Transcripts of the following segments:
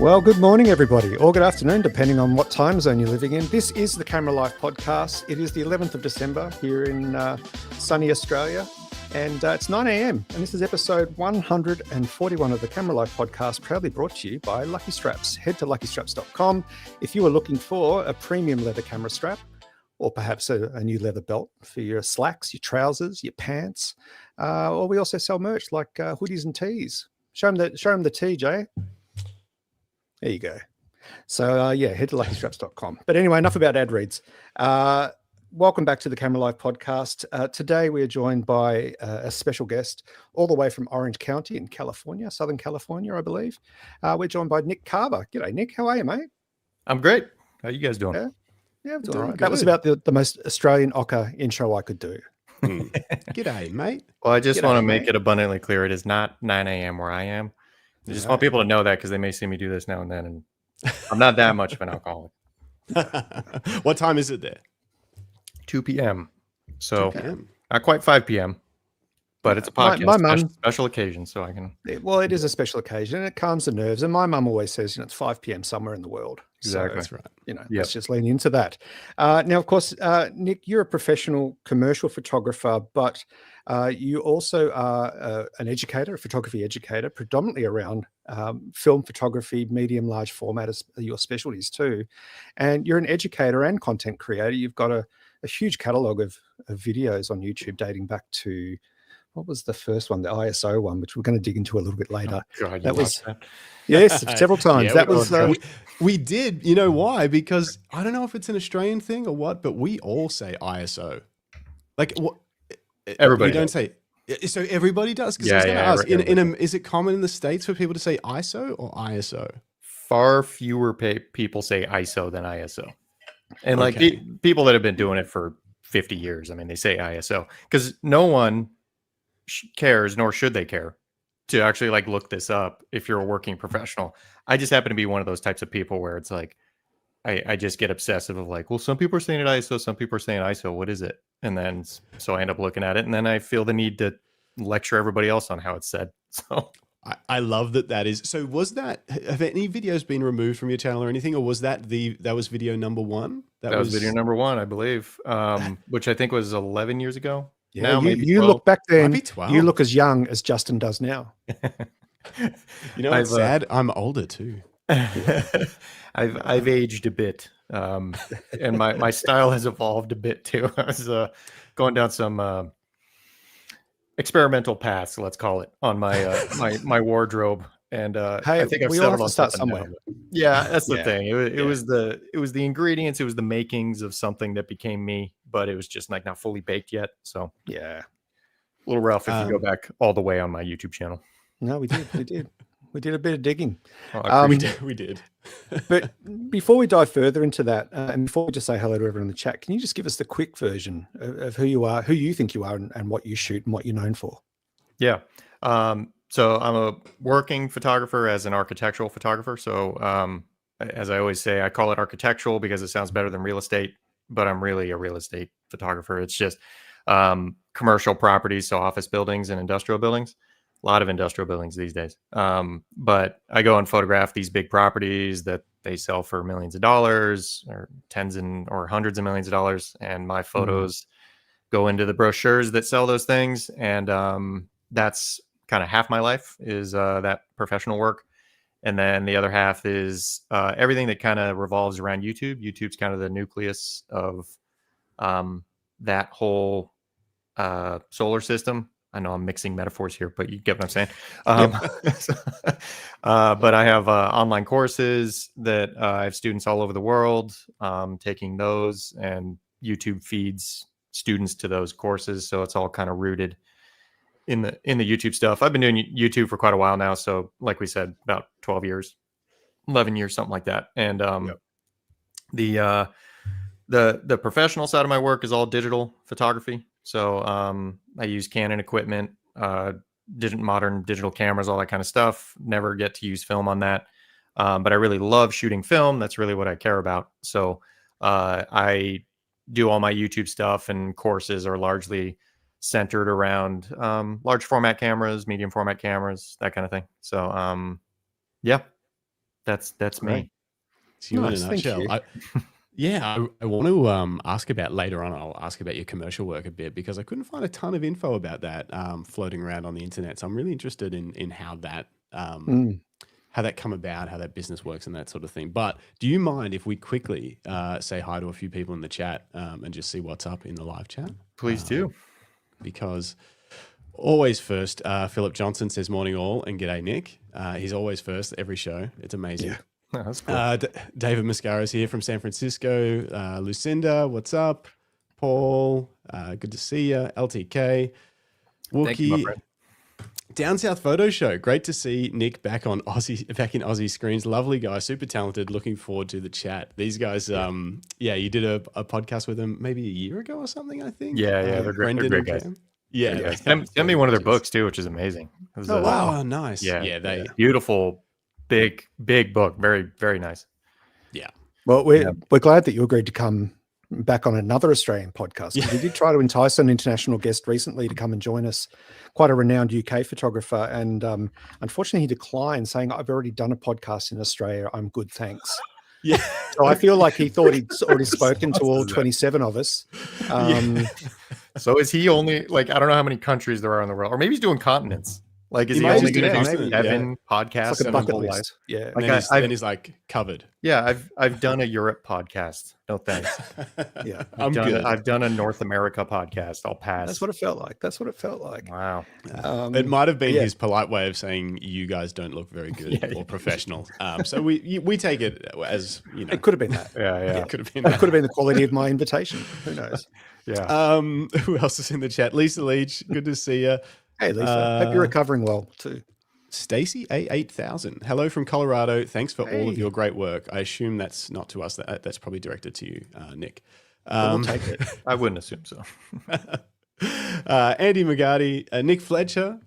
Well, good morning, everybody, or good afternoon, depending on what time zone you're living in. This is the Camera Life podcast. It is the 11th of December here in sunny Australia, and it's 9 a.m. And this is episode 141 of the Camera Life podcast, proudly brought to you by Lucky Straps. Head to luckystraps.com if you are looking for a premium leather camera strap, or perhaps a new leather belt for your slacks, your trousers, your pants. Or we also sell merch like hoodies and tees. Show them the tee, Jay. There you go. So, head to luckystraps.com. But anyway, enough about ad reads. Welcome back to the Camera Life podcast. Today, we are joined by a special guest all the way from Orange County in California, Southern California, I believe. We're joined by Nick Carver. G'day, Nick. How are you, mate? I'm great. How you guys doing? Yeah, I'm doing all right. That was about the most Australian ochre intro I could do. G'day, mate. Well, I just want to make it abundantly clear. It is not 9 a.m. where I am. I just want people to know that because they may see me do this now and then. And I'm not that much of an alcoholic. What time is it there? 2 p.m. So 2 p.m. Not quite 5 p.m. But it's a podcast, My mum, special occasion, so I can... Well, it is a special occasion, and it calms the nerves. And my mum always says, it's 5 p.m. somewhere in the world. Exactly. So, that's right. Let's just lean into that. Now, of course, Nick, you're a professional commercial photographer, but you also are an educator, a photography educator, predominantly around film photography, medium, large format as your specialties too. And you're an educator and content creator. You've got a huge catalogue of videos on YouTube dating back to... What was the first one? The ISO one, which we're going to dig into a little bit later. Oh, God, that was yes, several times. That was we did. You know why? Because I don't know if it's an Australian thing or what, but we all say ISO. Like what? Everybody. We don't say. So everybody does. Because is it common in the States for people to say ISO or ISO? Far fewer people say ISO than ISO, and like people that have been doing it for 50 years. I mean, they say ISO because no one cares, nor should they care, to actually like look this up if you're a working professional. I just happen to be one of those types of people where it's like I just get obsessive of like, well, some people are saying it ISO, some people are saying ISO, what is it? And then so I end up looking at it, and then I feel the need to lecture everybody else on how it's said. So I love that is. So have any videos been removed from your channel or anything, or was that was video number one? That was video number one, I believe, which I think was 11 years ago. Yeah, now you look back then, you look as young as Justin does now. You know, it's sad. I'm older too. I've aged a bit, and my style has evolved a bit too. I was going down some experimental paths, let's call it, on my my wardrobe. And I think I've settled on start somewhere. Yeah, that's the thing. It was the ingredients, it was the makings of something that became me, but it was just like not fully baked yet. So yeah, a little rough if you go back all the way on my YouTube channel. No, we did a bit of digging. We did. But before we dive further into that, and before we just say hello to everyone in the chat, can you just give us the quick version of who you are, who you think you are, and what you shoot and what you're known for? Yeah. So I'm a working photographer as an architectural photographer. So as I always say, I call it architectural because it sounds better than real estate, but I'm really a real estate photographer. It's just commercial properties, so office buildings and industrial buildings. A lot of industrial buildings these days. But I go and photograph these big properties that they sell for millions of dollars or or hundreds of millions of dollars. And my photos go into the brochures that sell those things. And that's kind of half my life is that professional work. And then the other half is everything that kind of revolves around YouTube. YouTube's kind of the nucleus of that whole solar system. I know I'm mixing metaphors here, but you get what I'm saying. But I have online courses that I have students all over the world taking those, and YouTube feeds students to those courses. So it's all kind of rooted in the YouTube stuff. I've been doing YouTube for quite a while now. So like we said, about 12 years, 11 years, something like that. And the professional side of my work is all digital photography. So I use Canon equipment, modern digital cameras, all that kind of stuff. Never get to use film on that. But I really love shooting film. That's really what I care about. So I do all my YouTube stuff, and courses are largely centered around large format cameras, medium format cameras, that kind of thing. So yeah. That's Right. me. It's you Nice, in a thank nutshell. you. I want to ask about later on. I'll ask about your commercial work a bit because I couldn't find a ton of info about that floating around on the internet. So I'm really interested in how that how that come about, how that business works, and that sort of thing. But do you mind if we quickly say hi to a few people in the chat and just see what's up in the live chat? Please do. Because always first, Philip Johnson says morning all and g'day Nick. He's always first every show. It's amazing. Yeah. Oh, that's cool. David Mascaro is here from San Francisco. Lucinda, what's up? Paul, good to see you. LTK, Thank you, my Wookie, friend. Down South Photo Show. Great to see Nick back in Aussie screens. Lovely guy, super talented. Looking forward to the chat. These guys, you did a podcast with them maybe a year ago or something, I think. Yeah, they're great. They're Brendan great and guys. Cam. Yeah, Send me one of their books too, which is amazing. It was wow, nice. yeah, beautiful, big book. Very, very nice. Yeah. Well, we're glad that you agreed to come back on another Australian podcast. We did try to entice an international guest recently to come and join us, quite a renowned UK photographer, and unfortunately he declined, saying, "I've already done a podcast in Australia. I'm good, thanks." Yeah. So I feel like he thought he'd already spoken to all 27 of us. So is he only like, I don't know how many countries there are in the world, or maybe he's doing continents. Like, is he might only just do going to do continent, 7 podcasts? It's like a 7 bucket whole life? list. Yeah. Like Then he's like covered. Yeah, I've done a Europe podcast. No thanks. Yeah. I'm good. I've done a North America podcast. I'll pass. That's what it felt like. Wow. It might have been his polite way of saying you guys don't look very good or professional. So we take it as, you know. It could have been that. Yeah. It could have been It that. could have been the quality of my invitation. Who knows? Yeah. Who else is in the chat? Lisa Leach, good to see you. Hey, Lisa. Hope you're recovering well too. Stacy A8000. Hello from Colorado. Thanks for all of your great work. I assume that's not to us. That's probably directed to you, Nick. We'll take it. I wouldn't assume so. Andy McGarty, Nick Fletcher.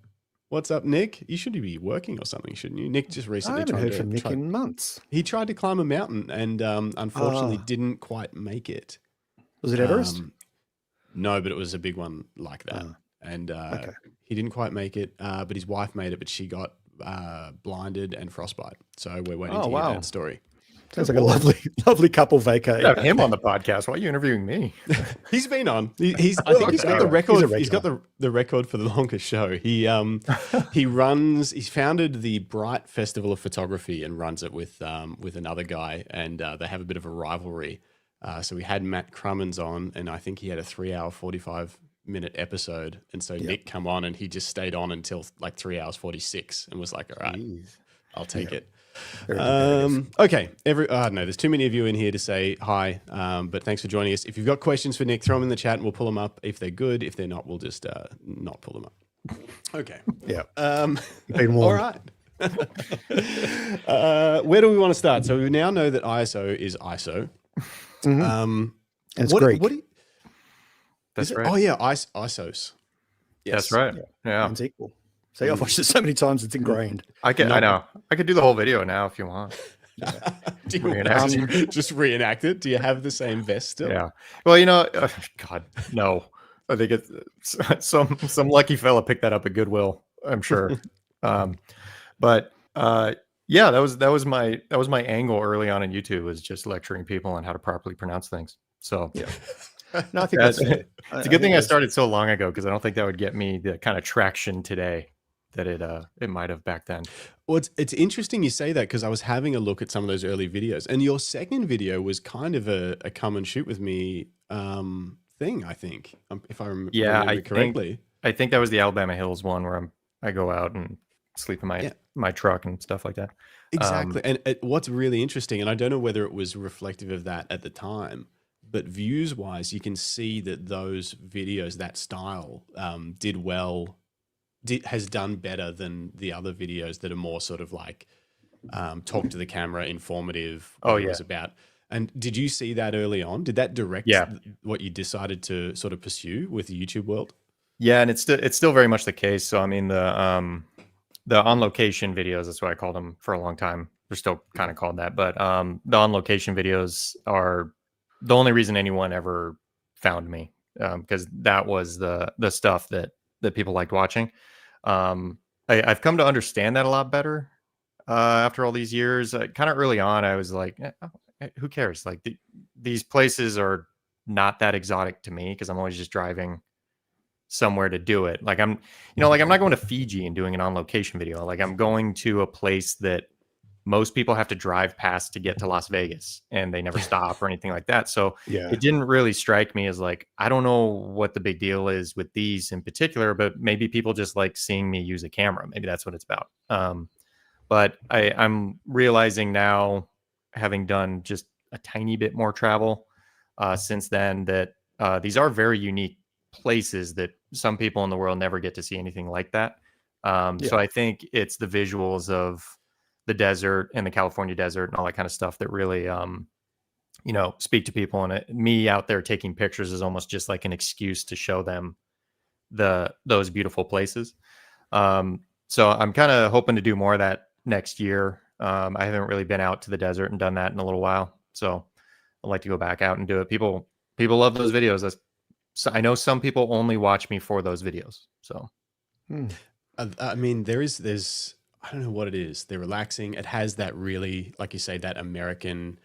What's up, Nick? You should be working or something, shouldn't you? Nick just I recently haven't heard from Nick in months. He tried to climb a mountain and unfortunately didn't quite make it. Was it Everest? No, but it was a big one like that. And he didn't quite make it, but his wife made it, but she got blinded and frostbite. So we're waiting to hear that story. Sounds like a lovely couple vacay. Have him on the podcast. Why are you interviewing me? He's been on. I think he's got the record. He's got the record for the longest show. He he's founded the Bright Festival of Photography and runs it with another guy, and they have a bit of a rivalry. So we had Matt Crummins on, and I think he had a 3-hour 45-minute episode, and so Nick come on, and he just stayed on until like 3 hours 46, and was like, "All right, I'll take it." Okay. No, there's too many of you in here to say hi, but thanks for joining us. If you've got questions for Nick, throw them in the chat and we'll pull them up. If they're good, if they're not, we'll just not pull them up. Okay. Yeah. All right. Where do we want to start? So we now know that ISO is ISO. And it's Greek. That's right. Oh yeah, ISOs. Yes. That's right. Yeah. It's equal. See, I've watched it so many times, it's ingrained. I know. I could do the whole video now if you want. Do you just reenact it? Do you have the same vest still? Yeah. Well, God, no. I think it's some lucky fella picked that up at Goodwill, I'm sure. But that was my angle early on in YouTube, was just lecturing people on how to properly pronounce things. So yeah. No, I think that's it. It's a good thing I started so long ago, because I don't think that would get me the kind of traction today that it might have back then. Well, it's interesting you say that, because I was having a look at some of those early videos, and your second video was kind of a come and shoot with me thing, I think, if I remember correctly. I think that was the Alabama Hills one, where I go out and sleep in my truck and stuff like that. Exactly. And what's really interesting, and I don't know whether it was reflective of that at the time, but views wise, you can see that those videos, that style, has done better than the other videos that are more sort of like talk to the camera, informative. It was about. And did you see that early on? Did that direct what you decided to sort of pursue with the YouTube world? Yeah, and it's still very much the case. So I mean, the on location videos, that's what I called them for a long time. They're still kind of called that, but the on location videos are the only reason anyone ever found me, because that was the stuff that people liked watching. I've come to understand that a lot better. after all these years. Kind of early on, I was like, who cares? Like these places are not that exotic to me because I'm always just driving somewhere to do it. Like I'm not going to Fiji and doing an on location video. Like I'm going to a place that most people have to drive past to get to Las Vegas and they never stop or anything like that. So it didn't really strike me as like, I don't know what the big deal is with these in particular, but maybe people just like seeing me use a camera. Maybe that's what it's about. But I'm realizing now, having done just a tiny bit more travel since then, that these are very unique places that some people in the world never get to see anything like that. So I think it's the visuals of the desert and the California desert and all that kind of stuff that really, speak to people. And me out there taking pictures is almost just like an excuse to show them those beautiful places. So I'm kind of hoping to do more of that next year. I haven't really been out to the desert and done that in a little while. So I'd like to go back out and do it. People love those videos. I know some people only watch me for those videos. So, I mean, there's, I don't know what it is. They're relaxing. It has that really, like you say, that American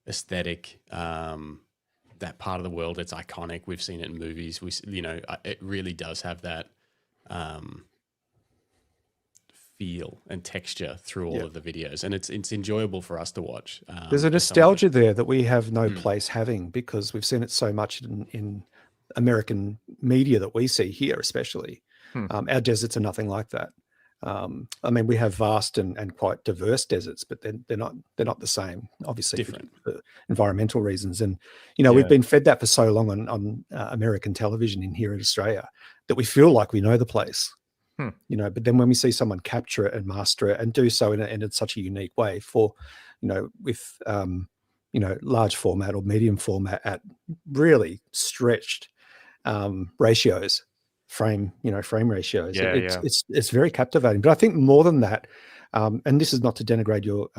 aesthetic, that part of the world. It's iconic. We've seen it in movies. It really does have that feel and texture through all of the videos, and it's enjoyable for us to watch. There's a nostalgia there that we have no place having, because we've seen it so much in American media that we see here, especially. Our deserts are nothing like that. I mean, we have vast and quite diverse deserts, but they're not the same, obviously, different for environmental reasons. And we've been fed that for so long on American television in here in Australia that we feel like we know the place. But then when we see someone capture it and master it and do so in such a unique way for, with large format or medium format at really stretched ratios, frame ratios, it's very captivating. But I think more than that, and this is not to denigrate your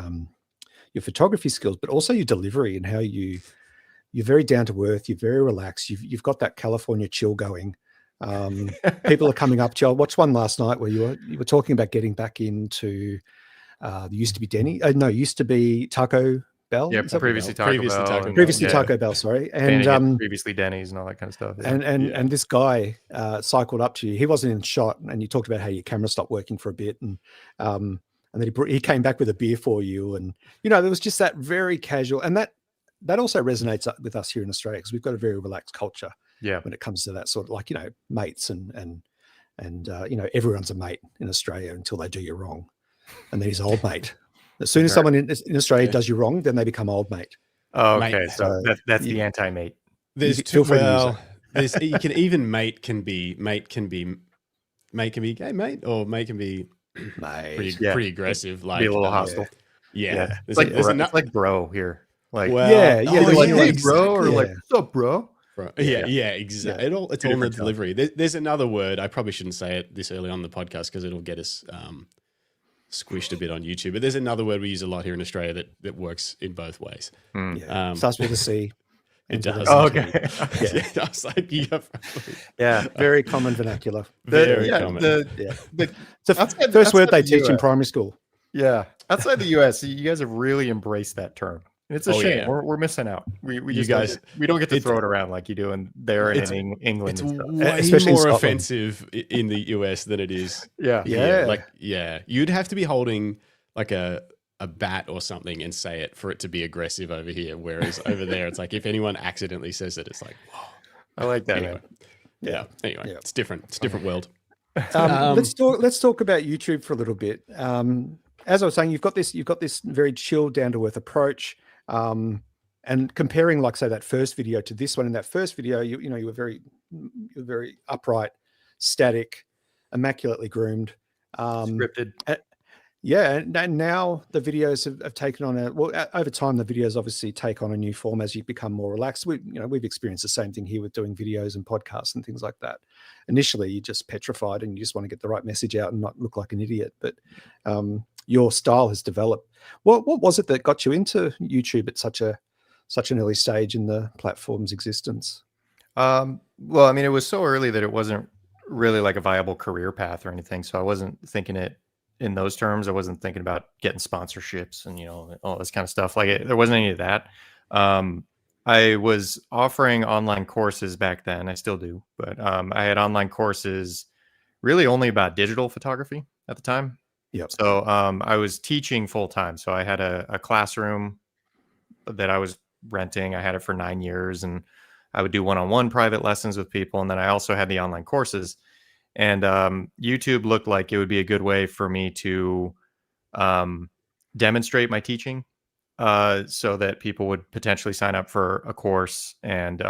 photography skills, but also your delivery and how you're very down to earth, you're very relaxed, you've got that California chill going. People are coming up to you. I watched one last night where you were talking about getting back into used to be Taco Bell. Yeah, previously Taco Bell. Taco Bell, sorry. And previously Denny's and all that kind of stuff. Yeah. And this guy cycled up to you. He wasn't in shot, and you talked about how your camera stopped working for a bit, and then he came back with a beer for you, and there was just that very casual, and that also resonates with us here in Australia because we've got a very relaxed culture. Yeah, when it comes to that sort of mates and everyone's a mate in Australia until they do you wrong, and then he's old mate. As soon as someone in Australia does you wrong, then they become old mate. Oh, okay, mate. So that's the anti-mate. There's two. Well, you can even mate can be gay mate, or mate can be pretty aggressive, like be a little hostile. Yeah. It's like bro here. Like hey bro, or like what's up, bro? Yeah, exactly. It's all in the delivery. There's another word. I probably shouldn't say it this early on the podcast because it'll get us squished a bit on YouTube. But there's another word we use a lot here in Australia that works in both ways. Starts with a C. It does. Oh, okay. I was like, very common vernacular. Very common. It's the first word they teach in primary school. Yeah, outside the US, you guys have really embraced that term. It's a shame. Yeah. We're missing out. We don't get to throw it around like you do in England. It's way especially more offensive in the US than it is. Yeah. You'd have to be holding like a bat or something and say it for it to be aggressive over here. Whereas over there, it's like if anyone accidentally says it, it's like, whoa. I like that. Anyway. Yeah. Anyway, it's different. It's a different world. Let's talk about YouTube for a little bit. As I was saying, you've got this very chill, down to earth approach. And comparing, like, say, that first video to this one, in that first video, you were very upright, static, immaculately groomed, scripted. And now the videos have taken on over time, the videos obviously take on a new form as you become more relaxed. We've experienced the same thing here with doing videos and podcasts and things like that. Initially, you're just petrified and you just want to get the right message out and not look like an idiot. But your style has developed. What was it that got you into YouTube at such an early stage in the platform's existence? Well, I mean, it was so early that it wasn't really like a viable career path or anything. So I wasn't thinking it in those terms. I wasn't thinking about getting sponsorships and, you know, all this kind of stuff. Like there wasn't any of that. I was offering online courses back then. I still do, but I had online courses really only about digital photography at the time. Yep. So I was teaching full time. So I had a classroom that I was renting. I had it for 9 years, and I would do one-on-one private lessons with people. And then I also had the online courses. And YouTube looked like it would be a good way for me to demonstrate my teaching, so that people would potentially sign up for a course. And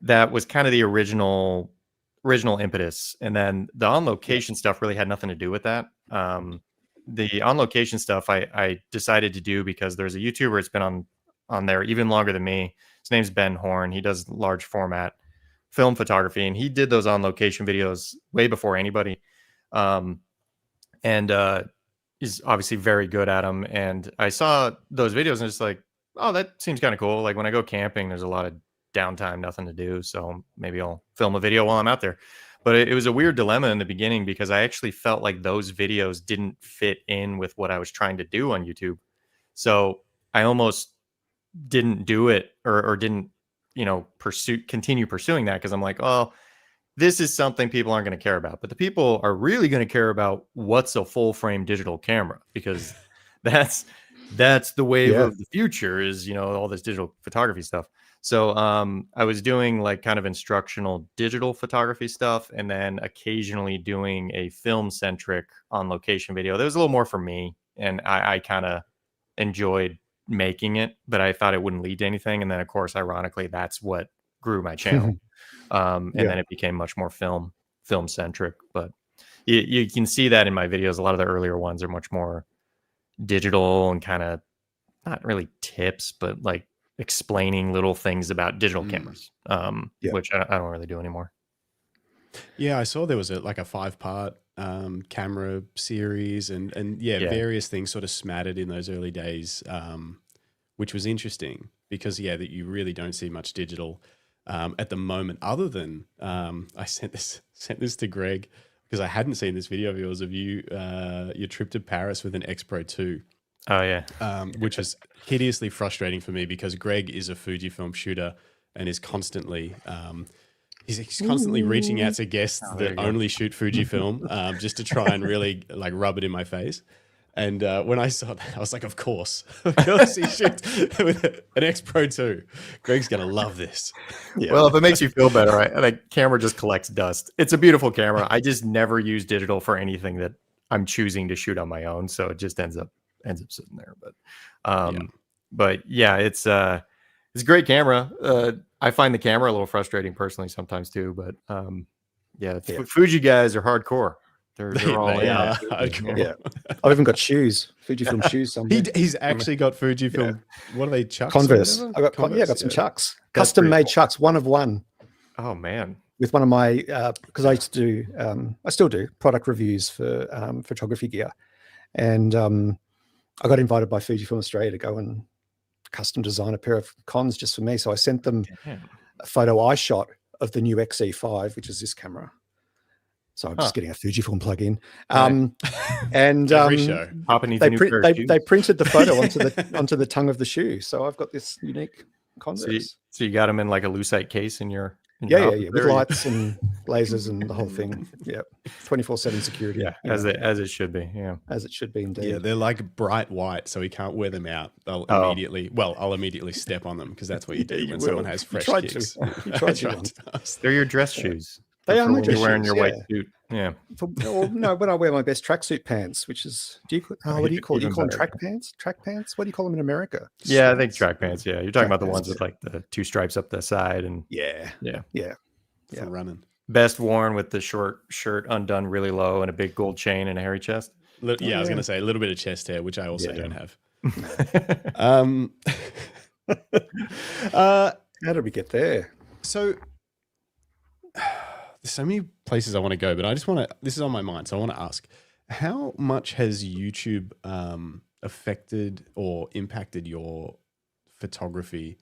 that was kind of the original impetus. And then the on location stuff really had nothing to do with that. The on location stuff I decided to do because there's a YouTuber that's been on there even longer than me. His name's Ben Horn. He does large format film photography, and he did those on location videos way before anybody. And is obviously very good at them. And I saw those videos and it's like, oh, that seems kind of cool. Like when I go camping, there's a lot of downtime, nothing to do. So maybe I'll film a video while I'm out there. But it was a weird dilemma in the beginning because I actually felt like those videos didn't fit in with what I was trying to do on YouTube. So I almost didn't do it or didn't, you know, continue pursuing that because I'm like, oh, this is something people aren't going to care about. But the people are really going to care about what's a full frame digital camera, because that's the wave of the future is, you know, all this digital photography stuff. So I was doing like kind of instructional digital photography stuff, and then occasionally doing a film centric on location video. That was a little more for me, and I kind of enjoyed making it, but I thought it wouldn't lead to anything. And then of course, ironically, that's what grew my channel. And then it became much more film centric. But you can see that in my videos. A lot of the earlier ones are much more digital and kind of not really tips, but like explaining little things about digital cameras, which I don't really do anymore. Yeah, I saw there was a 5-part camera series and various things sort of smattered in those early days, which was interesting because that you really don't see much digital at the moment, other than I sent this to Greg because I hadn't seen this video of yours of you your trip to Paris with an X Pro 2. Oh yeah. Which is hideously frustrating for me because Greg is a Fujifilm shooter and is constantly he's constantly reaching out to guests that only shoot Fujifilm just to try and really like rub it in my face. And when I saw that, I was like, of course he shoots with an X Pro 2. Greg's going to love this. Yeah. Well, if it makes you feel better, the camera just collects dust. It's a beautiful camera. I just never use digital for anything that I'm choosing to shoot on my own. So it just ends up sitting there. But yeah, it's a great camera. I find the camera a little frustrating personally sometimes too, but Fuji guys are hardcore. They're all Yeah, I've even got shoes, Fujifilm shoes. Somewhere. He's actually got Fujifilm. Yeah. What are they? Chucks? Converse. I got some Chucks, custom made Chucks, one of one. Oh man! With one of my because I used to do, I still do product reviews for photography gear, and I got invited by Fujifilm Australia to go and custom design a pair of cons just for me. So I sent them a photo I shot of the new XE5, which is this camera. So I'm just getting a Fujifilm plug-in. And every show. They printed the photo onto the tongue of the shoe. So I've got this unique Converse. So you got them in like a lucite case in your with lights and lasers and the whole thing. Yeah, 24/7 security. Yeah, as it should be. Yeah, as it should be indeed. Yeah, they're like bright white, so he can't wear them out. I'll immediately step on them because that's what you do when someone has fresh kicks. They're your dress shoes. They are my dress shoes. You're wearing your white suit. Yeah. No, when I wear my best tracksuit pants, which is what do you call it? You call them track pants? Track pants? What do you call them in America? Yeah, I think track pants. Yeah, you're talking about the ones with like the 2 stripes up the side and for running. Best worn with the short shirt undone really low and a big gold chain and a hairy chest. I was going to say a little bit of chest hair, which I also don't have. How did we get there? So there's so many places I want to go, but I just want to, this is on my mind. So I want to ask, how much has YouTube affected or impacted your photography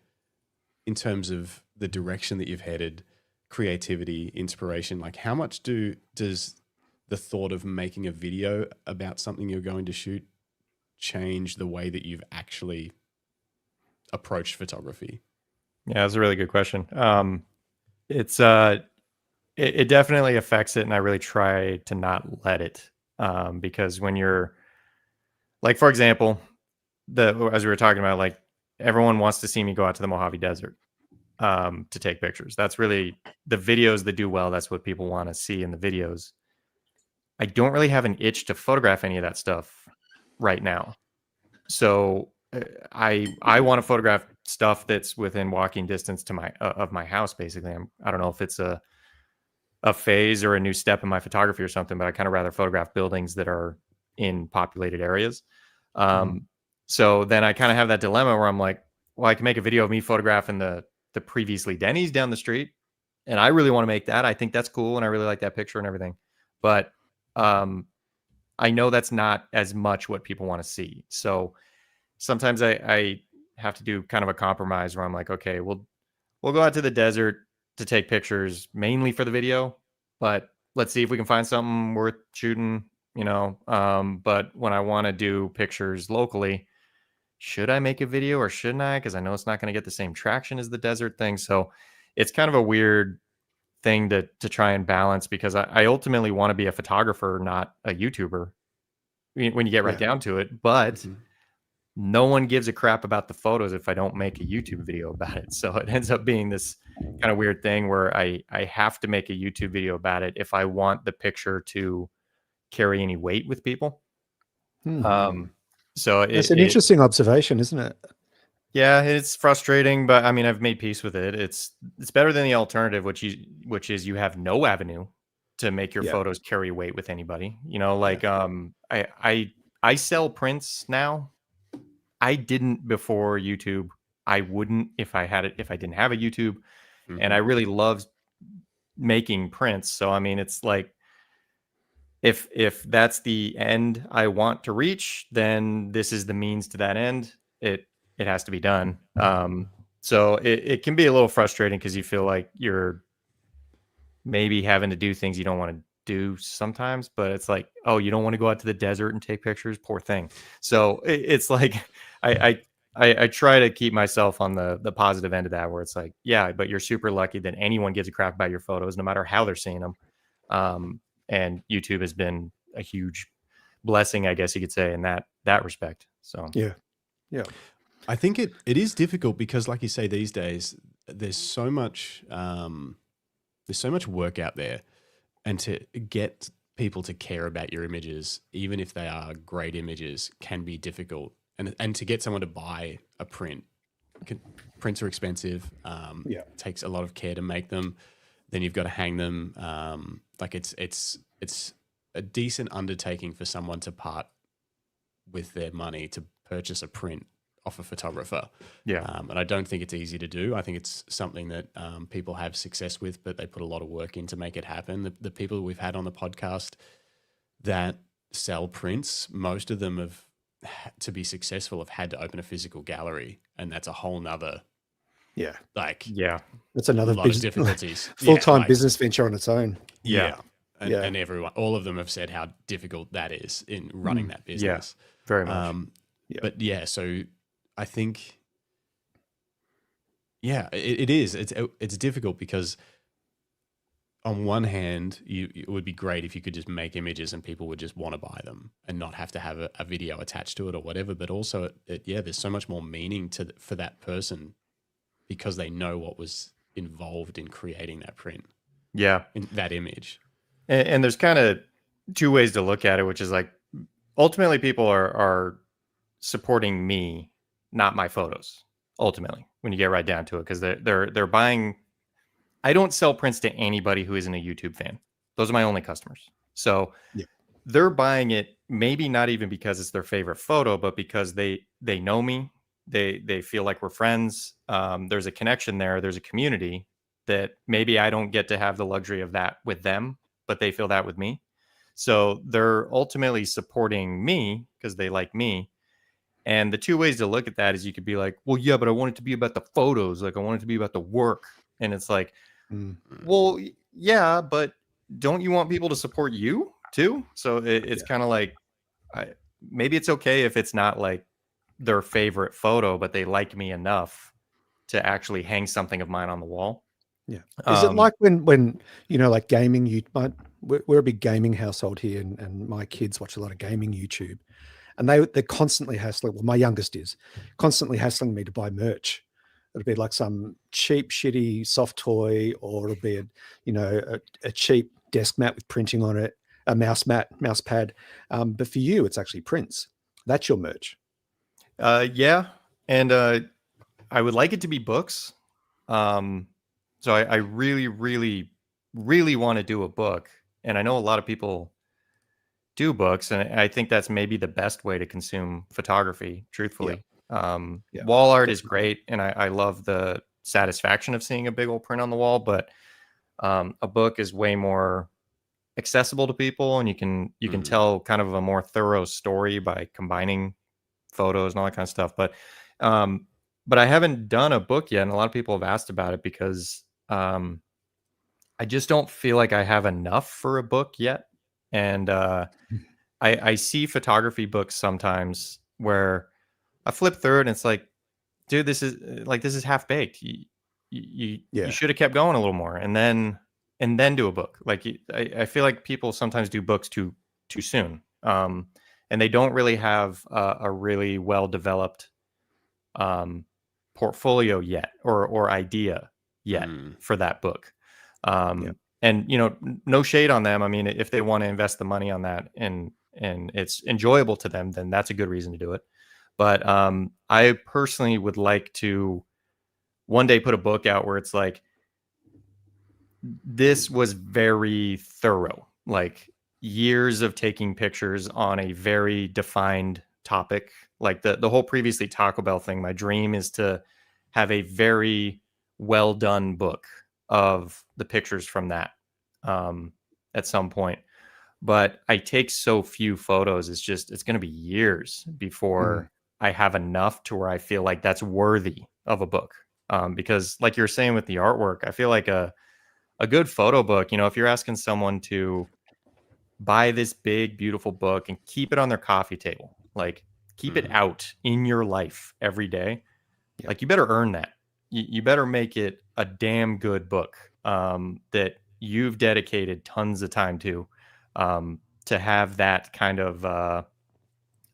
in terms of the direction that you've headed, creativity, inspiration? Like how much does the thought of making a video about something you're going to shoot change the way that you've actually approached photography? Yeah, that's a really good question. It's it definitely affects it, and I really try to not let it, because when you're like, for example, as we were talking about, like everyone wants to see me go out to the Mojave Desert to take pictures. That's really the videos that do well. That's what people want to see in the videos. I don't really have an itch to photograph any of that stuff right now. So I want to photograph stuff that's within walking distance to my of my house. Basically, I don't know if it's a phase or a new step in my photography or something, but I kind of rather photograph buildings that are in populated areas. So then I kind of have that dilemma where I'm like, well, I can make a video of me photographing the previously Denny's down the street, and I really want to make that. I think that's cool, and I really like that picture and everything. But I know that's not as much what people want to see. So sometimes I have to do kind of a compromise where I'm like, okay, we'll go out to the desert to take pictures mainly for the video, but let's see if we can find something worth shooting, but when I want to do pictures locally, should I make a video or shouldn't I? Because I know it's not going to get the same traction as the desert thing. So it's kind of a weird thing to try and balance, because I ultimately want to be a photographer, not a YouTuber when you get right down to it. But no one gives a crap about the photos if I don't make a YouTube video about it. So it ends up being this kind of weird thing where I have to make a YouTube video about it if I want the picture to carry any weight with people. So it's an interesting observation, isn't it? Yeah, it's frustrating, but I mean, I've made peace with it. It's better than the alternative, which is you have no avenue to make your photos carry weight with anybody. I sell prints now. I didn't before YouTube. I wouldn't if I didn't have a YouTube. And I really loved making prints. So I mean, it's like if that's the end I want to reach, then this is the means to that end. It has to be done. So it can be a little frustrating because you feel like you're maybe having to do things you don't want to do sometimes, but it's like, oh, you don't want to go out to the desert and take pictures? Poor thing. So it's like, I try to keep myself on the positive end of that, where it's like, yeah, but you're super lucky that anyone gives a crap about your photos, no matter how they're seeing them. And YouTube has been a huge blessing, I guess you could say, in that respect. So yeah. I think it is difficult because, like you say, these days there's so much work out there, and to get people to care about your images, even if they are great images, can be difficult. And to get someone to buy a print, prints are expensive. It takes a lot of care to make them. Then you've got to hang them. It's a decent undertaking for someone to part with their money to purchase a print off a photographer. And I don't think it's easy to do. I think it's something that people have success with, but they put a lot of work in to make it happen. The people we've had on the podcast that sell prints, most of them have, to be successful, have had to open a physical gallery, and that's a whole nother that's another lot of difficulties. Full-time business venture on its own. And everyone, all of them have said how difficult that is in running that business. Very much. But so I think, it is. It's difficult because on one hand, it would be great if you could just make images and people would just want to buy them and not have to have a video attached to it or whatever. But also, there's so much more meaning for that person because they know what was involved in creating that print. In that image. And there's kind of two ways to look at it, which is like, ultimately people are supporting me, not my photos. Ultimately, when you get right down to it, because they're buying. I don't sell prints to anybody who isn't a YouTube fan. Those are my only customers. So they're buying it, maybe not even because it's their favorite photo, but because they know me. They feel like we're friends. There's a connection there. There's a community that maybe I don't get to have the luxury of that with them, but they feel that with me. So they're ultimately supporting me because they like me. And the two ways to look at that is you could be like, well, yeah, but I want it to be about the photos. Like I want it to be about the work. And it's like, well, yeah, but don't you want people to support you? too. So it's kind of like, maybe it's okay if it's not like their favorite photo, but they like me enough to actually hang something of mine on the wall. Yeah. Is it like when like gaming? We're a big gaming household here, and my kids watch a lot of gaming YouTube, and they're constantly hassling. Well, my youngest is constantly hassling me to buy merch. It'll be like some cheap, shitty soft toy, or it'll be a cheap desk mat with printing on it, a mouse pad. But for you, it's actually prints. That's your merch. Yeah, and I would like it to be books. So I really, really, really want to do a book, and I know a lot of people do books, and I think that's maybe the best way to consume photography, truthfully. Wall art is great, and I love the satisfaction of seeing a big old print on the wall, but a book is way more accessible to people, and you can tell kind of a more thorough story by combining photos and all that kind of stuff. But I haven't done a book yet, and a lot of people have asked about it because I just don't feel like I have enough for a book yet. And I see photography books sometimes where I flip through it and it's like, dude, this is half baked. You should have kept going a little more and then do a book. Like I feel like people sometimes do books too soon. And they don't really have a really well developed portfolio yet or idea yet for that book. And no shade on them. I mean, if they want to invest the money on that and it's enjoyable to them, then that's a good reason to do it. But I personally would like to one day put a book out where it's like, this was very thorough, like years of taking pictures on a very defined topic. Like the whole previously Taco Bell thing, my dream is to have a very well done book of the pictures from that at some point. But I take so few photos, it's going to be years before I have enough to where I feel like that's worthy of a book. Because like you're saying with the artwork, I feel like a good photo book, if you're asking someone to buy this big, beautiful book and keep it on their coffee table, like keep it out in your life every day, like you better earn that. You better make it a damn good book that you've dedicated tons of time to have that kind of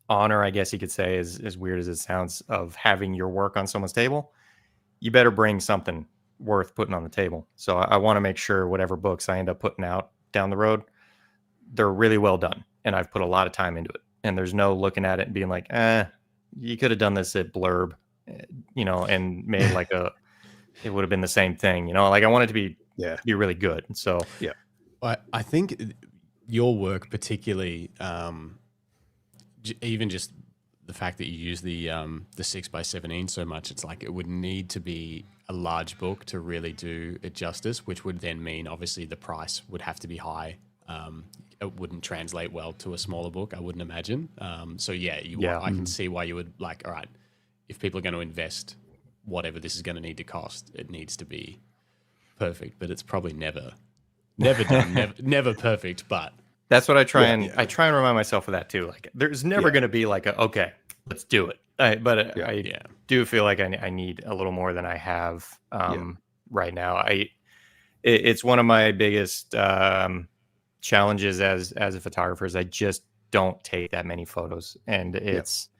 honor, I guess you could say, as weird as it sounds, of having your work on someone's table. You better bring something worth putting on the table. So I want to make sure whatever books I end up putting out down the road, they're really well done. And I've put a lot of time into it. And there's no looking at it and being like, you could have done this at Blurb, and made like it would have been the same thing, like I want it to be really good. So, I think your work particularly, even just the fact that you use the 6x17 so much, it's like it would need to be a large book to really do it justice, which would then mean obviously the price would have to be high. It wouldn't translate well to a smaller book, I wouldn't imagine. I can see why you would like, all right, if people are going to invest whatever this is going to need to cost, it needs to be perfect, but it's probably never done, never perfect, but that's what I try I try and remind myself of that too. Like there's never going to be like okay, let's do it. I do feel like I need a little more than I have right now. It's one of my biggest challenges as a photographer is I just don't take that many photos, and it's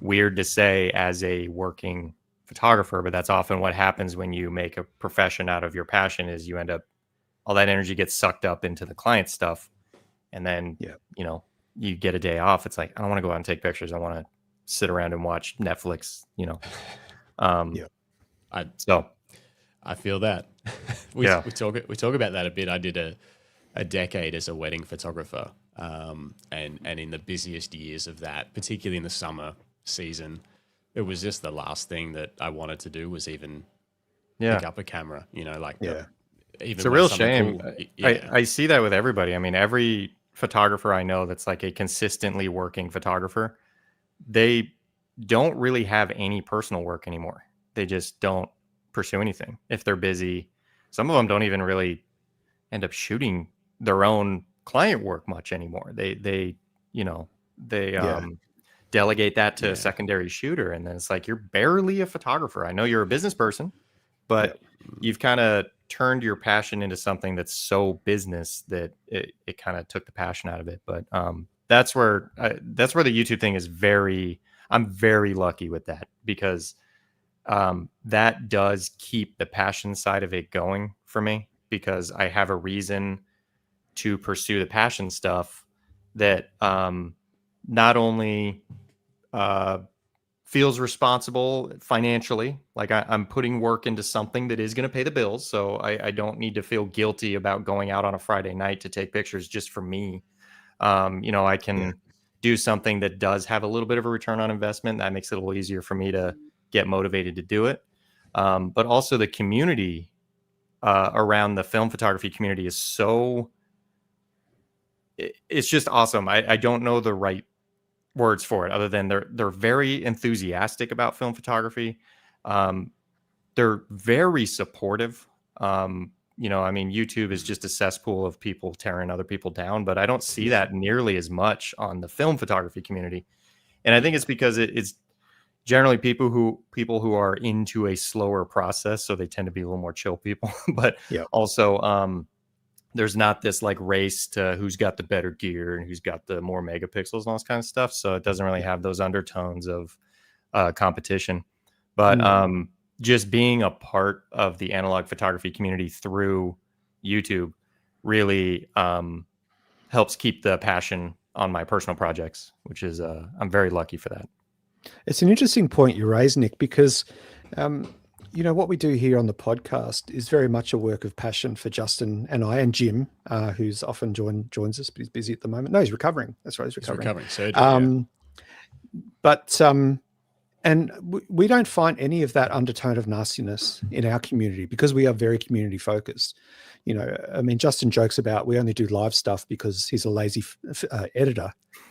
weird to say as a working photographer, but that's often what happens when you make a profession out of your passion. Is you end up all that energy gets sucked up into the client stuff. And then, you get a day off. It's like, I don't want to go out and take pictures. I want to sit around and watch Netflix, I feel that. We talk about that a bit. I did a decade as a wedding photographer. And in the busiest years of that, particularly in the summer season, it was just the last thing that I wanted to do was even pick up a camera, even it's a real shame. Cool, I see that with everybody. I mean, every photographer I know that's like a consistently working photographer, they don't really have any personal work anymore. They just don't pursue anything if they're busy. Some of them don't even really end up shooting their own client work much anymore. They delegate that to a secondary shooter, and then it's like, you're barely a photographer. I know you're a business person, but you've kind of turned your passion into something that's so business that it kind of took the passion out of it. But that's where the YouTube thing is I'm very lucky with that, because that does keep the passion side of it going for me, because I have a reason to pursue the passion stuff that not only feels responsible financially, like I'm putting work into something that is going to pay the bills, so I don't need to feel guilty about going out on a Friday night to take pictures just for me. I can do something that does have a little bit of a return on investment. That makes it a little easier for me to get motivated to do it. But also the community around the film photography community is it's just awesome. I don't know the right words for it other than they're very enthusiastic about film photography. They're very supportive. YouTube is just a cesspool of people tearing other people down, but I don't see that nearly as much on the film photography community. And I think it's because it's generally people who are into a slower process, so they tend to be a little more chill people. But also there's not this like race to who's got the better gear and who's got the more megapixels and all this kind of stuff. So it doesn't really have those undertones of competition. But just being a part of the analog photography community through YouTube really helps keep the passion on my personal projects, which is I'm very lucky for that. It's an interesting point you raise, Nick, because what we do here on the podcast is very much a work of passion for Justin and I, and Jim, who's often joins us, but he's busy at the moment. No, he's recovering. That's right, he's recovering. Surgery, and we don't find any of that undertone of nastiness in our community, because we are very community focused. Justin jokes about we only do live stuff because he's a lazy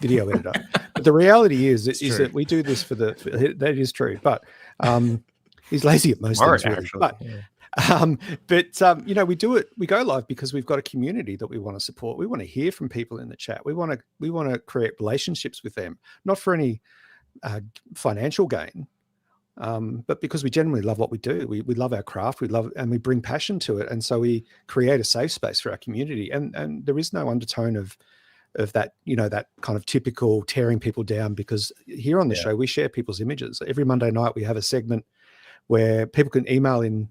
video editor. But the reality is that we do this that is true. But he's lazy at most things, really. But we do it. We go live because we've got a community that we want to support. We want to hear from people in the chat. We want to create relationships with them, not for any financial gain, but because we genuinely love what we do. We love our craft. And we bring passion to it, and so we create a safe space for our community. And there is no undertone of that, that kind of typical tearing people down, because here on the show we share people's images. Every Monday night we have a segment where people can email in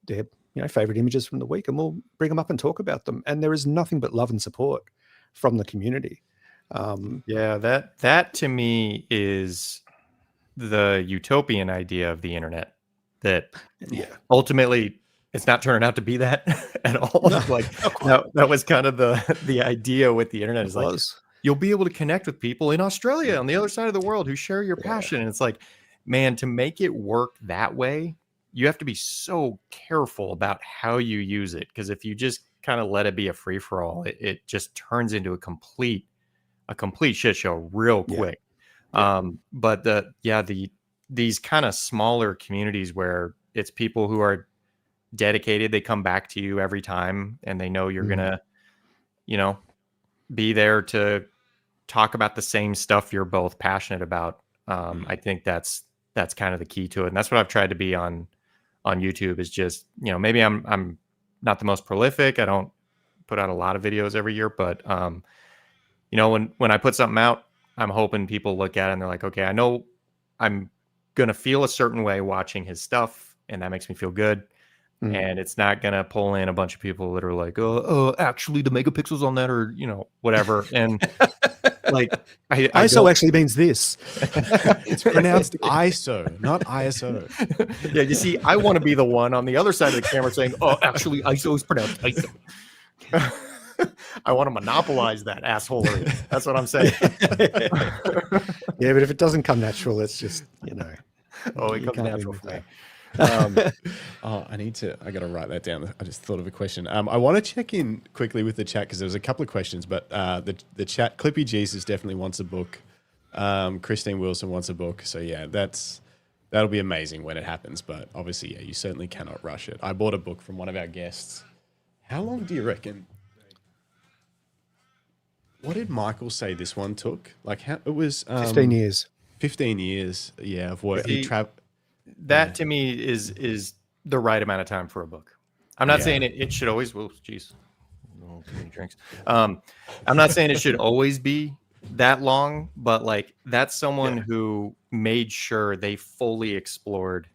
their favorite images from the week, and we'll bring them up and talk about them. And there is nothing but love and support from the community. That to me is the utopian idea of the internet, that ultimately it's not turning out to be that at all. That was kind of the idea with the internet, is like, you'll be able to connect with people in Australia on the other side of the world who share your passion. And it's like, man, to make it work that way, you have to be so careful about how you use it, because if you just kind of let it be a free-for-all, it just turns into a complete shit show real quick. But these kind of smaller communities where it's people who are dedicated, they come back to you every time, and they know you're gonna be there to talk about the same stuff you're both passionate about. I think that's kind of the key to it, and that's what I've tried to be on YouTube, is just, maybe I'm not the most prolific. I don't put out a lot of videos every year, but when I put something out, I'm hoping people look at it and they're like, okay, I know I'm going to feel a certain way watching his stuff, and that makes me feel good. And it's not going to pull in a bunch of people that are like, actually the megapixels on that are, whatever. And like, ISO actually means this. It's pronounced ISO, not ISO. Yeah, you see, I want to be the one on the other side of the camera saying, actually ISO is pronounced ISO. I want to monopolize that assholery. That's what I'm saying. Yeah, but if it doesn't come natural, it's just, it comes natural for me. I got to write that down. I just thought of a question. I want to check in quickly with the chat, because there was a couple of questions, but the chat, Clippy Jesus definitely wants a book. Christine Wilson wants a book. So yeah, that'll be amazing when it happens. But obviously, you certainly cannot rush it. I bought a book from one of our guests. How long do you reckon? what did Michael say this one took? Like how it was 15 years. 15 years, yeah, of work. That to me is the right amount of time for a book. I'm not saying it should always. Well, geez, too many drinks. I'm not saying it should always be that long, but like that's someone who made sure they fully explored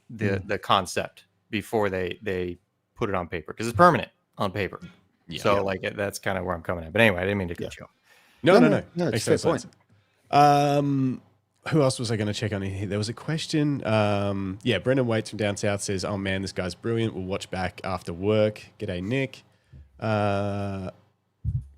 the concept before they put it on paper, because it's permanent on paper. Like that's kind of where I'm coming at. But anyway, I didn't mean to cut you off. No, it's a fair point. Who else was I going to check on here? There was a question. Brendan Waits from down south says, "Oh man, this guy's brilliant. We'll watch back after work." G'day, Nick.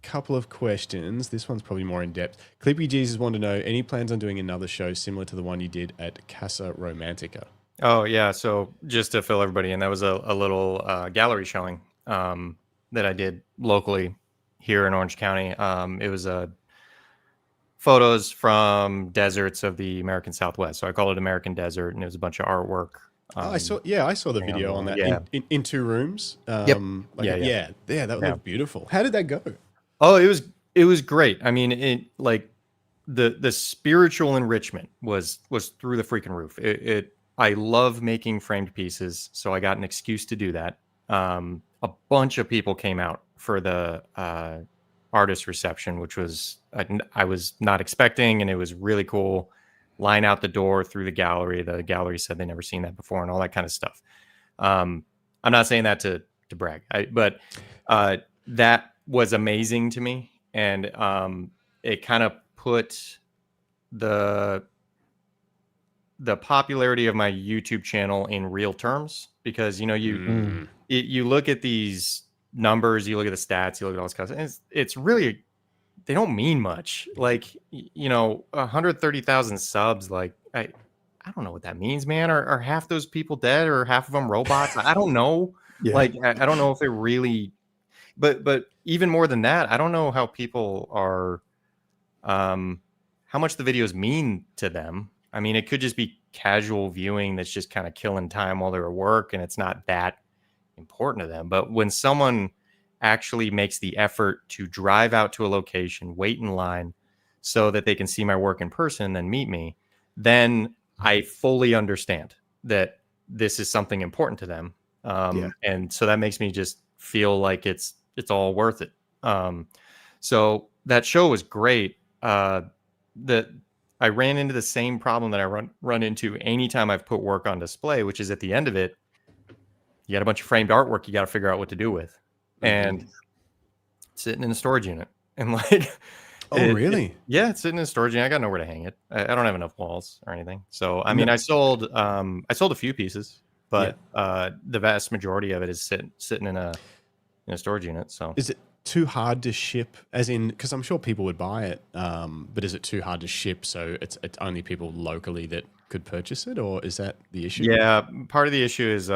Couple of questions. This one's probably more in depth. Clippy Jesus wanted to know, any plans on doing another show similar to the one you did at Casa Romantica? Oh yeah. So just to fill everybody in, that was a little gallery showing that I did locally here in Orange County. It was photos from deserts of the American Southwest. So I call it American Desert, and it was a bunch of artwork. I saw the video on that in 2 rooms. That looked beautiful. How did that go? Oh, it was great. I mean, the spiritual enrichment was through the freaking roof. I love making framed pieces, so I got an excuse to do that. A bunch of people came out for the artist reception, which was I was not expecting, and it was really cool. Line out the door through the gallery. The gallery said they never seen that before, and all that kind of stuff. I'm not saying that to brag, but that was amazing to me, and it kind of put the popularity of my YouTube channel in real terms, because you look at these numbers, you look at the stats, you look at all this kind of stuff, and it's really, they don't mean much. Like 130,000 subs, like I don't know what that means, man. Are half those people dead, or half of them robots? I don't know. Like I don't know if they're really, but even more than that, I don't know how people are, how much the videos mean to them. I mean, it could just be casual viewing that's just kind of killing time while they're at work, and it's not that important to them. But when someone actually makes the effort to drive out to a location, wait in line so that they can see my work in person, then meet me, then I fully understand that this is something important to them. And so that makes me just feel like it's all worth it. So that show was great. That I ran into the same problem that I run into anytime I've put work on display, which is at the end of it, you got a bunch of framed artwork you got to figure out what to do with, and sitting in a storage unit, and like, really? It's sitting in a storage unit. I got nowhere to hang it. I don't have enough walls or anything. So I mean, I sold a few pieces, but the vast majority of it is sitting in a storage unit. So is it too hard to ship, as in, because I'm sure people would buy it, but is it too hard to ship, so it's only people locally that could purchase it, or is that the issue? Yeah, part of the issue is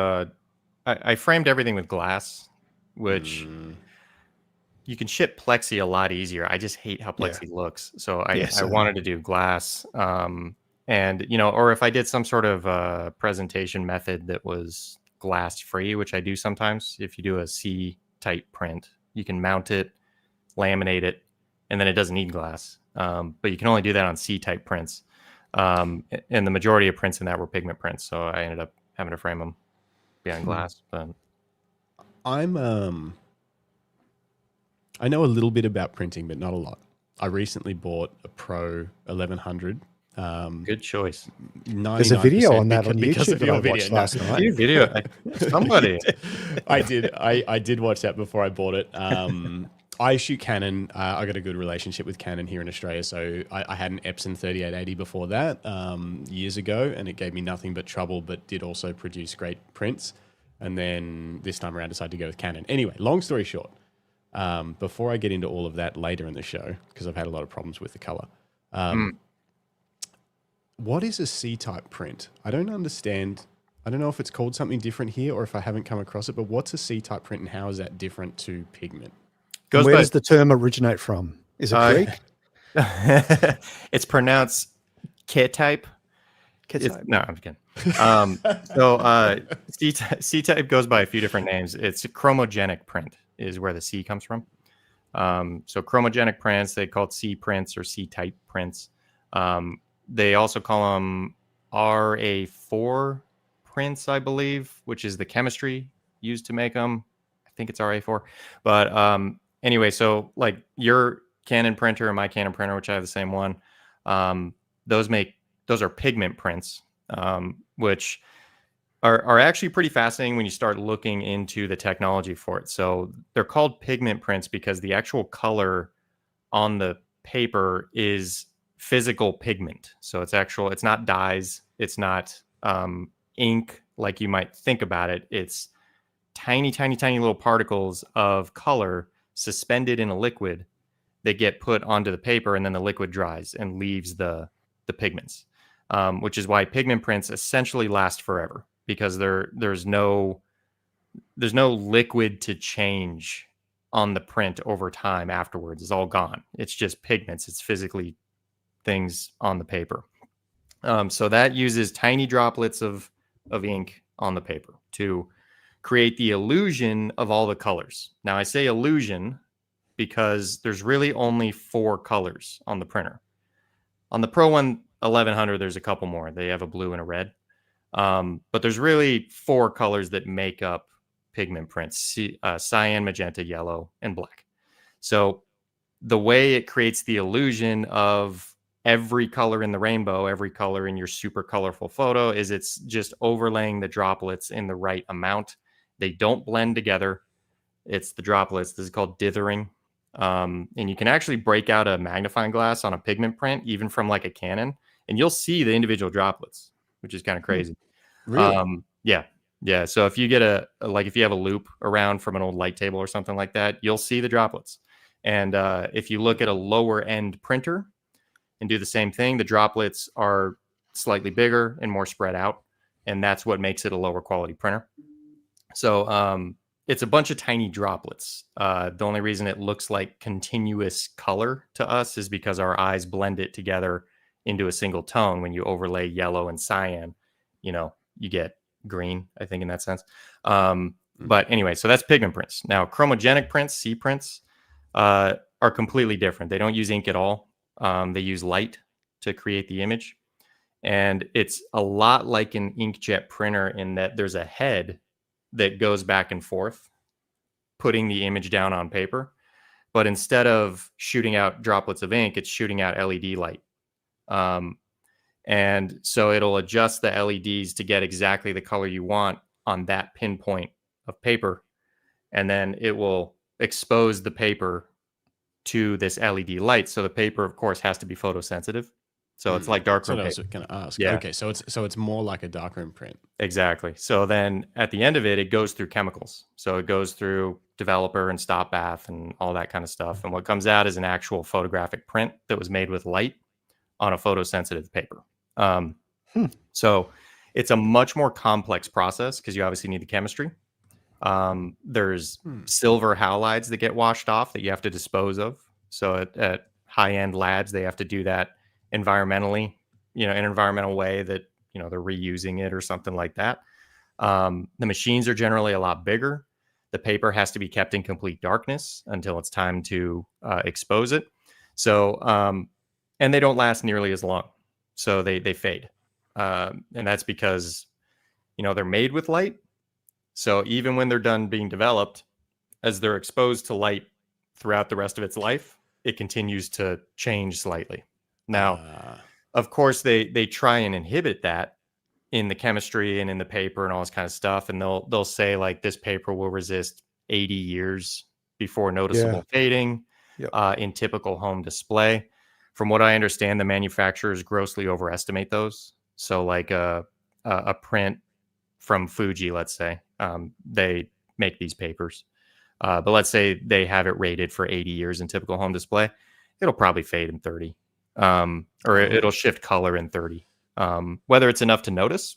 I framed everything with glass, which you can ship plexi a lot easier. I just hate how plexi looks, so I wanted to do glass, and or if I did some sort of presentation method that was glass free, which I do sometimes. If you do a C type print, you can mount it, laminate it, and then it doesn't need glass. But you can only do that on C-type prints. And the majority of prints in that were pigment prints, so I ended up having to frame them behind glass. But I know a little bit about printing, but not a lot. I recently bought a Pro 1100. Good choice. There's a video on that on YouTube that I watched last night. Video. Somebody. I did watch that before I bought it. I shoot Canon. I got a good relationship with Canon here in Australia, so I had an Epson 3880 before that years ago, and it gave me nothing but trouble, but did also produce great prints. And then this time around, decided to go with Canon. Anyway, long story short, before I get into all of that later in the show, because I've had a lot of problems with the color. What is a C-type print? I don't understand. I don't know if it's called something different here or if I haven't come across it, but what's a C-type print and how is that different to pigment? Where does the term originate from? Is it Greek? It's pronounced K-type. No, I'm kidding. So C-type goes by a few different names. It's a chromogenic print is where the C comes from. So chromogenic prints, they call it C prints or C-type prints. They also call them RA4 prints, I believe, which is the chemistry used to make them. I think it's RA4. But anyway, so like your Canon printer and my Canon printer, which I have the same one, those are pigment prints, which are actually pretty fascinating when you start looking into the technology for it. So they're called pigment prints because the actual color on the paper is physical pigment. So it's not dyes, it's not ink like you might think about it. It's tiny, tiny, tiny little particles of color suspended in a liquid that get put onto the paper, and then the liquid dries and leaves the pigments, which is why pigment prints essentially last forever, because there's no liquid to change on the print over time afterwards. It's all gone. It's just pigments. It's physically things on the paper. So that uses tiny droplets of ink on the paper to create the illusion of all the colors. Now I say illusion because there's really only 4 colors on the printer. On the Pro 1100, there's a couple more. They have a blue and a red. But there's really 4 colors that make up pigment prints: cyan, magenta, yellow, and black. So the way it creates the illusion of every color in the rainbow, every color in your super colorful photo, is it's just overlaying the droplets in the right amount. They don't blend together. It's the droplets. This is called dithering. And you can actually break out a magnifying glass on a pigment print, even from like a Canon, and you'll see the individual droplets, which is kind of crazy. Really? Yeah. So if you get if you have a loop around from an old light table or something like that, you'll see the droplets. And if you look at a lower end printer and do the same thing, the droplets are slightly bigger and more spread out, and that's what makes it a lower quality printer. So it's a bunch of tiny droplets. The only reason it looks like continuous color to us is because our eyes blend it together into a single tone. When you overlay yellow and cyan, you get green, I think, in that sense. But anyway, so that's pigment prints. Now, chromogenic prints, C prints, are completely different. They don't use ink at all. They use light to create the image. And it's a lot like an inkjet printer in that there's a head that goes back and forth, putting the image down on paper. But instead of shooting out droplets of ink, it's shooting out LED light. And so it'll adjust the LEDs to get exactly the color you want on that pinpoint of paper. And then it will expose the paper to this LED light. So the paper, of course, has to be photosensitive. So it's like darkroom paper. That's what I was going to ask. Yeah. Okay, so it's more like a darkroom print. Exactly. So then at the end of it, it goes through chemicals. So it goes through developer and stop bath and all that kind of stuff. And what comes out is an actual photographic print that was made with light on a photosensitive paper. So it's a much more complex process because you obviously need the chemistry. There's silver halides that get washed off that you have to dispose of. So at high-end labs, they have to do that environmentally, in an environmental way that, they're reusing it or something like that. The machines are generally a lot bigger. The paper has to be kept in complete darkness until it's time to expose it. So, and they don't last nearly as long. So they fade. And that's because, they're made with light. So even when they're done being developed, as they're exposed to light throughout the rest of its life, it continues to change slightly. Now, of course, they try and inhibit that in the chemistry and in the paper and all this kind of stuff. And they'll say like this paper will resist 80 years before noticeable fading in typical home display. From what I understand, the manufacturers grossly overestimate those. So like a print from Fuji, let's say, they make these papers. But let's say they have it rated for 80 years in typical home display. It'll probably fade in 30. Or it'll shift color in 30. Whether it's enough to notice,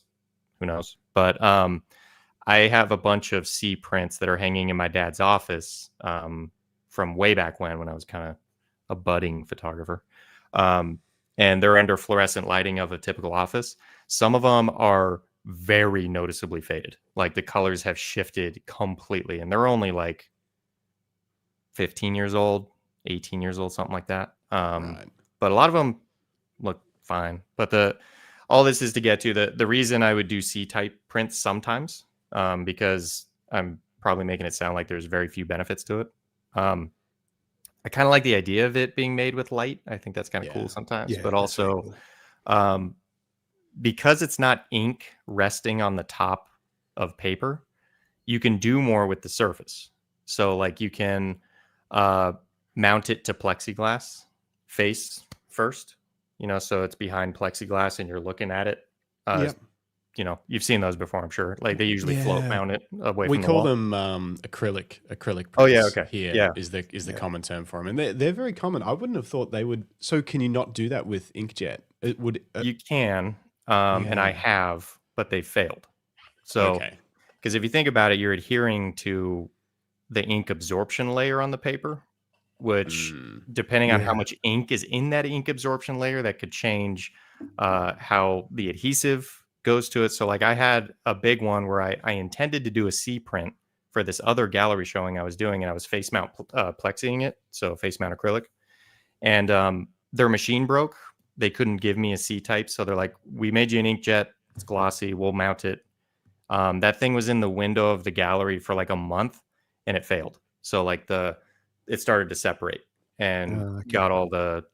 who knows? But I have a bunch of C prints that are hanging in my dad's office from way back when I was kind of a budding photographer. And they're under fluorescent lighting of a typical office. Some of them are very noticeably faded. Like the colors have shifted completely. And they're only like 15 years old, 18 years old, something like that. Right. But a lot of them look fine. But all this is to get to the reason I would do C-type prints sometimes, because I'm probably making it sound like there's very few benefits to it. I kind of like the idea of it being made with light. I think that's kind of cool sometimes. But also, cool. Because it's not ink resting on the top of paper, you can do more with the surface. So like you can mount it to plexiglass face first, so it's behind plexiglass and you're looking at it. You've seen those before, I'm sure. Like they usually float mount it away from the wall. We call them acrylic prints. Oh yeah, okay. Here is the common term for them, and they're very common. I wouldn't have thought they would. So can you not do that with Inkjet? It would. You can, and I have, but they failed. So, because if you think about it, you're adhering to the ink absorption layer on the paper, which depending on how much ink is in that ink absorption layer, that could change how the adhesive goes to it. So like I had a big one where I intended to do a C print for this other gallery showing I was doing, and I was face mount plexing it, so face mount acrylic, and their machine broke. They couldn't give me a C type, so they're like, we made you an inkjet, it's glossy, we'll mount it. That thing was in the window of the gallery for like a month and it failed. So like it started to separate and got all the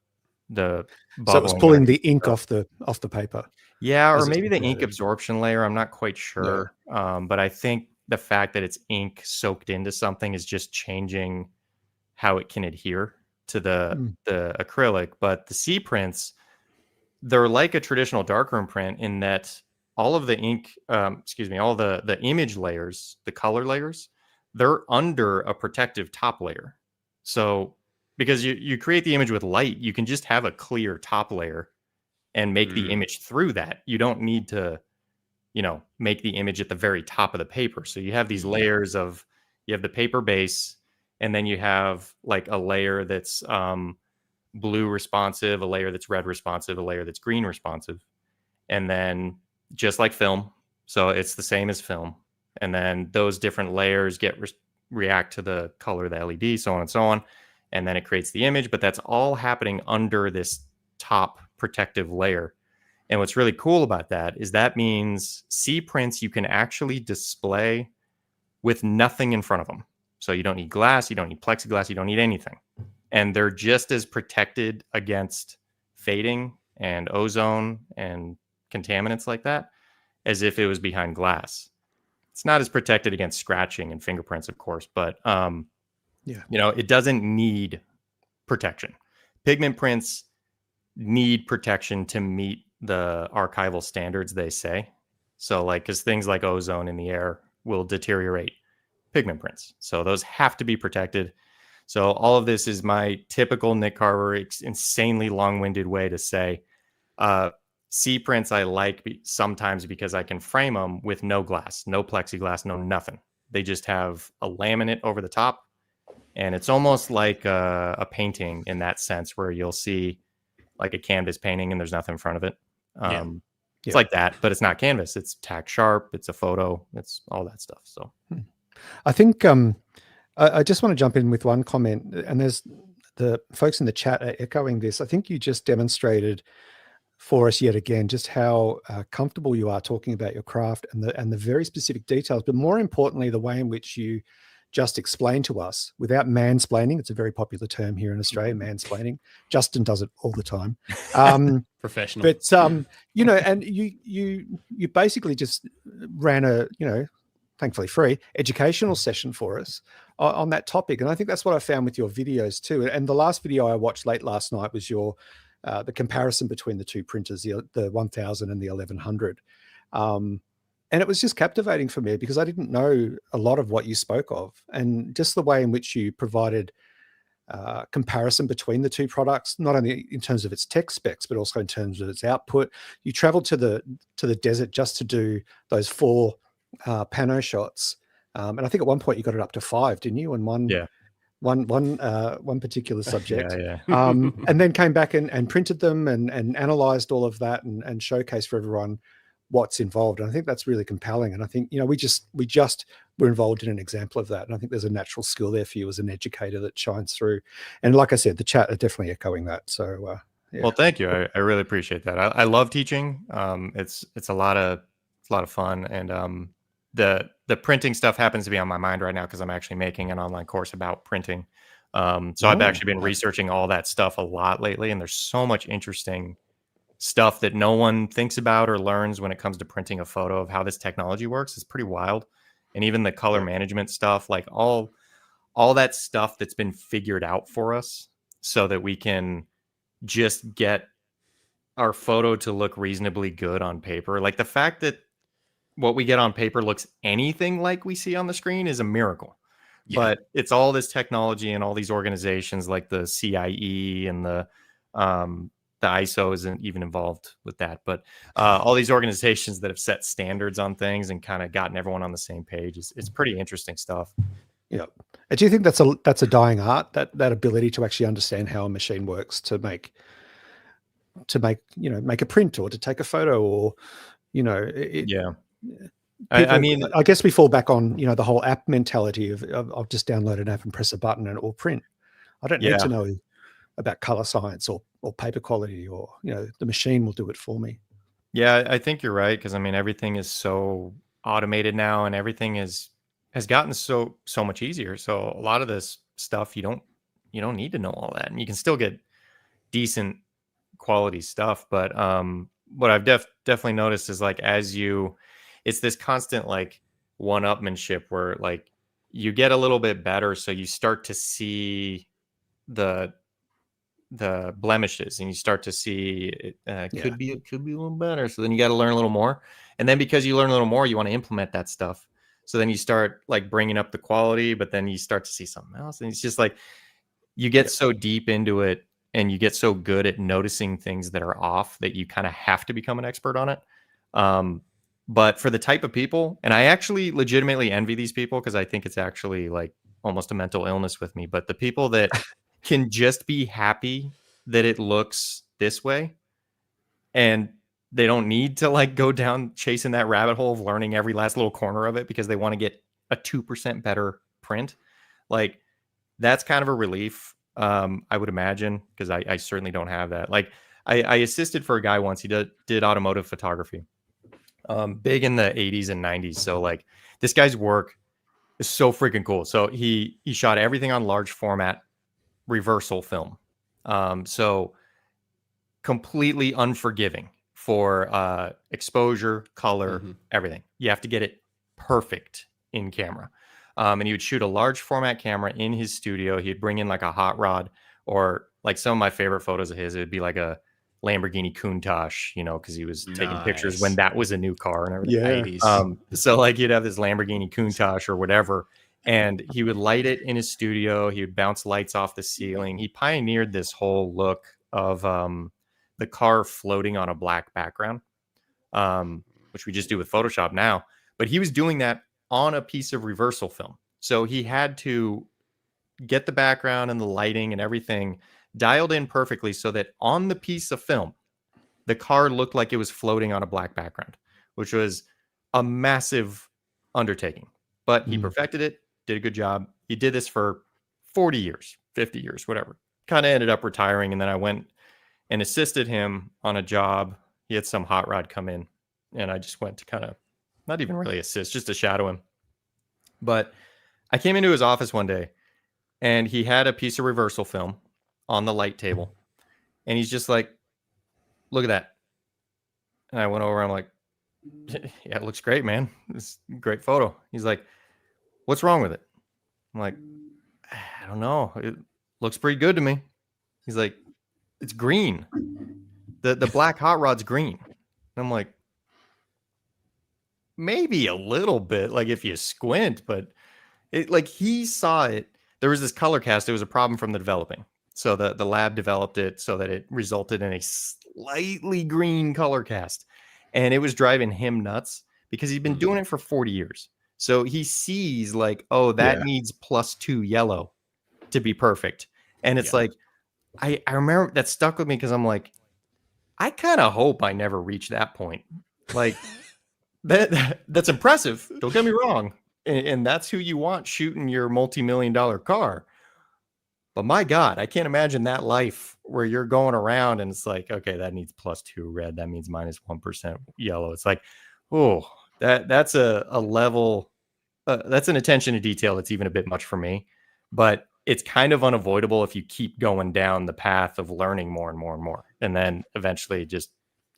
so it was pulling the ink off the paper. Yeah, or maybe the ink absorption layer. I'm not quite sure. But I think the fact that it's ink soaked into something is just changing how it can adhere to the acrylic. But the C prints, they're like a traditional darkroom print in that all of the ink, all the image layers, the color layers, they're under a protective top layer. So because you create the image with light, you can just have a clear top layer and make the image through that. You don't need to, make the image at the very top of the paper. So you have these layers you have the paper base, and then you have like a layer that's blue responsive, a layer that's red responsive, a layer that's green responsive. And then just like film, so it's the same as film. And then those different layers react to the color of the LED, so on and so on. And then it creates the image, but that's all happening under this top protective layer. And what's really cool about that is that means C prints you can actually display with nothing in front of them. So you don't need glass, you don't need plexiglass, you don't need anything. And they're just as protected against fading and ozone and contaminants like that as if it was behind glass. It's not as protected against scratching and fingerprints, of course, but it doesn't need protection. Pigment prints need protection to meet the archival standards, they say. So like, because things like ozone in the air will deteriorate pigment prints. So those have to be protected. So all of this is my typical Nick Carver, insanely long-winded way to say C prints I like sometimes because I can frame them with no glass, no plexiglass, no nothing. They just have a laminate over the top. And it's almost like a painting in that sense, where you'll see like a canvas painting and there's nothing in front of it. It's like that, but it's not canvas. It's tack sharp. It's a photo. It's all that stuff. So I think I just want to jump in with one comment, and there's the folks in the chat are echoing this. I think you just demonstrated for us yet again just how comfortable you are talking about your craft and the very specific details, but more importantly, the way in which you just explain to us without mansplaining. It's a very popular term here in Australia, mansplaining. Justin does it all the time. Professional. But, and you basically just ran a, thankfully free educational session for us on that topic. And I think that's what I found with your videos too. And the last video I watched late last night was your, the comparison between the two printers, the 1000 and the 1100. And it was just captivating for me because I didn't know a lot of what you spoke of, and just the way in which you provided comparison between the two products, not only in terms of its tech specs, but also in terms of its output. You traveled to the desert just to do those 4 pano shots. And I think at one point you got it up to 5, didn't you? And one particular subject. And then came back and printed them and analyzed all of that and showcased for everyone what's involved. And I think that's really compelling. And I think, we just were involved in an example of that. And I think there's a natural skill there for you as an educator that shines through. And like I said, the chat are definitely echoing that. So, yeah. Well, thank you. I really appreciate that. I love teaching. It's a lot of fun. And the printing stuff happens to be on my mind right now because I'm actually making an online course about printing. So I've actually been researching all that stuff a lot lately. And there's so much interesting stuff that no one thinks about or learns when it comes to printing a photo of how this technology works. It's pretty wild. And even the color management stuff, like all that stuff that's been figured out for us so that we can just get our photo to look reasonably good on paper. Like the fact that what we get on paper looks anything like we see on the screen is a miracle. Yeah. But it's all this technology and all these organizations like the CIE and the ISO isn't even involved with that, but all these organizations that have set standards on things and kind of gotten everyone on the same page. It's pretty interesting stuff. Yeah. Do you think that's a dying art, that ability to actually understand how a machine works to make a print or to take a photo or, yeah. People, I mean, I guess we fall back on, the whole app mentality of I'll just download an app and press a button and it will print. I don't need to know about color science or paper quality or, the machine will do it for me. Yeah, I think you're right. Cause I mean, everything is so automated now and everything has gotten so much easier. So a lot of this stuff, you don't need to know all that, and you can still get decent quality stuff. But what I've definitely noticed is like, it's this constant like one-upmanship where like you get a little bit better. So you start to see the blemishes and you start to see it could be a little better. So then you got to learn a little more. And then because you learn a little more, you want to implement that stuff. So then you start like bringing up the quality, but then you start to see something else. And it's just like, you get so deep into it and you get so good at noticing things that are off that you kind of have to become an expert on it. But for the type of people, and I actually legitimately envy these people because I think it's actually like almost a mental illness with me, but the people that can just be happy that it looks this way and they don't need to like go down chasing that rabbit hole of learning every last little corner of it because they want to get a 2% better print. Like that's kind of a relief. I would imagine, because I certainly don't have that. Like I assisted for a guy once. He did automotive photography, big in the 80s and 90s. So like this guy's work is so freaking cool. So he shot everything on large format reversal film. So completely unforgiving for exposure, color, everything. You have to get it perfect in camera. And he would shoot a large format camera in his studio. He'd bring in like a hot rod, or like some of my favorite photos of his, it would be like a Lamborghini Countach, because he was taking pictures when that was a new car and everything. Yeah. So like he'd have this Lamborghini Countach or whatever, and he would light it in his studio. He would bounce lights off the ceiling. He pioneered this whole look of the car floating on a black background, which we just do with Photoshop now. But he was doing that on a piece of reversal film. So he had to get the background and the lighting and everything dialed in perfectly so that on the piece of film, the car looked like it was floating on a black background, which was a massive undertaking. But he perfected it, did a good job. He did this for 40 years, 50 years, whatever. Kind of ended up retiring. And then I went and assisted him on a job. He had some hot rod come in, and I just went to kind of not even really assist, just to shadow him. But I came into his office one day and he had a piece of reversal film on the light table. And he's just like, look at that. And I went over, I'm like, yeah, it looks great, man. It's a great photo. He's like, what's wrong with it? I'm like, I don't know. It looks pretty good to me. He's like, it's green. The black hot rod's green. And I'm like, maybe a little bit, like if you squint, but it, like he saw it. There was this color cast. It was a problem from the developing. So the lab developed it so that it resulted in a slightly green color cast. And it was driving him nuts because he's been doing it for 40 years. So he sees like, oh, that needs +2 yellow to be perfect. And it's like, I remember that stuck with me because I'm like, I kind of hope I never reach that point. Like that's impressive. Don't get me wrong. And that's who you want shooting your multi-million-dollar car. But my God, I can't imagine that life where you're going around and it's like, okay, that needs +2 red. That means -1% yellow. It's like, oh, that's a level. That's an attention to detail that's even a bit much for me. But it's kind of unavoidable if you keep going down the path of learning more and more and more. And then eventually just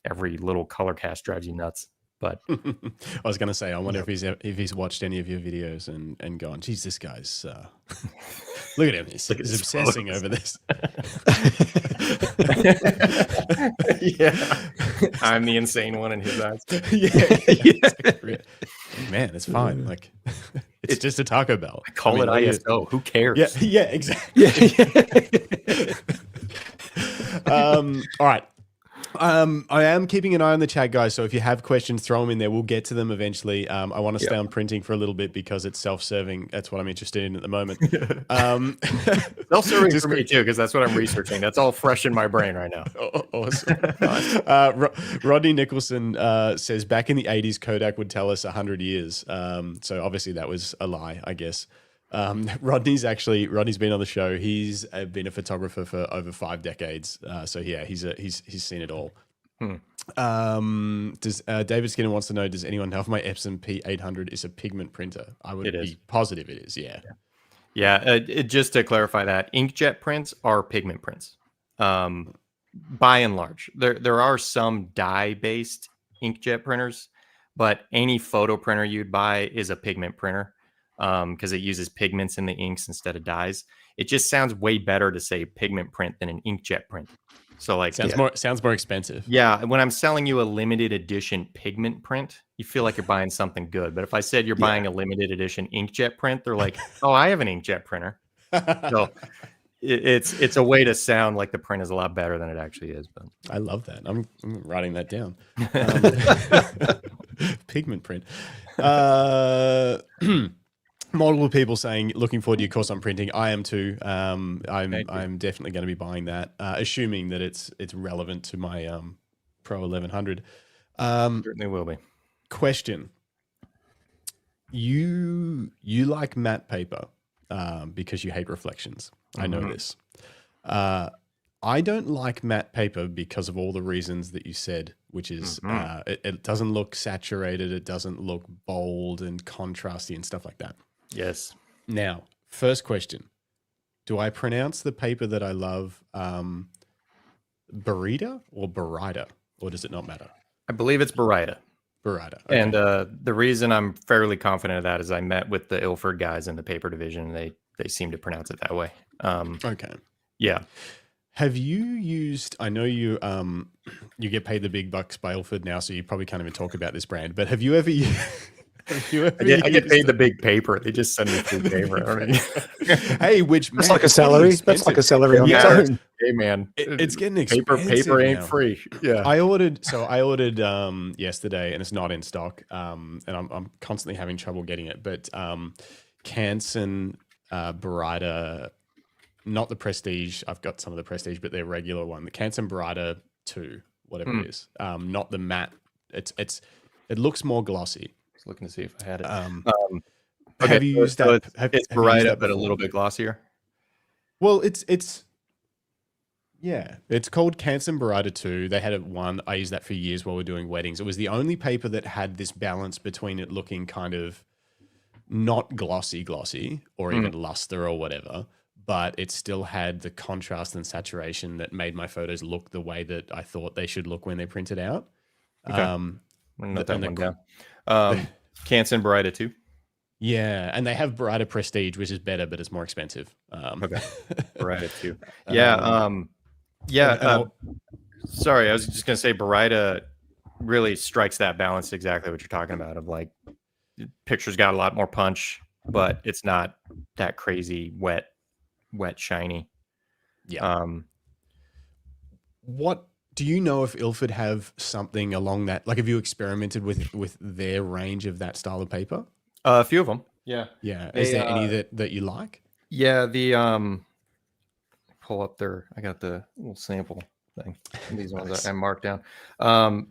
every little color cast drives you nuts. But I was going to say, I wonder if he's watched any of your videos and gone, geez, this guy's look at him. He's obsessing over this. Yeah, I'm the insane one in his eyes. Yeah. Man, it's fine. Like it's just a Taco Bell. I call it ISO. Who cares? Yeah, exactly. All right. I am keeping an eye on the chat, guys. So if you have questions, throw them in there. We'll get to them eventually. I want to stay on printing for a little bit because it's self-serving. That's what I'm interested in at the moment. Self-serving for me too, because that's what I'm researching. That's all fresh in my brain right now. Awesome. Rodney Nicholson says back in the 80s, Kodak would tell us 100 years. So obviously that was a lie, I guess. Rodney's been on the show. He's been a photographer for over 5 decades. So yeah, he's seen it all. Does David Skinner wants to know, does anyone know if my Epson P800 is a pigment printer? I would be positive it is. Yeah. Just to clarify that, inkjet prints are pigment prints. By and large, there are some dye-based inkjet printers, but any photo printer you'd buy is a pigment printer. Because it uses pigments in the inks instead of dyes. It just sounds way better to say pigment print than an inkjet print. So like sounds more expensive. Yeah, when I'm selling you a limited edition pigment print, you feel like you're buying something good. But if I said you're buying a limited edition inkjet print, they're like, "Oh, I have an inkjet printer." So it's a way to sound like the print is a lot better than it actually is. But I love that. I'm writing that down. Pigment print. Multiple people saying, looking forward to your course on printing. I am too. I'm definitely going to be buying that, assuming that it's relevant to my Pro 1100. Certainly will be. Question: You like matte paper because you hate reflections. I know this. I don't like matte paper because of all the reasons that you said, which is it doesn't look saturated, it doesn't look bold and contrasty and stuff like that. Yes. Now, first question. Do I pronounce the paper that I love Barita or Barita, or does it not matter? I believe it's Barita. Barita. Okay. And the reason I'm fairly confident of that is I met with the Ilford guys in the paper division, and they seem to pronounce it that way. Okay. Yeah. Have you used, I know you get paid the big bucks by Ilford now, so you probably can't even talk about this brand, but have you ever used... I get paid the big paper. They just send me free paper. Hey, which that's like a salary. That's like a salary on its own. Hey man, it's getting expensive. Paper ain't now. Free. Yeah. I ordered yesterday, and it's not in stock. And I'm constantly having trouble getting it. But Canson Barita, not the Prestige. I've got some of the Prestige, but their regular one, the Canson Barita 2, whatever it is. Not the matte. It looks more glossy. Looking to see if I had it. Okay, have you used that? It's Barita, but a little bit glossier. Well, it's called Canson Barita 2. They had one. I used that for years while we were doing weddings. It was the only paper that had this balance between it looking kind of not glossy or even luster or whatever, but it still had the contrast and saturation that made my photos look the way that I thought they should look when they printed out. Okay. Note that one down. Canson Barita 2. Yeah, and they have Barita Prestige, which is better, but it's more expensive. Okay, Barita 2. Yeah, sorry, I was just gonna say Barita really strikes that balance exactly what you're talking about. Of like, picture's got a lot more punch, but it's not that crazy wet, shiny. Yeah. What? Do you know if Ilford have something along that? Like, have you experimented with their range of that style of paper? A few of them. Yeah. Yeah. Is there any that you like? Yeah. The pull up there. I got the little sample. thing. These ones I marked down.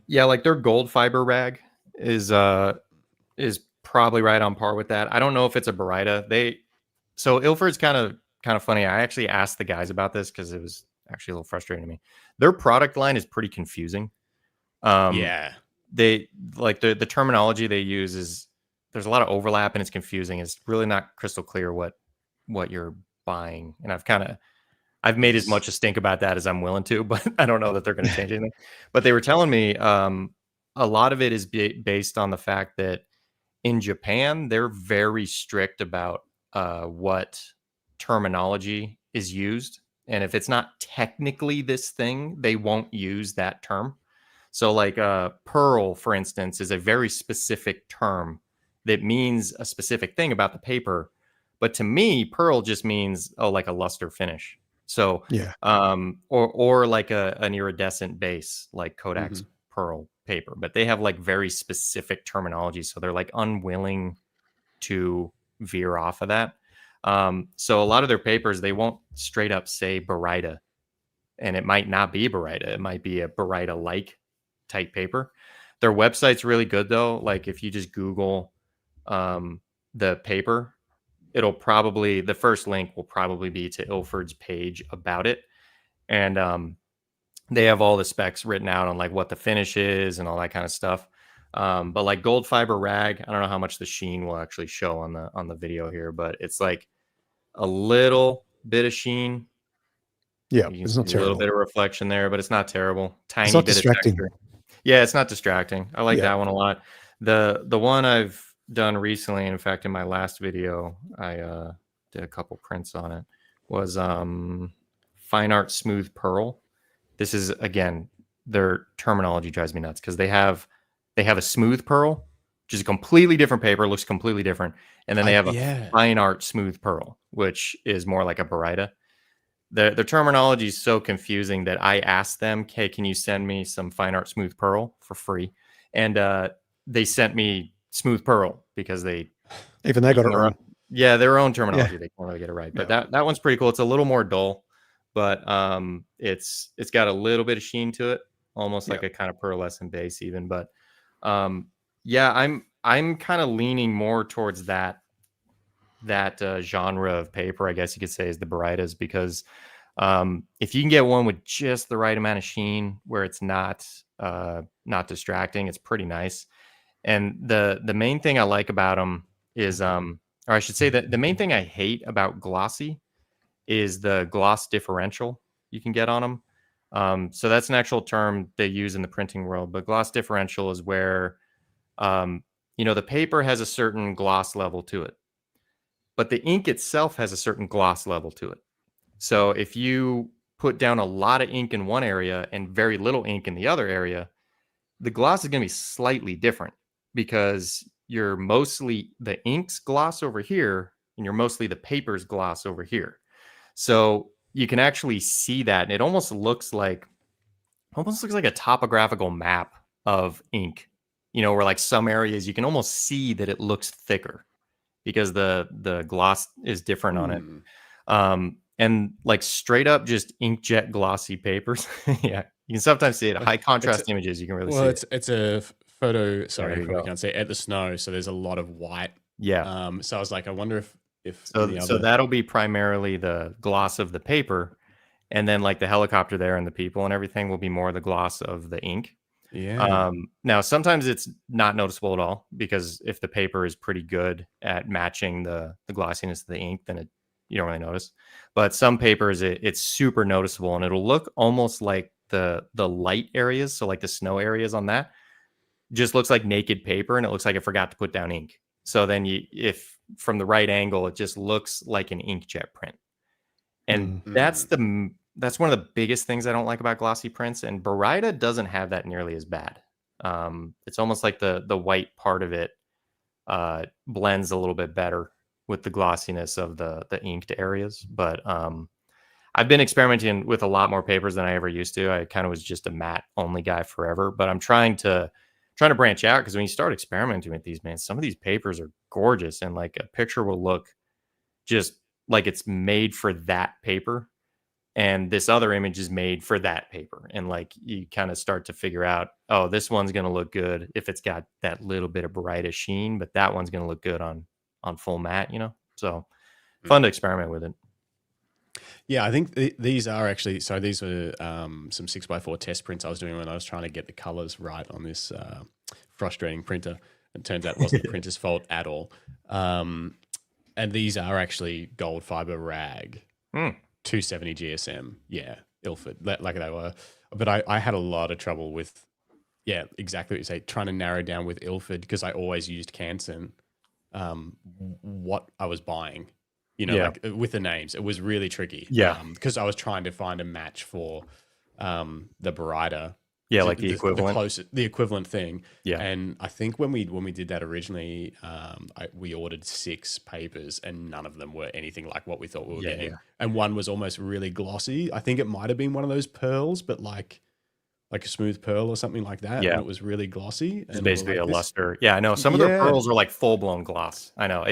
Yeah, like their gold fiber rag is probably right on par with that. I don't know if it's a Baryta. So Ilford's kind of funny. I actually asked the guys about this because it was actually a little frustrating to me. Their product line is pretty confusing. Yeah. They like the terminology they use is there's a lot of overlap and it's confusing. It's really not crystal clear what you're buying. And I've made as much a stink about that as I'm willing to, but I don't know that they're going to change anything. But they were telling me a lot of it is based on the fact that in Japan, they're very strict about what terminology is used. And if it's not technically this thing, they won't use that term. So like pearl, for instance, is a very specific term that means a specific thing about the paper. But to me, pearl just means, like a luster finish. So, Yeah. or like an iridescent base, like Kodak's pearl paper. But they have like very specific terminology. So they're like unwilling to veer off of that. So a lot of their papers, they won't straight up say Baryta. And it might not be Baryta. It might be a Baryta-like type paper. Their website's really good though. Like if you just Google the paper, the first link will probably be to Ilford's page about it. And they have all the specs written out on like what the finish is and all that kind of stuff. But like gold fiber rag, I don't know how much the sheen will actually show on the video here, but it's like a little bit of sheen. Yeah, it's not terrible. A little bit of reflection there, but it's not terrible. Tiny it's not bit distracting. of texture. Yeah, it's not distracting. I like that one a lot. The one I've done recently, in fact, in my last video, I did a couple prints on it, was Fine Art Smooth Pearl. This is, again, their terminology drives me nuts because they have a smooth pearl, which is a completely different paper, looks completely different. And then they have a Fine Art Smooth Pearl, which is more like a Baryta. The terminology is so confusing that I asked them, "Hey, can you send me some Fine Art Smooth Pearl for free?" And they sent me Smooth Pearl because they got it wrong. Yeah, their own terminology. They can't really get it right. But that one's pretty cool. It's a little more dull, but it's got a little bit of sheen to it, almost like a kind of pearlescent base even. But yeah, I'm kind of leaning more towards that genre of paper, I guess you could say, is the Barytas, because if you can get one with just the right amount of sheen where it's not distracting, it's pretty nice. And the main thing I like about them is, or I should say that the main thing I hate about glossy is the gloss differential you can get on them. So that's an actual term they use in the printing world, but gloss differential is where, the paper has a certain gloss level to it, but the ink itself has a certain gloss level to it. So if you put down a lot of ink in one area and very little ink in the other area, the gloss is going to be slightly different because you're mostly the ink's gloss over here and you're mostly the paper's gloss over here. So you can actually see that. And it almost looks like a topographical map of ink, where like some areas you can almost see that it looks thicker because the gloss is different on it. And like straight up just inkjet glossy papers. Yeah, you can sometimes see it. High contrast images, you can really see it. It's a photo. Sorry, I can't say at the snow. So there's a lot of white. Yeah. So I was like, I wonder if so that'll be primarily the gloss of the paper, and then like the helicopter there and the people and everything will be more the gloss of the ink. Yeah. Now sometimes it's not noticeable at all because if the paper is pretty good at matching the glossiness of the ink, then you don't really notice. But some papers it's super noticeable and it'll look almost like the light areas, so like the snow areas on that just looks like naked paper and it looks like it forgot to put down ink. So then if from the right angle, it just looks like an inkjet print. And that's one of the biggest things I don't like about glossy prints. And Baryta doesn't have that nearly as bad. It's almost like the white part of it blends a little bit better with the glossiness of the inked areas. But I've been experimenting with a lot more papers than I ever used to. I kind of was just a matte only guy forever, but I'm trying to branch out because when you start experimenting with these, man, some of these papers are gorgeous and like a picture will look just like it's made for that paper. and this other image is made for that paper. And like you kind of start to figure out, oh, this one's going to look good if it's got that little bit of brightest sheen, but that one's going to look good on full matte, you know? So fun to experiment with it. Yeah, I think these are actually, so these were some 6x4 test prints I was doing when I was trying to get the colors right on this frustrating printer. It turns out it wasn't the printer's fault at all. And these are actually gold fiber rag, 270 GSM. Yeah, Ilford, like they were. But I had a lot of trouble with, yeah, exactly what you say, trying to narrow down with Ilford because I always used Canson, what I was buying. You know, like with the names, it was really tricky. Yeah, because I was trying to find a match for the brighter. Yeah, like the equivalent, the equivalent thing. Yeah, and I think when we did that originally, we ordered 6 papers, and none of them were anything like what we thought we were getting. Yeah. And one was almost really glossy. I think it might have been one of those pearls, but like a smooth pearl or something like that. Yeah, and it was really glossy. It's basically like a luster. Yeah, I know. Some of the pearls are like full blown gloss. I know.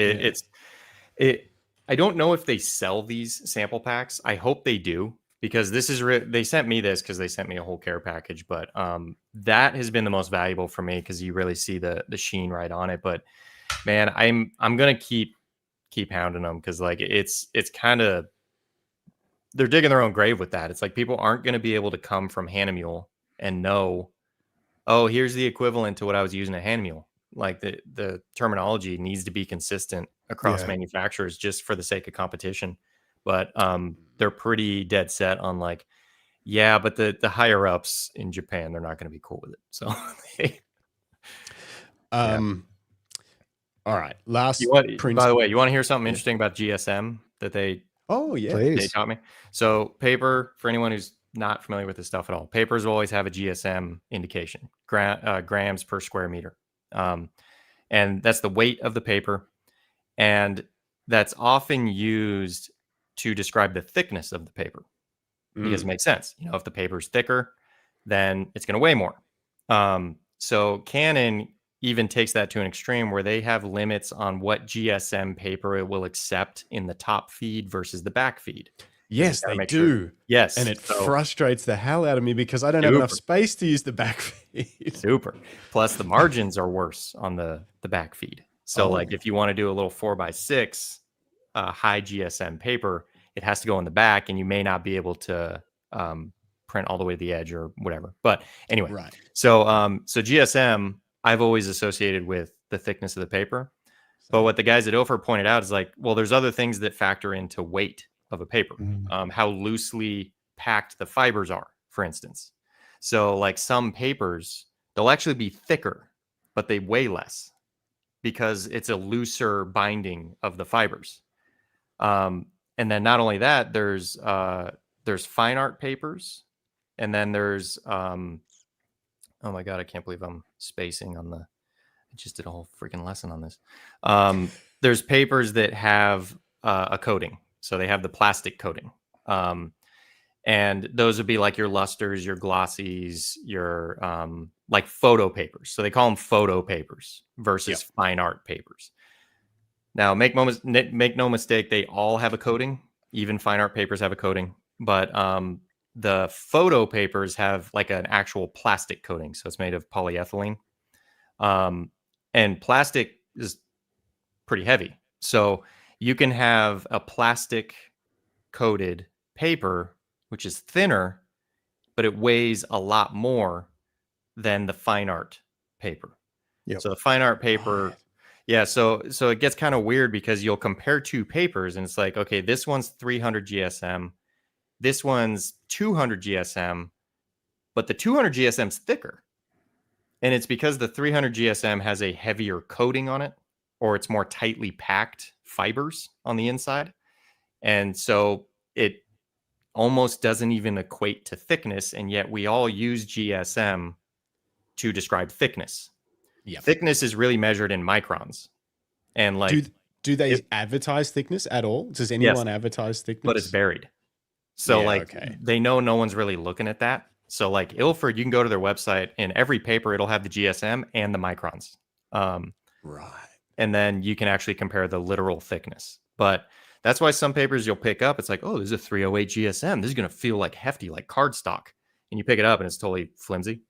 I don't know if they sell these sample packs. I hope they do, because this is they sent me this because they sent me a whole care package. But that has been the most valuable for me because you really see the sheen right on it. But man, I'm gonna keep hounding them because like it's kind of, they're digging their own grave with that. It's like people aren't going to be able to come from Hahnemühle and know, oh, here's the equivalent to what I was using at Hahnemühle. Like the terminology needs to be consistent across manufacturers just for the sake of competition. But they're pretty dead set on like, yeah, but the higher ups in Japan, they're not going to be cool with it. So all right. Last by the way, you want to hear something interesting about GSM that they taught me? So paper, for anyone who's not familiar with this stuff at all, papers will always have a GSM indication, grams per square meter. And that's the weight of the paper. And that's often used to describe the thickness of the paper because it makes sense. You know, if the paper is thicker, then it's going to weigh more. So Canon even takes that to an extreme where they have limits on what GSM paper it will accept in the top feed versus the back feed. Yes, they do. Sure. Yes. And it frustrates the hell out of me because I don't have enough space to use the back feed. Super. Plus the margins are worse on the back feed. So like if you want to do a little 4x6 high GSM paper, it has to go in the back and you may not be able to print all the way to the edge or whatever. But anyway, so GSM I've always associated with the thickness of the paper. But what the guys at Ilford pointed out is like, well, there's other things that factor into weight of a paper, how loosely packed the fibers are, for instance. So like some papers, they'll actually be thicker, but they weigh less because it's a looser binding of the fibers. And then not only that, there's fine art papers, and then there's oh my God, I can't believe I'm spacing on I just did a whole freaking lesson on this. There's papers that have a coating. So they have the plastic coating. And those would be like your lusters, your glossies, your like photo papers. So they call them photo papers versus fine art papers. Now, make no mistake, they all have a coating. Even fine art papers have a coating. But the photo papers have like an actual plastic coating. So it's made of polyethylene. And plastic is pretty heavy. So you can have a plastic coated paper, which is thinner, but it weighs a lot more than the fine art paper. So the fine art paper, so it gets kind of weird because you'll compare two papers and it's like, okay, this one's 300 GSM, this one's 200 GSM, but the 200 GSM's thicker. And it's because the 300 GSM has a heavier coating on it, or it's more tightly packed fibers on the inside. And so it almost doesn't even equate to thickness. And yet we all use GSM to describe thickness. Thickness is really measured in microns. And like, do they advertise thickness at all? Does anyone advertise thickness? But it's buried. So they know no one's really looking at that. So like Ilford, you can go to their website and every paper, it'll have the GSM and the microns. Right. And then you can actually compare the literal thickness. But That's why some papers you'll pick up, it's like, oh, there's a 308 GSM. This is going to feel like hefty, like cardstock. And you pick it up and it's totally flimsy.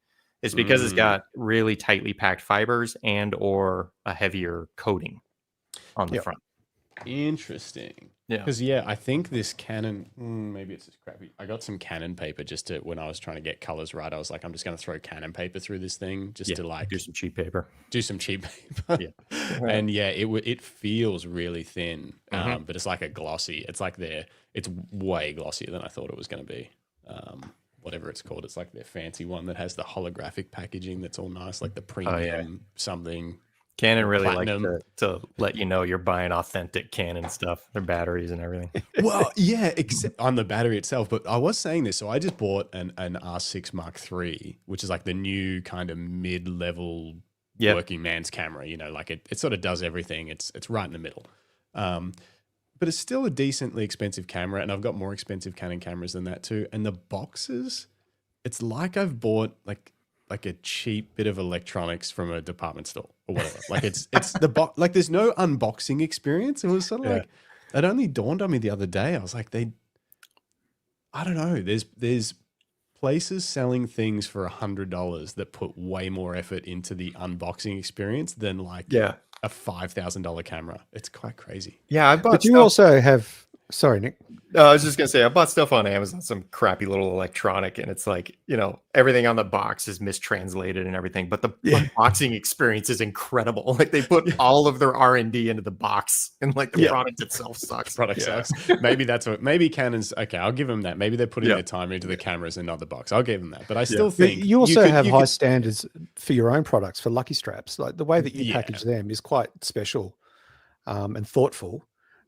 It's because it's got really tightly packed fibers and or a heavier coating on the front. Interesting. Yeah. Because, I think this Canon, maybe it's just crappy. I got some Canon paper when I was trying to get colors right. I was like, I'm just going to throw Canon paper through this thing just to like do some cheap paper. Yeah. And it feels really thin, but it's like a glossy. It's like it's way glossier than I thought it was going to be. Whatever it's called. It's like their fancy one that has the holographic packaging that's all nice, like the premium something. Canon really platinum. like to let you know you're buying authentic Canon stuff, their batteries and everything. Well, yeah, except on the battery itself. But I was saying this, so I just bought an R6 Mark III, which is like the new kind of mid-level working man's camera. You know, like it sort of does everything. It's right in the middle. But it's still a decently expensive camera, and I've got more expensive Canon cameras than that too. And the boxes, it's like I've bought like a cheap bit of electronics from a department store or whatever. Like it's the box. Like there's no unboxing experience. It was sort of like it only dawned on me the other day. I was like, I don't know. There's places selling things for $100 that put way more effort into the unboxing experience than like a $5,000 camera. It's quite crazy. Yeah, I bought. But you also have. Sorry, Nick. I was just gonna say I bought stuff on Amazon, some crappy little electronic, and it's like, you know, everything on the box is mistranslated and everything, but the unboxing experience is incredible. Like they put all of their R&D into the box, and like the product itself sucks. Sucks. Maybe Canon's okay. I'll give them that. Maybe they're putting their time into the cameras and not the box. I'll give them that. But I still think you also have high standards for your own products, for Lucky Straps. Like the way that you package them is quite special and thoughtful.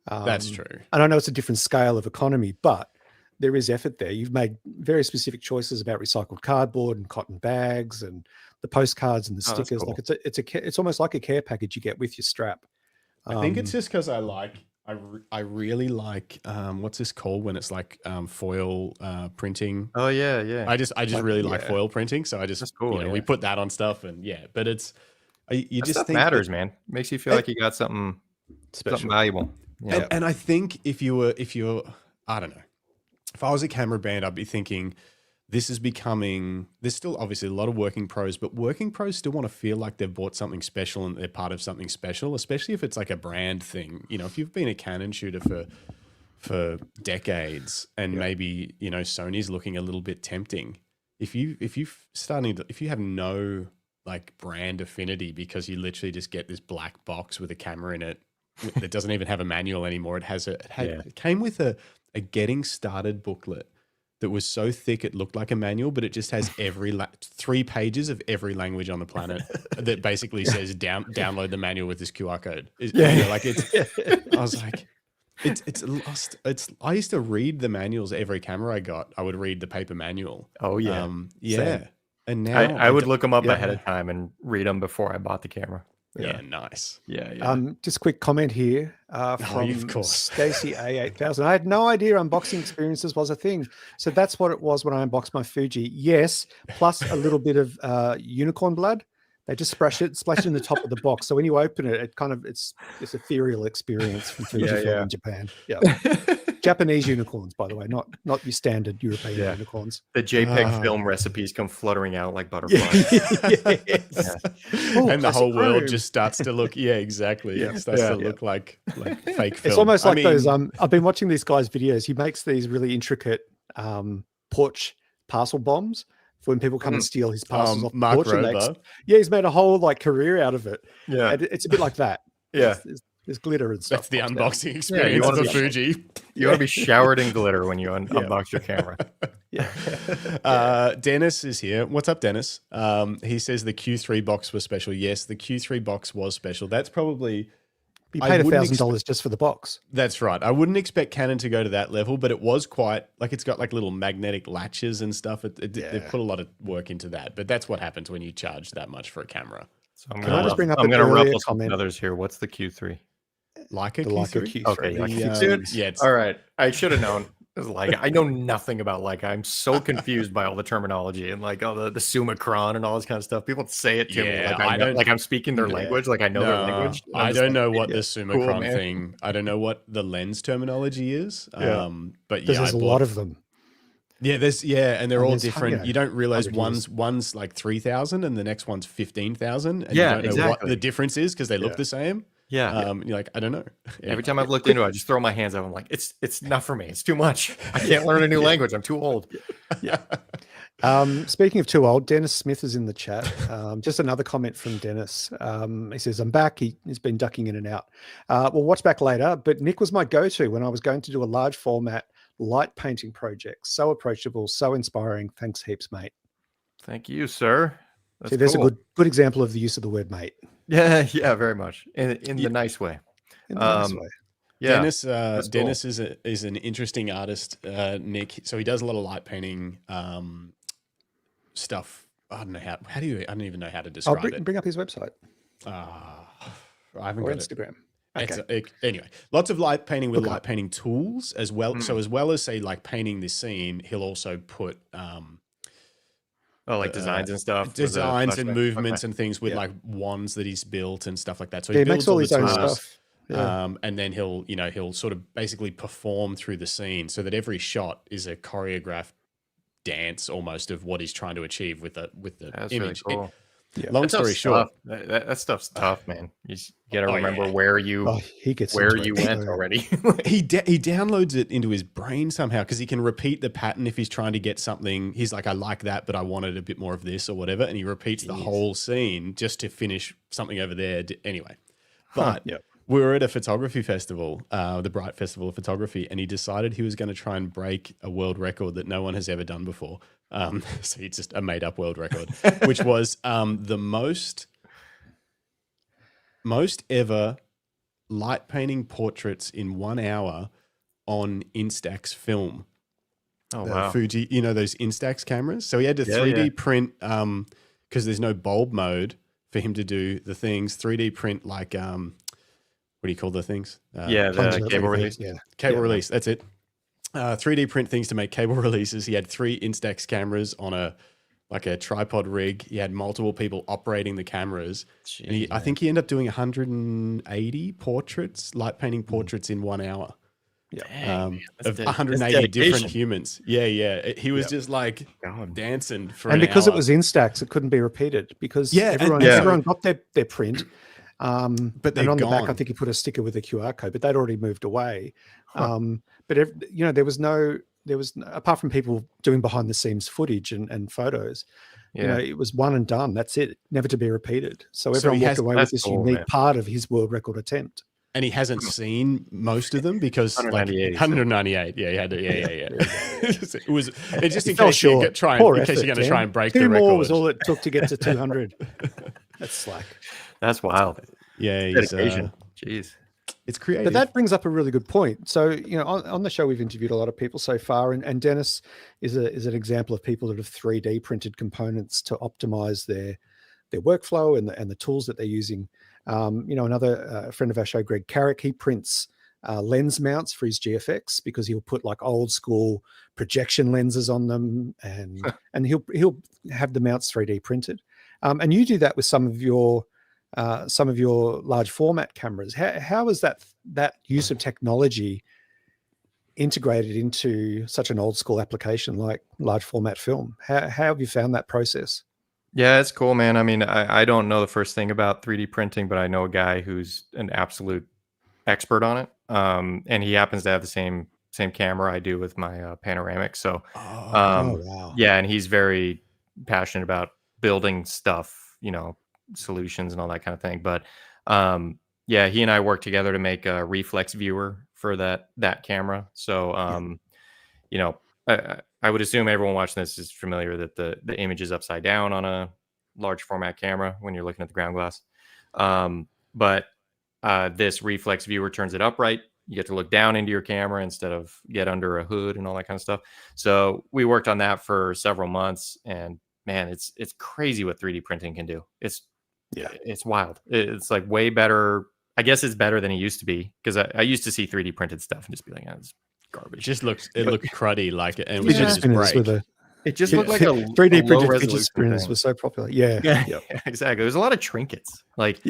That's true. And I know it's a different scale of economy, but there is effort there. You've made very specific choices about recycled cardboard and cotton bags and the postcards and the stickers. Cool. Like it's almost like a care package you get with your strap. I think it's just because I really like what's this called when it's like foil printing. Oh yeah. I just really like foil printing, so I just That's cool. We put that on stuff and but it's you that just stuff think matters, man. Makes you feel like you got something special, something valuable. Yeah. And I think if you're, I don't know, if I was a camera band, I'd be thinking this is becoming, there's still obviously a lot of working pros, but working pros still want to feel like they've bought something special and they're part of something special, especially if it's like a brand thing. You know, if you've been a Canon shooter for decades and maybe, you know, Sony's looking a little bit tempting. If you have no like brand affinity because you literally just get this black box with a camera in it, that doesn't even have a manual anymore. It came with a getting started booklet that was so thick it looked like a manual, but it just has 3 pages of every language on the planet that basically says download the manual with this QR code. I was like, it's lost. I used to read the manuals every camera I got. I would read the paper manual. Oh yeah, Same. And now I would look them up ahead of time and read them before I bought the camera. Yeah, nice. Yeah. Just a quick comment here from Stacy A8000. I had no idea unboxing experiences was a thing. So that's what it was when I unboxed my Fuji. Yes, plus a little bit of unicorn blood. They just splash it in the top of the box. So when you open it, it's this ethereal experience from Fujifilm in Japan. Yeah. Japanese unicorns, by the way, not your standard European unicorns. The JPEG film recipes come fluttering out like butterflies. And the whole world just starts to look, exactly. It starts to look like fake film. It's almost like those, I've been watching these guys' videos. He makes these really intricate porch parcel bombs for when people come and steal his parcels off Mark the porch. Rober. He's made a whole like career out of it. Yeah. And it's a bit like that. Yeah. There's glitter and stuff. That's the unboxing experience of a Fuji. You want to be showered in glitter when you unbox your camera. Dennis is here. What's up, Dennis? He says the Q3 box was special. Yes, the Q3 box was special. That's probably... You paid $1,000 just for the box. That's right. I wouldn't expect Canon to go to that level, but it was quite... Like, it's got like little magnetic latches and stuff. They've put a lot of work into that, but that's what happens when you charge that much for a camera. So I'm going to ruffle some others here. What's the Q3? Leica Q3? Leica Q3. Okay, all right. I should have known. It's like I know nothing about Leica. I'm so confused by all the terminology and like all the summicron and all this kind of stuff. People say it to me like I know, like I'm speaking their language, like I know their language. I don't know what the cool, summicron thing. I don't know what the lens terminology is. But there's a lot of them. Yeah, and they're all different. You don't realize years. one's like 3,000 and the next one's 15,000, and Yeah, you don't know what the difference is because they look the same. Yeah. You're like, I don't know. Every time I've looked into it, I just throw my hands up. I'm like, it's not for me. It's too much. I can't learn a new language. I'm too old. Yeah. Speaking of too old, Dennis Smith is in the chat. Just another comment from Dennis. He says, I'm back. He's been ducking in and out. We'll watch back later, but Nick was my go-to when I was going to do a large format light painting project. So approachable, so inspiring. Thanks heaps, mate. Thank you, sir. See, there's a good example of the use of the word mate. Yeah, very much. In the nice way. In the nice way. Yeah. Dennis is an interesting artist, Nick. So he does a lot of light painting stuff. I don't know I don't even know how to describe it. Bring up his website. I haven't got Instagram. Okay. Anyway, lots of light painting with light painting tools as well. So as well as say like painting this scene, he'll also put like designs and stuff, designs and movements and things with like wands that he's built and stuff like that. So he makes all his own stuff. Yeah. And then he'll sort of basically perform through the scene so that every shot is a choreographed dance almost of what he's trying to achieve with the That's image. Really cool. Long story short, that stuff's tough, man. You got to remember where you went already. he downloads it into his brain somehow because he can repeat the pattern if he's trying to get something. He's like, I like that, but I wanted a bit more of this or whatever, and he repeats the whole scene just to finish something over there. Anyway, but we were at a photography festival, the Bright Festival of Photography, and he decided he was going to try and break a world record that no one has ever done before. So it's just a made up world record, which was the most ever light painting portraits in 1 hour on Instax film. Oh, wow. Fuji, those Instax cameras. So he had to 3D print, because there's no bulb mode for him to do the things, 3D print like, what do you call the things? The cable release. Cable release, that's it. 3D print things to make cable releases. He had 3 Instax cameras on a tripod rig. He had multiple people operating the cameras. Jeez, and I think he ended up doing 180 portraits, light painting portraits in 1 hour. Yeah, of 180 different humans. Yeah. He was just like dancing for an because hour. it was Instax, it couldn't be repeted because everyone got their print. But on the back, I think he put a sticker with a QR code, but they'd already moved away. But there was apart from people doing behind the scenes footage and photos, it was one and done. That's it, never to be repeated. So everyone walked away with this unique part of his world record attempt. And he hasn't seen most of them because 198. Yeah, he had to. It's just in case you're going to try and break the record. 2 more was all it took to get to 200. That's slack. That's wild. Yeah, dedication. Jeez. It's creative. But that brings up a really good point. So, on the show, we've interviewed a lot of people so far, and Dennis is an example of people that have 3D printed components to optimize their workflow and the tools that they're using. Another friend of our show, Greg Carrick, he prints lens mounts for his GFX because he'll put like old school projection lenses on them, and he'll have the mounts 3D printed. And you do that with some of your large format cameras. How is that use of technology integrated into such an old school application like large format film? How have you found that process? Yeah, it's cool, man. I mean, I don't know the first thing about 3D printing, but I know a guy who's an absolute expert on it. And he happens to have the same camera I do with my Panoramic. So, wow. Yeah, and he's very passionate about building stuff, solutions and all that kind of thing. But he and I worked together to make a reflex viewer for that camera. So I would assume everyone watching this is familiar that the image is upside down on a large format camera when you're looking at the ground glass. But this reflex viewer turns it upright. You get to look down into your camera instead of get under a hood and all that kind of stuff. So we worked on that for several months, and man, it's crazy what 3D printing can do. It's wild. It's like way better. I guess it's better than it used to be, because I used to see 3D printed stuff and just be like, garbage. It looked cruddy, like it, and it was Fidget just spinners break. with a It just looked like a 3D low printed fidget resolution spinners thing. was so popular. Yeah, Yeah, exactly. There's a lot of trinkets. Like,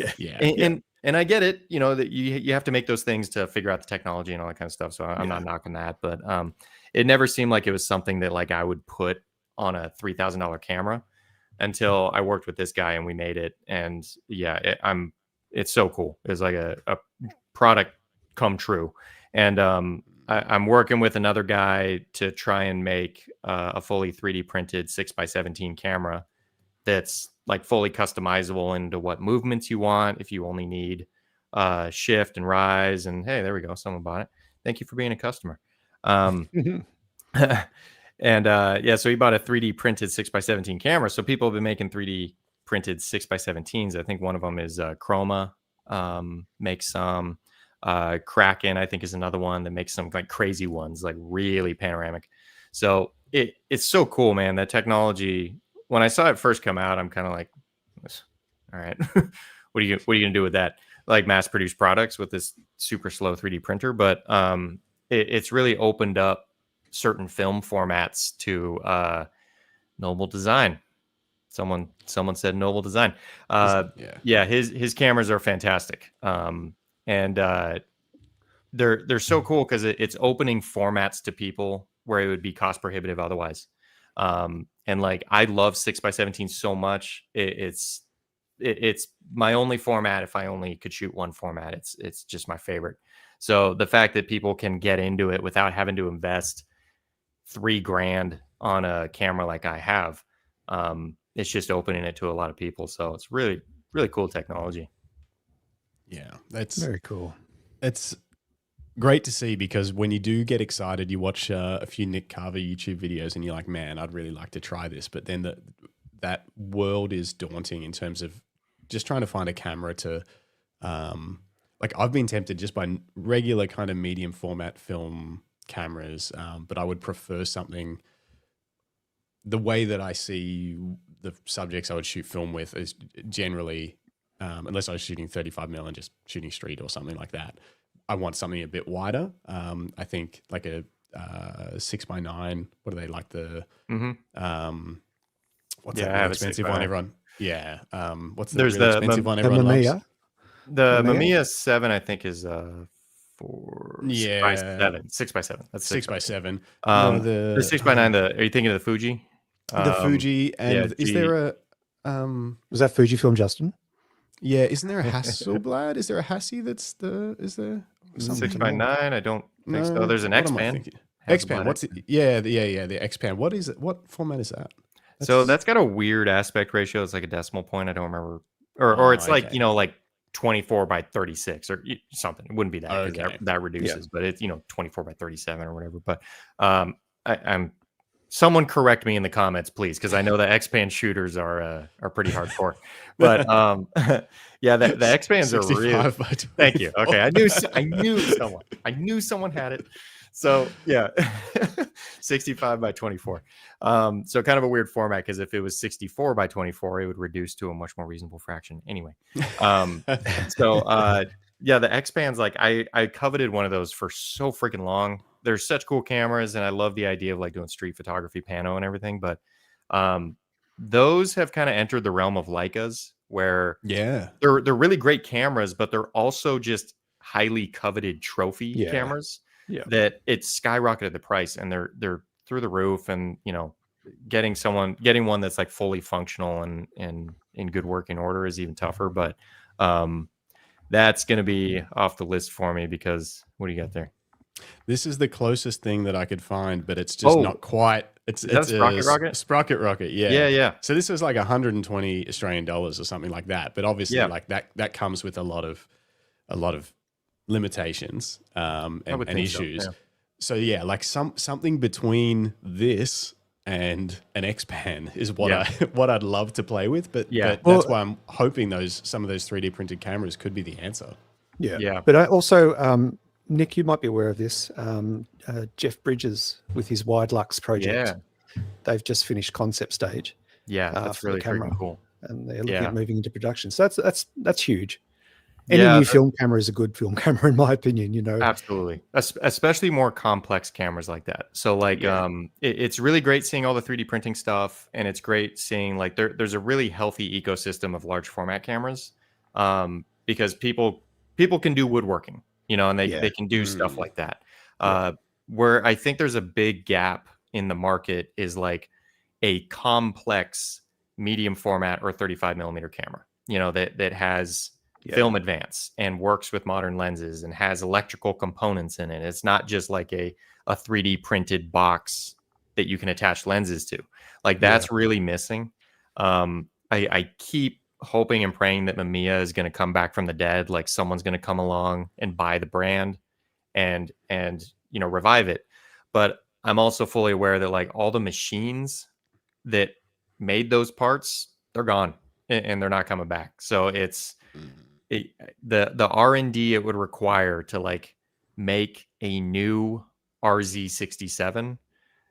and I get it, that you have to make those things to figure out the technology and all that kind of stuff. So I'm not knocking that, but it never seemed like it was something that like I would put on a $3,000 camera until I worked with this guy and we made it. And it's so cool. It's like a product come true. And I'm working with another guy to try and make a fully 3D printed 6x17 camera that's like fully customizable into what movements you want. If you only need shift and rise, and hey, there we go, someone bought it. Thank you for being a customer. And so he bought a 3D printed 6x17 camera. So people have been making 3D printed 6x17s. I think one of them is Chroma makes some. Kraken, I think, is another one that makes some like crazy ones, like really panoramic. So it's so cool, man. That technology. When I saw it first come out, I'm kind of like, all right, what are you gonna do with that? Like mass produce products with this super slow 3D printer, but it's really opened up certain film formats to noble design. Someone said noble design. His cameras are fantastic. And they're so cool because it's opening formats to people where it would be cost prohibitive otherwise. And like I love 6x17 so much. It's my only format. If I only could shoot one format, it's just my favorite. So the fact that people can get into it without having to invest $3,000 on a camera like I have, it's just opening it to a lot of people. So it's really, really cool technology. Yeah, that's very cool. It's great to see because when you do get excited, you watch a few Nick Carver YouTube videos and you're like, man, I'd really like to try this. But then that world is daunting in terms of just trying to find a camera to, like I've been tempted just by regular kind of medium format film cameras, but I would prefer something. The way that I see the subjects I would shoot film with is generally, unless I was shooting 35mm and just shooting street or something like that, I want something a bit wider. I think like a 6x9. What are they like the? What's that really expensive one? Everyone, yeah. What's the really expensive one? Everyone loves? The Mamiya 7, I think, is 6x7. 6x7. That's 6x7. The 6x9. Are you thinking of the Fuji? The Fuji, and is there a? Was that Fujifilm, Justin? Yeah, isn't there a Hasselblad? Is there a Hassie that's the? Is there 6x9? I don't think so. There's an XPAN. XPAN. What's it? Yeah, the XPAN. What is it? What format is that? That's got a weird aspect ratio. It's like a decimal point. I don't remember, or it's like like 24:36 or something. It wouldn't be that that reduces, but it's 24:37 or whatever. But I'm. Someone correct me in the comments, please, because I know the XPAN shooters are pretty hardcore. But the XPANs are real. Thank you. Okay, I knew someone had it. So 65:24. So kind of a weird format because if it was 64:24, it would reduce to a much more reasonable fraction. Anyway, the XPANs, like I coveted one of those for so freaking long. They're such cool cameras, and I love the idea of like doing street photography, pano, and everything. But those have kind of entered the realm of Leicas, where they're really great cameras, but they're also just highly coveted trophy cameras. Yeah, that it's skyrocketed the price, and they're through the roof. And getting one that's like fully functional and in good working order is even tougher. But that's going to be off the list for me because what do you got there? This is the closest thing that I could find, but it's just not quite. It's a Sprocket Rocket. Yeah. So this was like 120 Australian dollars or something like that. But obviously, like that comes with a lot of limitations and issues. So like something between this and an XPAN is what I'd love to play with. But that's why I'm hoping some of those 3D printed cameras could be the answer. Yeah. But I also. Nick, you might be aware of this. Jeff Bridges with his Widelux project. They've just finished concept stage. Yeah, that's really freaking cool. And they're looking at moving into production. So that's huge. Any Yeah, new film camera is a good film camera, in my opinion. absolutely. Especially more complex cameras like that. So like it's really great seeing all the 3D printing stuff, and it's great seeing like there's a really healthy ecosystem of large format cameras, because people can do woodworking, and they can do stuff like that. Where I think there's a big gap in the market is like a complex medium format or 35 millimeter camera, that has film advance and works with modern lenses and has electrical components in it. It's not just like a 3D printed box that you can attach lenses to. Like that's really missing. I keep hoping and praying that Mamiya is going to come back from the dead. Like someone's going to come along and buy the brand and revive it. But I'm also fully aware that like all the machines that made those parts, they're gone and they're not coming back. So it's the R&D it would require to like make a new RZ67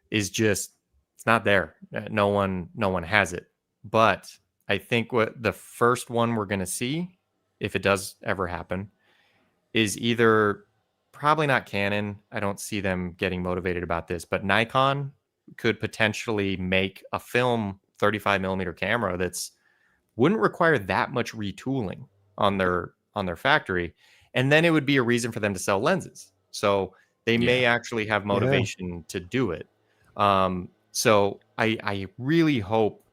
is just, it's not there. No one has it. But I think what the first one we're going to see, if it does ever happen, is either probably not Canon. I don't see them getting motivated about this, but Nikon could potentially make a film 35 millimeter camera that's wouldn't require that much retooling on their factory, and then it would be a reason for them to sell lenses. So they may actually have motivation to do it. So I really hope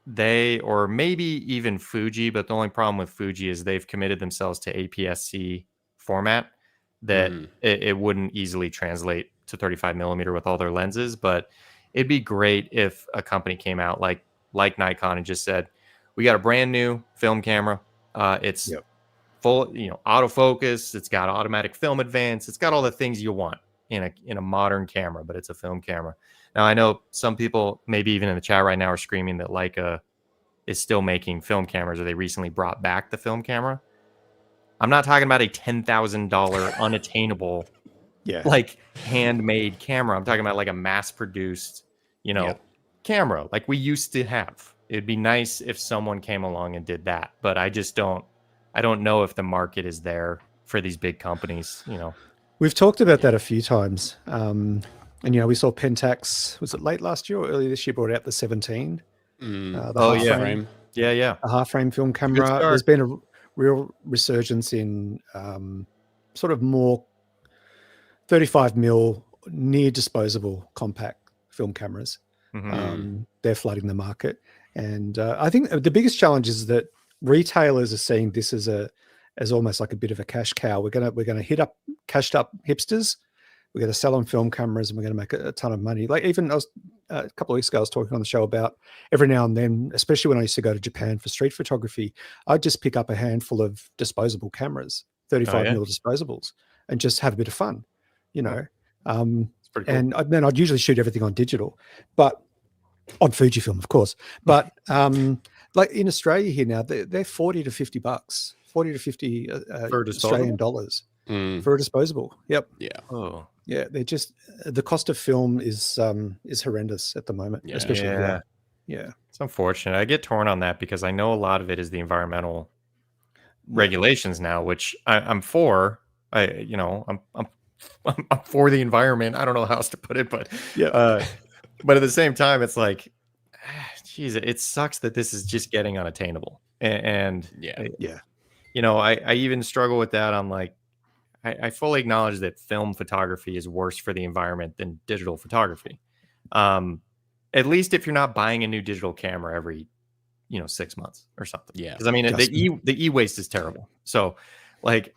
they, or maybe even Fuji, but the only problem with Fuji is they've committed themselves to APS-C format that it wouldn't easily translate to 35 millimeter with all their lenses. But it'd be great if a company came out like Nikon and just said, we got a brand new film camera. It's full, autofocus. It's got automatic film advance. It's got all the things you want in a modern camera, but it's a film camera. Now, I know some people, maybe even in the chat right now, are screaming that Leica is still making film cameras, or they recently brought back the film camera. I'm not talking about a $10,000 unattainable, like handmade camera. I'm talking about like a mass-produced, camera like we used to have. It'd be nice if someone came along and did that, but I don't know if the market is there for these big companies. We've talked about that a few times. And, we saw Pentax, was it late last year or early this year, brought out the 17. The half frame. Yeah. A half frame film camera. There's been a real resurgence in sort of more 35 mil near disposable compact film cameras. They're flooding the market. And I think the biggest challenge is that retailers are seeing this as almost like a bit of a cash cow. We're gonna hit up cashed up hipsters. We're going to sell on film cameras, and we're going to make a ton of money. Like even a couple of weeks ago, I was talking on the show about every now and then, especially when I used to go to Japan for street photography, I'd just pick up a handful of disposable cameras, 35 mil disposables, and just have a bit of fun, It's pretty cool. And then I'd usually shoot everything on digital, but on Fujifilm, of course. But like in Australia here now, they're $40 to $50, 40 to 50 Australian dollars for a disposable. Yep. Yeah. Oh. Yeah, they're just the cost of film is horrendous at the moment, especially here. Yeah. It's unfortunate. I get torn on that because I know a lot of it is the environmental regulations now, which I'm for. I'm for the environment. I don't know how else to put it, but but at the same time, it's like, geez, it sucks that this is just getting unattainable. And I even struggle with that. I'm like, I fully acknowledge that film photography is worse for the environment than digital photography. At least if you're not buying a new digital camera every, 6 months or something. Yeah. Because I mean, the e-waste is terrible. So like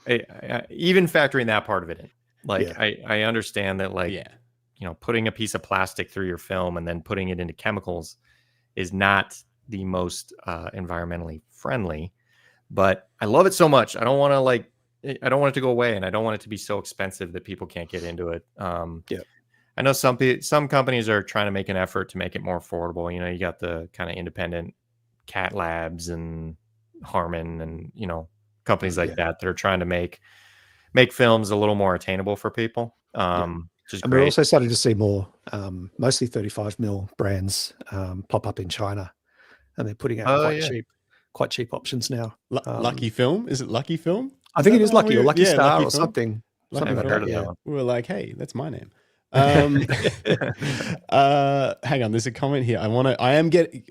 even factoring that part of it in, like I understand that putting a piece of plastic through your film and then putting it into chemicals is not the most environmentally friendly, but I love it so much. I don't want it to go away, and I don't want it to be so expensive that people can't get into it. I know some companies are trying to make an effort to make it more affordable. You got the kind of independent Cat Labs and Harman and companies like that are trying to make films a little more attainable for people. And we're also starting to see more, mostly 35 mil brands pop up in China, and they're putting out quite cheap options now. Lucky Film? Is it Lucky Film? I think it is Lucky or Lucky Star Lucky or Film? something. Lucky Something Film. like that. of Yeah. that one. We were like, hey, that's my name. Hang on, there's a comment here.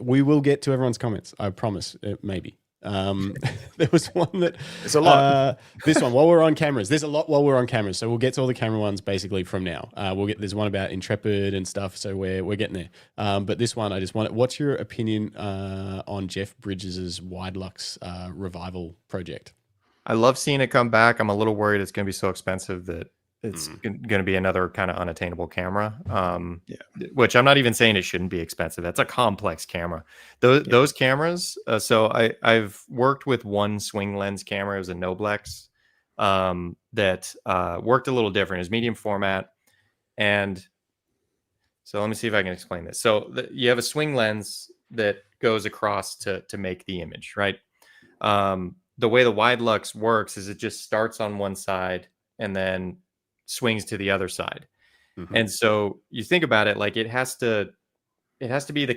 We will get to everyone's comments. I promise. Maybe. There was one that There's a lot. This one while we're on cameras. There's a lot while we're on cameras, so we'll get to all the camera ones basically from now. There's one about Intrepid and stuff, so we're getting there. But this one, I just want. What's your opinion on Jeff Bridges' Widelux revival project? I love seeing it come back. I'm a little worried it's going to be so expensive that it's going to be another kind of unattainable camera. Which I'm not even saying it shouldn't be expensive. That's a complex camera. Those cameras. So I've worked with one swing lens camera. It was a Noblex that worked a little different. It was medium format, and so let me see if I can explain this. So you have a swing lens that goes across to make the image, right? The way the Widelux works is it just starts on one side and then swings to the other side. And so you think about it, like it has to be a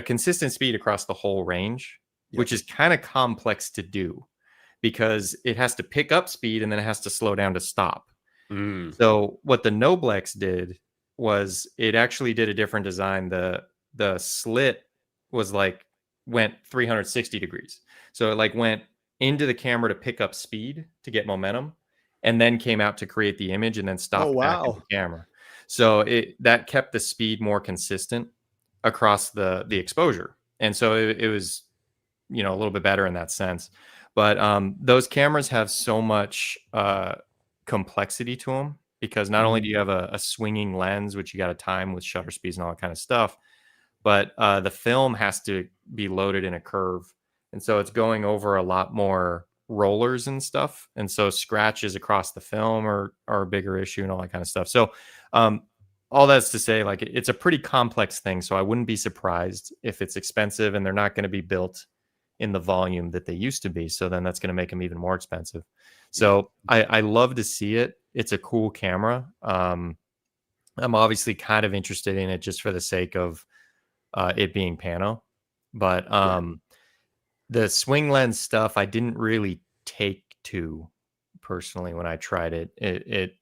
consistent speed across the whole range, which is kind of complex to do because it has to pick up speed and then it has to slow down to stop. So what the Noblex did was it actually did a different design. The slit was went 360 degrees. So it went into the camera to pick up speed to get momentum, and then came out to create the image and then stopped back in the camera. So that kept the speed more consistent across the exposure. And so it was, a little bit better in that sense. But those cameras have so much complexity to them because not only do you have a swinging lens, which you got to time with shutter speeds and all that kind of stuff, but the film has to be loaded in a curve. And so it's going over a lot more rollers and stuff. And so scratches across the film are a bigger issue and all that kind of stuff. So all that's to say, it's a pretty complex thing. So I wouldn't be surprised if it's expensive and they're not going to be built in the volume that they used to be. So then that's going to make them even more expensive. So I love to see it. It's a cool camera. I'm obviously kind of interested in it just for the sake of it being Pano. But the swing lens stuff, I didn't really take to personally when I tried it.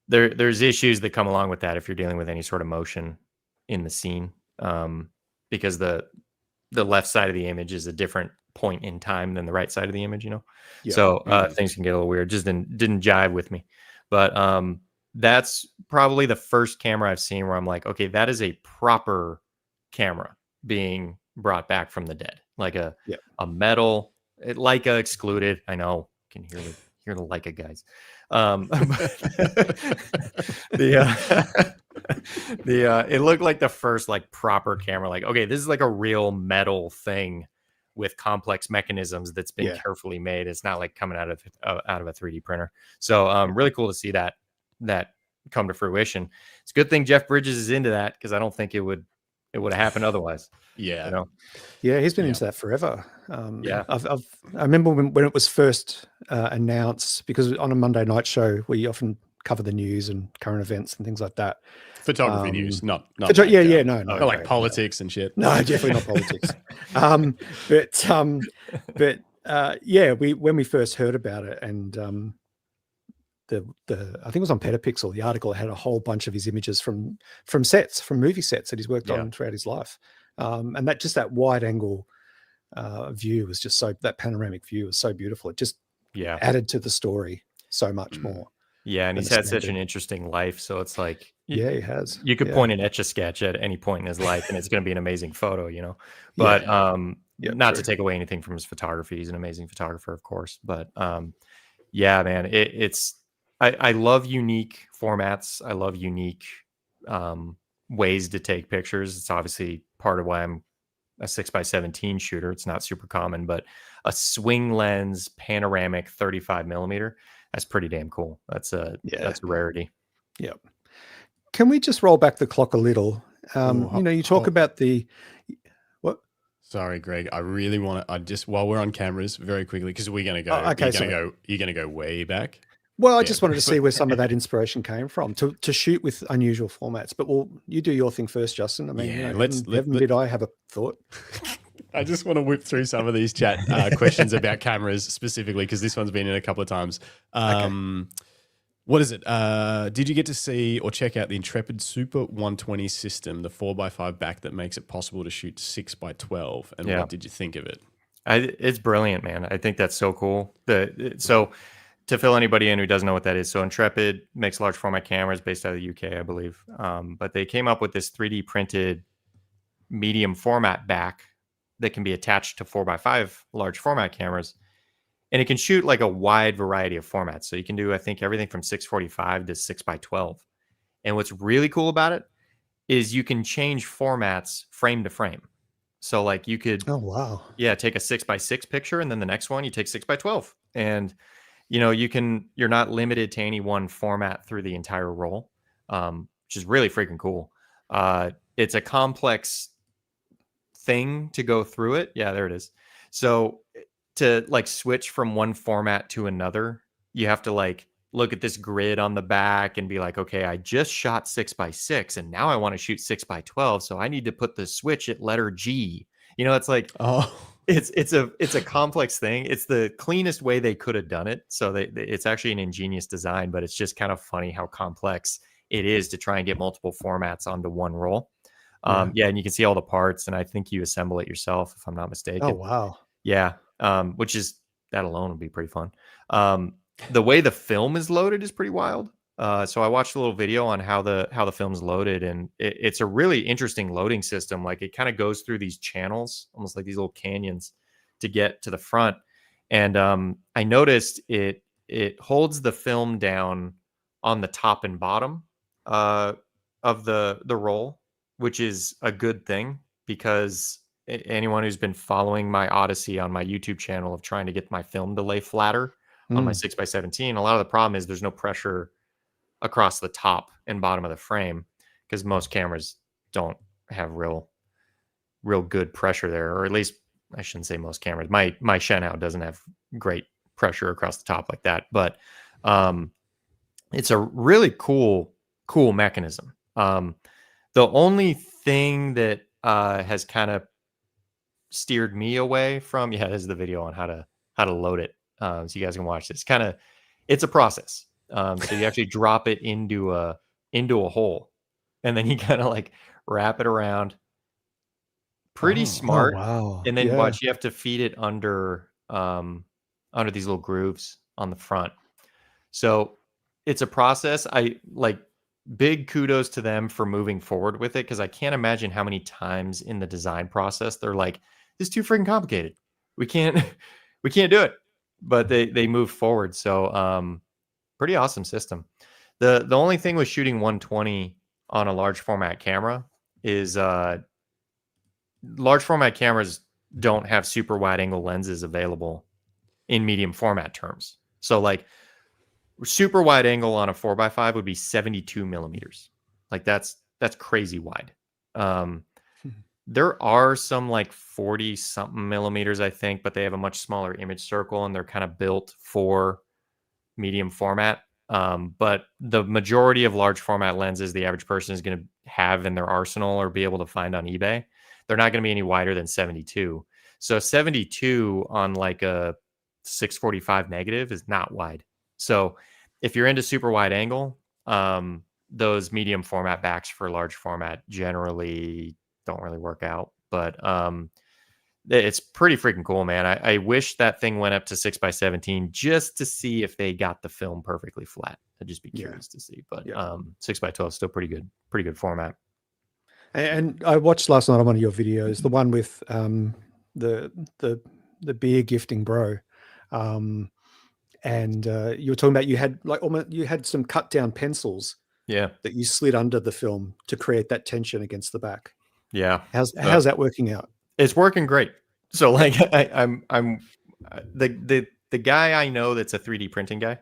There's issues that come along with that if you're dealing with any sort of motion in the scene, because the left side of the image is a different point in time than the right side of the image, So things can get a little weird. Just didn't jive with me. But that's probably the first camera I've seen where I'm like, okay, that is a proper camera being brought back from the dead, like a metal, Leica excluded. I know, can hear the Leica guys. It looked like the first proper camera. Okay, this is a real metal thing with complex mechanisms that's been carefully made. It's not coming out of a 3D printer. So really cool to see that come to fruition. It's a good thing Jeff Bridges is into that because I don't think it would have happened otherwise. Yeah, he's been into that forever. I remember when it was first announced, because on a Monday night show we often cover the news and current events and things like that. Photography news, not no, politics and shit. No, definitely not politics. When we first heard about it, and I think it was on Petapixel, the article had a whole bunch of his images from movie sets that he's worked on throughout his life. And that wide angle view was just that panoramic view was so beautiful. It just added to the story so much more. Yeah, and he's had such an interesting life. So it's he has. You could point an Etch-a-Sketch at any point in his life and it's going to be an amazing photo, But not to take away anything from his photography. He's an amazing photographer, of course. But man, I love unique formats. I love unique ways to take pictures. It's obviously part of why I'm a 6x17 shooter. It's not super common, but a swing lens panoramic 35 millimeter, that's pretty damn cool. That's a rarity. Yep. Can we just roll back the clock a little? You talk about the what? Sorry, Greg. I really want to. While we're on cameras, very quickly, because we're going to go. You're going to go way back. Well, I just wanted to see where some of that inspiration came from to shoot with unusual formats. But you do your thing first, Justin. I mean, heaven did I have a thought? I just want to whip through some of these chat questions about cameras specifically, because this one's been in a couple of times. What is it? Did you get to see or check out the Intrepid Super 120 system, the 4x5 back that makes it possible to shoot 6x12? And what did you think of it? It's brilliant, man. I think that's so cool. So to fill anybody in who doesn't know what that is, so Intrepid makes large format cameras based out of the UK, I believe. But they came up with this 3D printed medium format back that can be attached to 4x5 large format cameras. And it can shoot like a wide variety of formats. So you can do, I think, everything from 645 to 6x12. And what's really cool about it is you can change formats frame to frame. So like you could, take a 6x6 picture, and then the next one you take 6x12. And you're not limited to any one format through the entire roll, which is really freaking cool. It's a complex thing to go through it. Yeah, there it is. So to like switch from one format to another, you have to like look at this grid on the back and be like, okay, I just shot 6x6 and now I want to shoot 6x12. So I need to put the switch at letter G. It's like, it's a complex thing. It's the cleanest way they could have done it. So it's actually an ingenious design, but it's just kind of funny how complex it is to try and get multiple formats onto one roll. And you can see all the parts, and I think you assemble it yourself, if I'm not mistaken. Oh, wow. Yeah. Which is, that alone would be pretty fun. The way the film is loaded is pretty wild. So I watched a little video on how the film's loaded, and it's a really interesting loading system. Like it kind of goes through these channels, almost like these little canyons, to get to the front. And I noticed it holds the film down on the top and bottom of the roll, which is a good thing, because anyone who's been following my odyssey on my YouTube channel of trying to get my film to lay flatter on my 6x17, a lot of the problem is there's no pressure across the top and bottom of the frame, because most cameras don't have real good pressure there, or at least I shouldn't say most cameras. My Shenhao doesn't have great pressure across the top like that, but it's a really cool mechanism. The only thing that has kind of steered me away from, this is the video on how to load it, so you guys can watch this. It's a process. So you actually drop it into a hole, and then you kind of like wrap it around. Pretty smart. Oh, wow. And then watch, you have to feed it under these little grooves on the front. So it's a process. I like, big kudos to them for moving forward with it, because I can't imagine how many times in the design process they're like, this is too freaking complicated. We can't do it. But they moved forward. So pretty awesome system. The only thing with shooting 120 on a large format camera is large format cameras don't have super wide angle lenses available in medium format terms. So like super wide angle on a 4x5 would be 72 millimeters. Like that's crazy wide. There are some like 40 something millimeters, I think, but they have a much smaller image circle, and they're kind of built for medium format. But the majority of large format lenses the average person is going to have in their arsenal or be able to find on eBay, they're not going to be any wider than 72. So 72 on like a 645 negative is not wide. So if you're into super wide angle, those medium format backs for large format generally don't really work out. But it's pretty freaking cool, man. I wish that thing went up to 6x17 just to see if they got the film perfectly flat. I'd just be curious to see. But 6x12 is still pretty good format. And I watched last night on one of your videos, the one with the beer gifting bro, and you were talking about you had some cut down pencils, that you slid under the film to create that tension against the back. Yeah, how's that working out? It's working great. So like I'm the guy I know that's a 3D printing guy,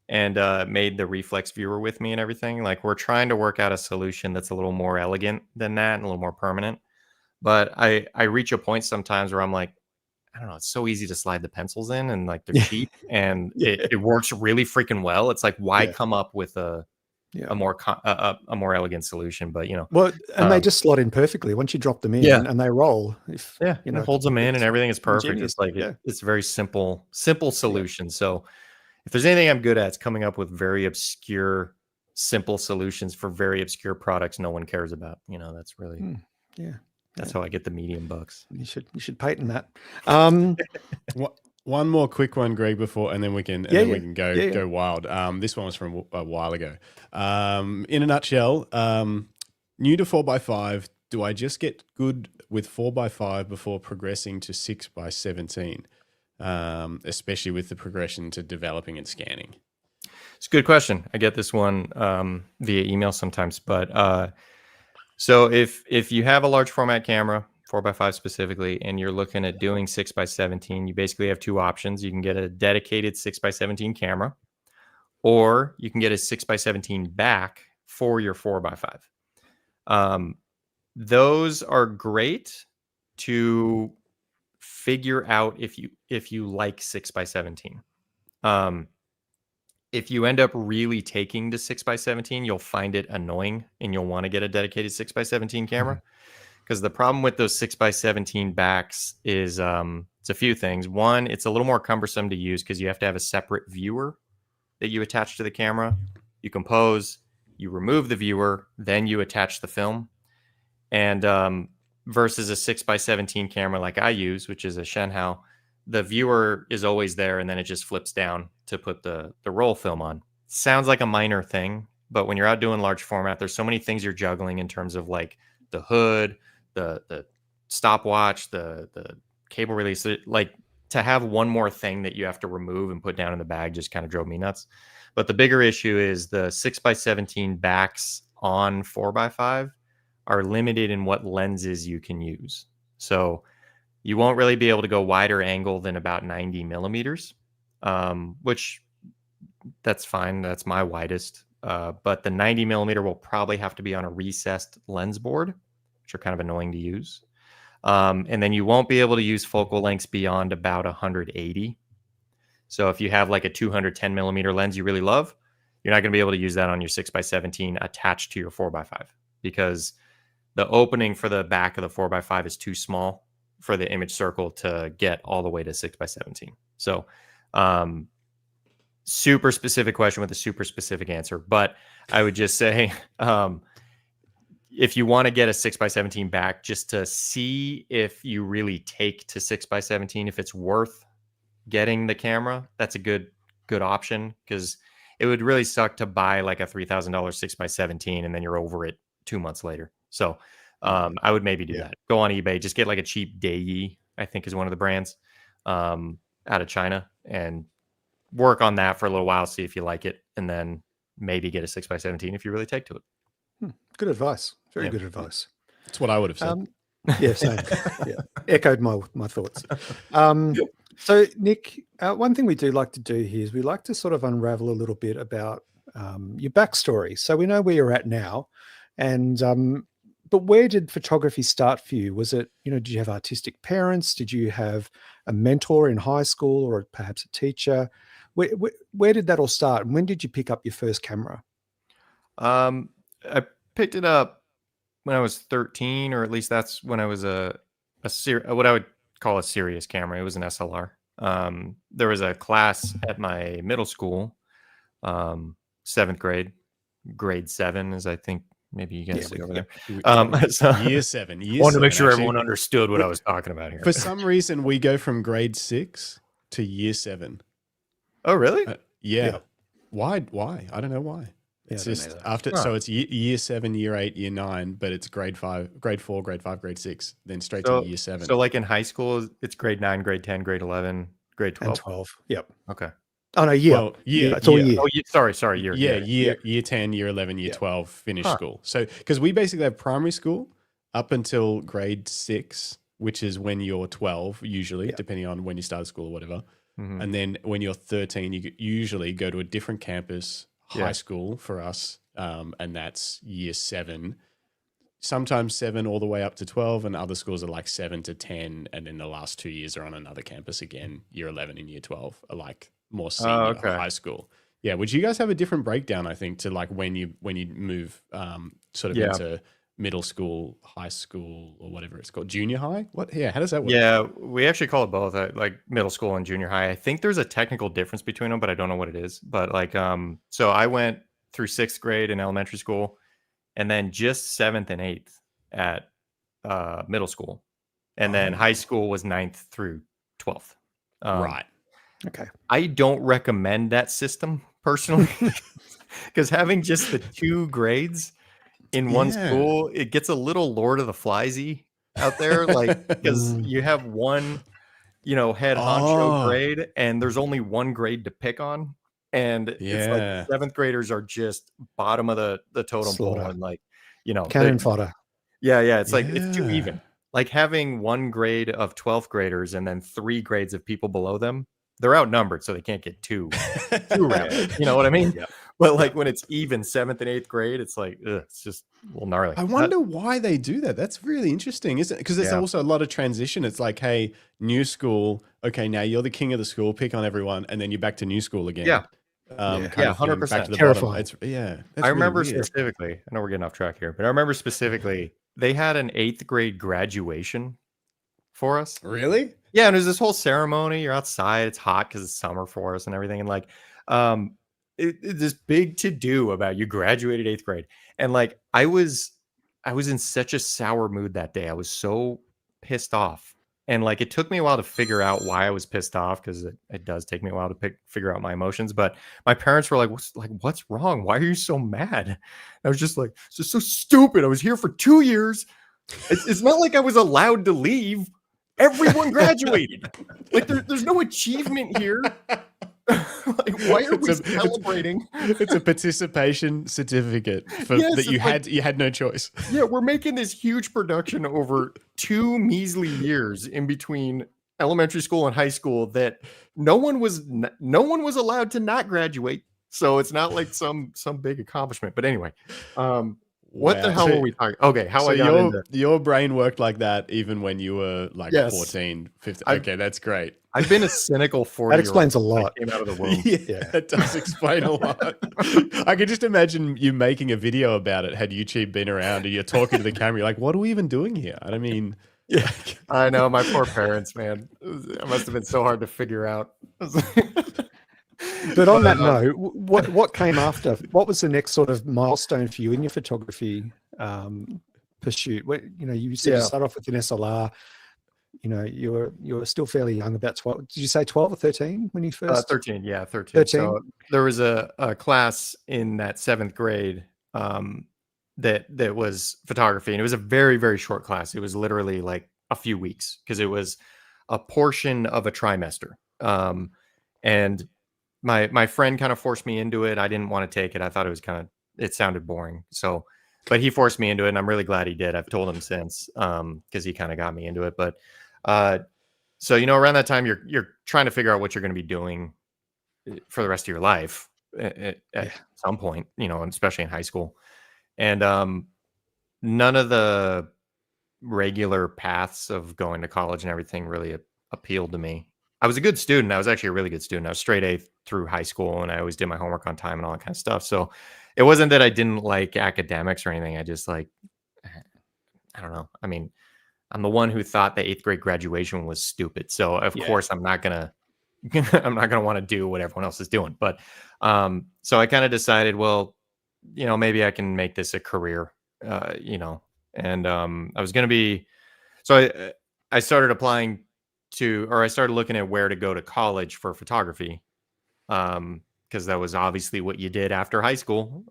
and made the reflex viewer with me and everything. Like we're trying to work out a solution that's a little more elegant than that and a little more permanent. But I reach a point sometimes where I'm like, I don't know, it's so easy to slide the pencils in, and like they're cheap, and it works really freaking well. It's like, why come up with a Yeah. a more elegant solution. But well, and they just slot in perfectly once you drop them in, and they roll. If it holds them in and everything is perfect. ingenious. It's like it's a very simple solution. So if there's anything I'm good at, it's coming up with very obscure, simple solutions for very obscure products no one cares about. That's really that's how I get the medium bucks. You should patent that. One more quick one, Greg, before, and then we can go wild. This one was from a while ago. In a nutshell, new to 4x5, do I just get good with 4x5 before progressing to 6x17, especially with the progression to developing and scanning? It's a good question. I get this one via email sometimes, but so if you have a large format camera, 4x5 specifically, and you're looking at doing 6x17, you basically have two options. You can get a dedicated 6x17 camera, or you can get a 6x17 back for your 4x5. Those are great to figure out if you like 6x17. If you end up really taking to 6x17, you'll find it annoying and you'll want to get a dedicated 6x17 camera. Because the problem with those 6x17 backs is it's a few things. One, it's a little more cumbersome to use because you have to have a separate viewer that you attach to the camera. You compose, you remove the viewer, then you attach the film. And versus a 6x17 camera like I use, which is a Shenhao, the viewer is always there and then it just flips down to put the roll film on. Sounds like a minor thing, but when you're out doing large format, there's so many things you're juggling in terms of like the hood, the stopwatch, the cable release. Like to have one more thing that you have to remove and put down in the bag just kind of drove me nuts. But the bigger issue is the 6x17 backs on 4x5 are limited in what lenses you can use. So you won't really be able to go wider angle than about 90 millimeters, which that's fine. That's my widest. But the 90 millimeter will probably have to be on a recessed lens board, which are kind of annoying to use. And then you won't be able to use focal lengths beyond about 180. So if you have like a 210 millimeter lens you really love, you're not going to be able to use that on your 6x17 attached to your 4x5 because the opening for the back of the 4x5 is too small for the image circle to get all the way to 6x17. So super specific question with a super specific answer. But I would just say, if you want to get a 6x17 back just to see if you really take to 6x17, if it's worth getting the camera, that's a good option because it would really suck to buy like a $3,000 6x17 and then you're over it 2 months later. So I would maybe do that. Go on eBay, just get like a cheap Dei, I think is one of the brands out of China, and work on that for a little while, see if you like it, and then maybe get a 6x17 if you really take to it. Good advice. Very good advice. That's what I would have said. Yeah, same. Echoed my thoughts. So, Nick, one thing we do like to do here is we like to sort of unravel a little bit about your backstory. So we know where you're at now, and but where did photography start for you? Was it, did you have artistic parents? Did you have a mentor in high school or perhaps a teacher? Where did that all start? And when did you pick up your first camera? I picked it up when I was 13, or at least that's when I was what I would call a serious camera. It was an SLR. There was a class at my middle school, 7th grade, grade 7, as I think maybe you guys see over there. So year 7. Wanted to make sure everyone understood what I was talking about here. For some reason, we go from grade 6 to year 7. Oh, really? Yeah. Why? I don't know why. It's just after, so it's year 7, year 8, year 9, but it's grade 5, grade 4, grade 5, grade 6, then straight to year 7. So like in high school, it's grade 9, grade 10, grade 11, grade 12. And 12. Yep. Okay. Oh no, year. Well, year. It's all year. Oh, sorry, year. Year 10, year 11, year 12, finish school. So because we basically have primary school up until grade 6, which is when you're 12, usually, depending on when you started school or whatever. Mm-hmm. And then when you're 13, you usually go to a different campus, high school for us, and that's year 7. Sometimes 7 all the way up to 12, and other schools are like 7 to 10, and then the last 2 years are on another campus again. Year 11 and year 12 are like more senior high school. Yeah. Would you guys have a different breakdown, I think, to like when you move sort of into middle school, high school, or whatever it's called, junior high? What? Yeah, how does that work? Yeah, we actually call it both, like middle school and junior high. I think there's a technical difference between them, but I don't know what it is. But like, so I went through 6th grade in elementary school, and then just 7th and 8th at middle school, and then high school was 9th through 12th. Right. Okay. I don't recommend that system personally, because having just the 2 grades in one school, it gets a little Lord of the Fliesy out there, like, because you have one, head honcho grade, and there's only one grade to pick on, and it's like 7th graders are just bottom of the totem pole, and like, cannon fodder. Yeah, it's like it's too even. Like having one grade of 12th graders and then 3 grades of people below them, they're outnumbered, so they can't get too around. You know what I mean? Yeah. But like when it's even 7th and 8th grade, it's like it's just a little gnarly. I wonder why they do that. That's really interesting, isn't it? Because there's also a lot of transition. It's like, hey, new school. Okay, now you're the king of the school. Pick on everyone, and then you're back to new school again. Yeah. 100%. Back to the Terrifying. Bottom. I remember specifically. I know we're getting off track here, but I remember specifically they had an 8th grade graduation for us. Really? Yeah, and there's this whole ceremony. You're outside. It's hot because it's summer for us and everything. And like, it's this big to do about you graduated 8th grade, and like I was in such a sour mood that day. I was so pissed off, and like it took me a while to figure out why I was pissed off, because it does take me a while to figure out my emotions. But my parents were like, "What's wrong? Why are you so mad?" I was just like, "It's just so stupid. I was here for 2 years. It's not like I was allowed to leave. Everyone graduated. Like there's no achievement here." Like, why are we celebrating? It's a participation certificate that you had no choice. Yeah, we're making this huge production over 2 measly years in between elementary school and high school that no one was allowed to not graduate. So it's not like some big accomplishment. But anyway, what the hell were we talking? Okay, your brain worked like that even when you were like 14, 15. Okay, that's great. I've been a cynical 40-year-old. That explains a lot. Came out of the womb. Yeah, that does explain a lot. I could just imagine you making a video about it had YouTube been around, and you're talking to the camera. You're like, what are we even doing here? And I mean, yeah, I know, my poor parents, man. It must have been so hard to figure out. But on that note, what came after? What was the next sort of milestone for you in your photography pursuit? You said you started off with an SLR. You were still fairly young, about 12. Did you say 12 or 13 when you first? 13, yeah, 13. So there was a class in that 7th grade that was photography, and it was a very, very short class. It was literally like a few weeks, because it was a portion of a trimester. And my friend kind of forced me into it. I didn't want to take it. I thought it sounded boring. So, but he forced me into it, and I'm really glad he did. I've told him since, because he kind of got me into it. But so around that time, you're trying to figure out what you're going to be doing for the rest of your life at some point, and especially in high school. And none of the regular paths of going to college and everything really appealed to me. I was a good student. I was actually a really good student. I was straight A through high school, and I always did my homework on time and all that kind of stuff. So it wasn't that I didn't like academics or anything. I just I don't know. I mean, I'm the one who thought the 8th grade graduation was stupid. So of course I'm not going to want to do what everyone else is doing. But so I kind of decided, well, maybe I can make this a career, and I was going to be, so I started applying I started looking at where to go to college for photography. Because that was obviously what you did after high school.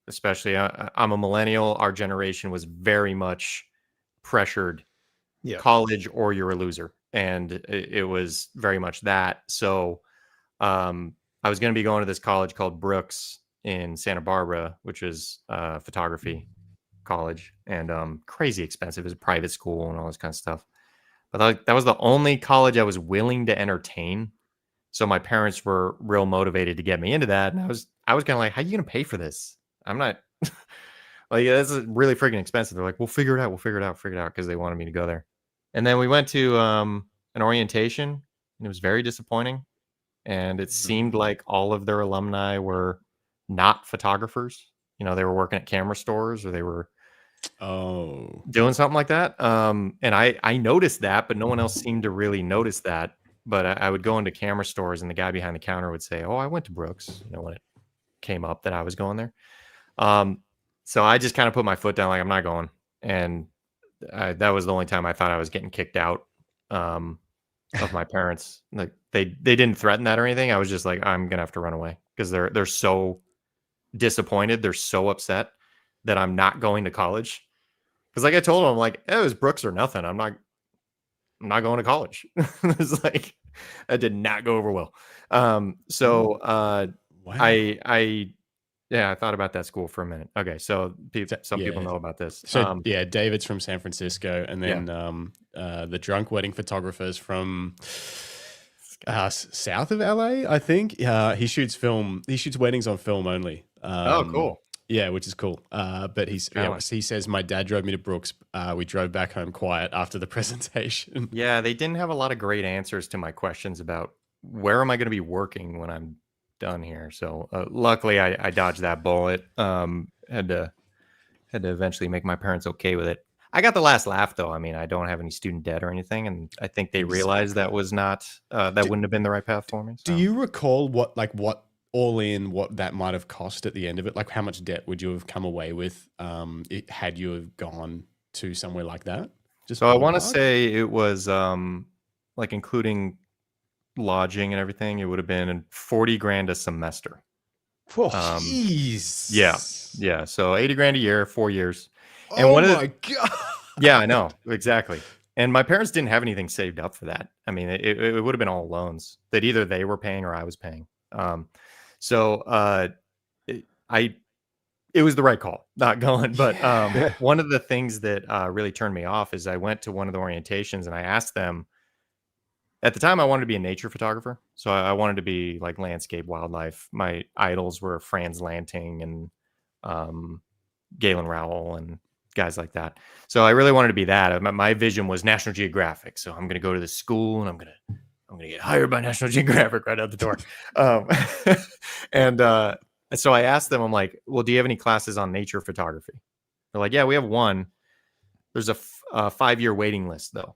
Especially, I'm a millennial. Our generation was very much pressured. Yeah. College or you're a loser, and it was very much that. So, I was going to be going to this college called Brooks in Santa Barbara, which is photography college, and crazy expensive. It was a private school and all this kind of stuff. But that was the only college I was willing to entertain. So my parents were real motivated to get me into that. And I was kind of like, how are you going to pay for this? I'm not like, this is really freaking expensive. They're like, we'll figure it out. Because they wanted me to go there. And then we went to an orientation, and it was very disappointing. and it seemed like all of their alumni were not photographers. You know, they were working at camera stores, or they were doing something like that. And I noticed that, but no one else seemed to really notice that. But I would go into camera stores, and the guy behind the counter would say, "Oh, I went to Brooks," you know, when it came up that I was going there. So I just kind of put my foot down, like, I'm not going. And that was the only time I thought I was getting kicked out of my parents. Like, they didn't threaten that or anything. I was just like, I'm gonna have to run away, because they're so disappointed, they're so upset that I'm not going to college. Because, like, I told them, I'm like, it was Brooks or nothing. I'm not going to college. It's like, that did not go over well. So Wow. I thought about that school for a minute. Okay, so some people know about this. So David's from San Francisco, and then the drunk wedding photographer's from south of LA, I think. He shoots film. He shoots weddings on film only. Oh, cool. Yeah, which is cool. But he says, my dad drove me to Brooks. We drove back home quiet after the presentation. Yeah, they didn't have a lot of great answers to my questions about where am I going to be working when I'm done here. So luckily I dodged that bullet. Had to eventually make my parents okay with it. I got the last laugh, though. I mean, I don't have any student debt or anything, and I think they realized that was not wouldn't have been the right path for me. So. Do you recall what all in what that might have cost at the end of it? Like, how much debt would you have come away with had you have gone to somewhere like that? So I want to say it was like, including lodging and everything, it would have been $40,000 a semester. Oh, jeez. Yeah. So $80,000 a year, 4 years. And my God. Yeah, I know, exactly. And my parents didn't have anything saved up for that. I mean, it would have been all loans that either they were paying or I was paying. It was the right call, not going. But one of the things that really turned me off is I went to one of the orientations and I asked them. At the time, I wanted to be a nature photographer. So I wanted to be like landscape, wildlife. My idols were Franz Lanting and Galen Rowell and guys like that. So I really wanted to be that. My vision was National Geographic. So I'm going to go to this school and I'm going to get hired by National Geographic right out the door. So I asked them, I'm like, well, do you have any classes on nature photography? They're like, yeah, we have one. There's a 5-year waiting list, though.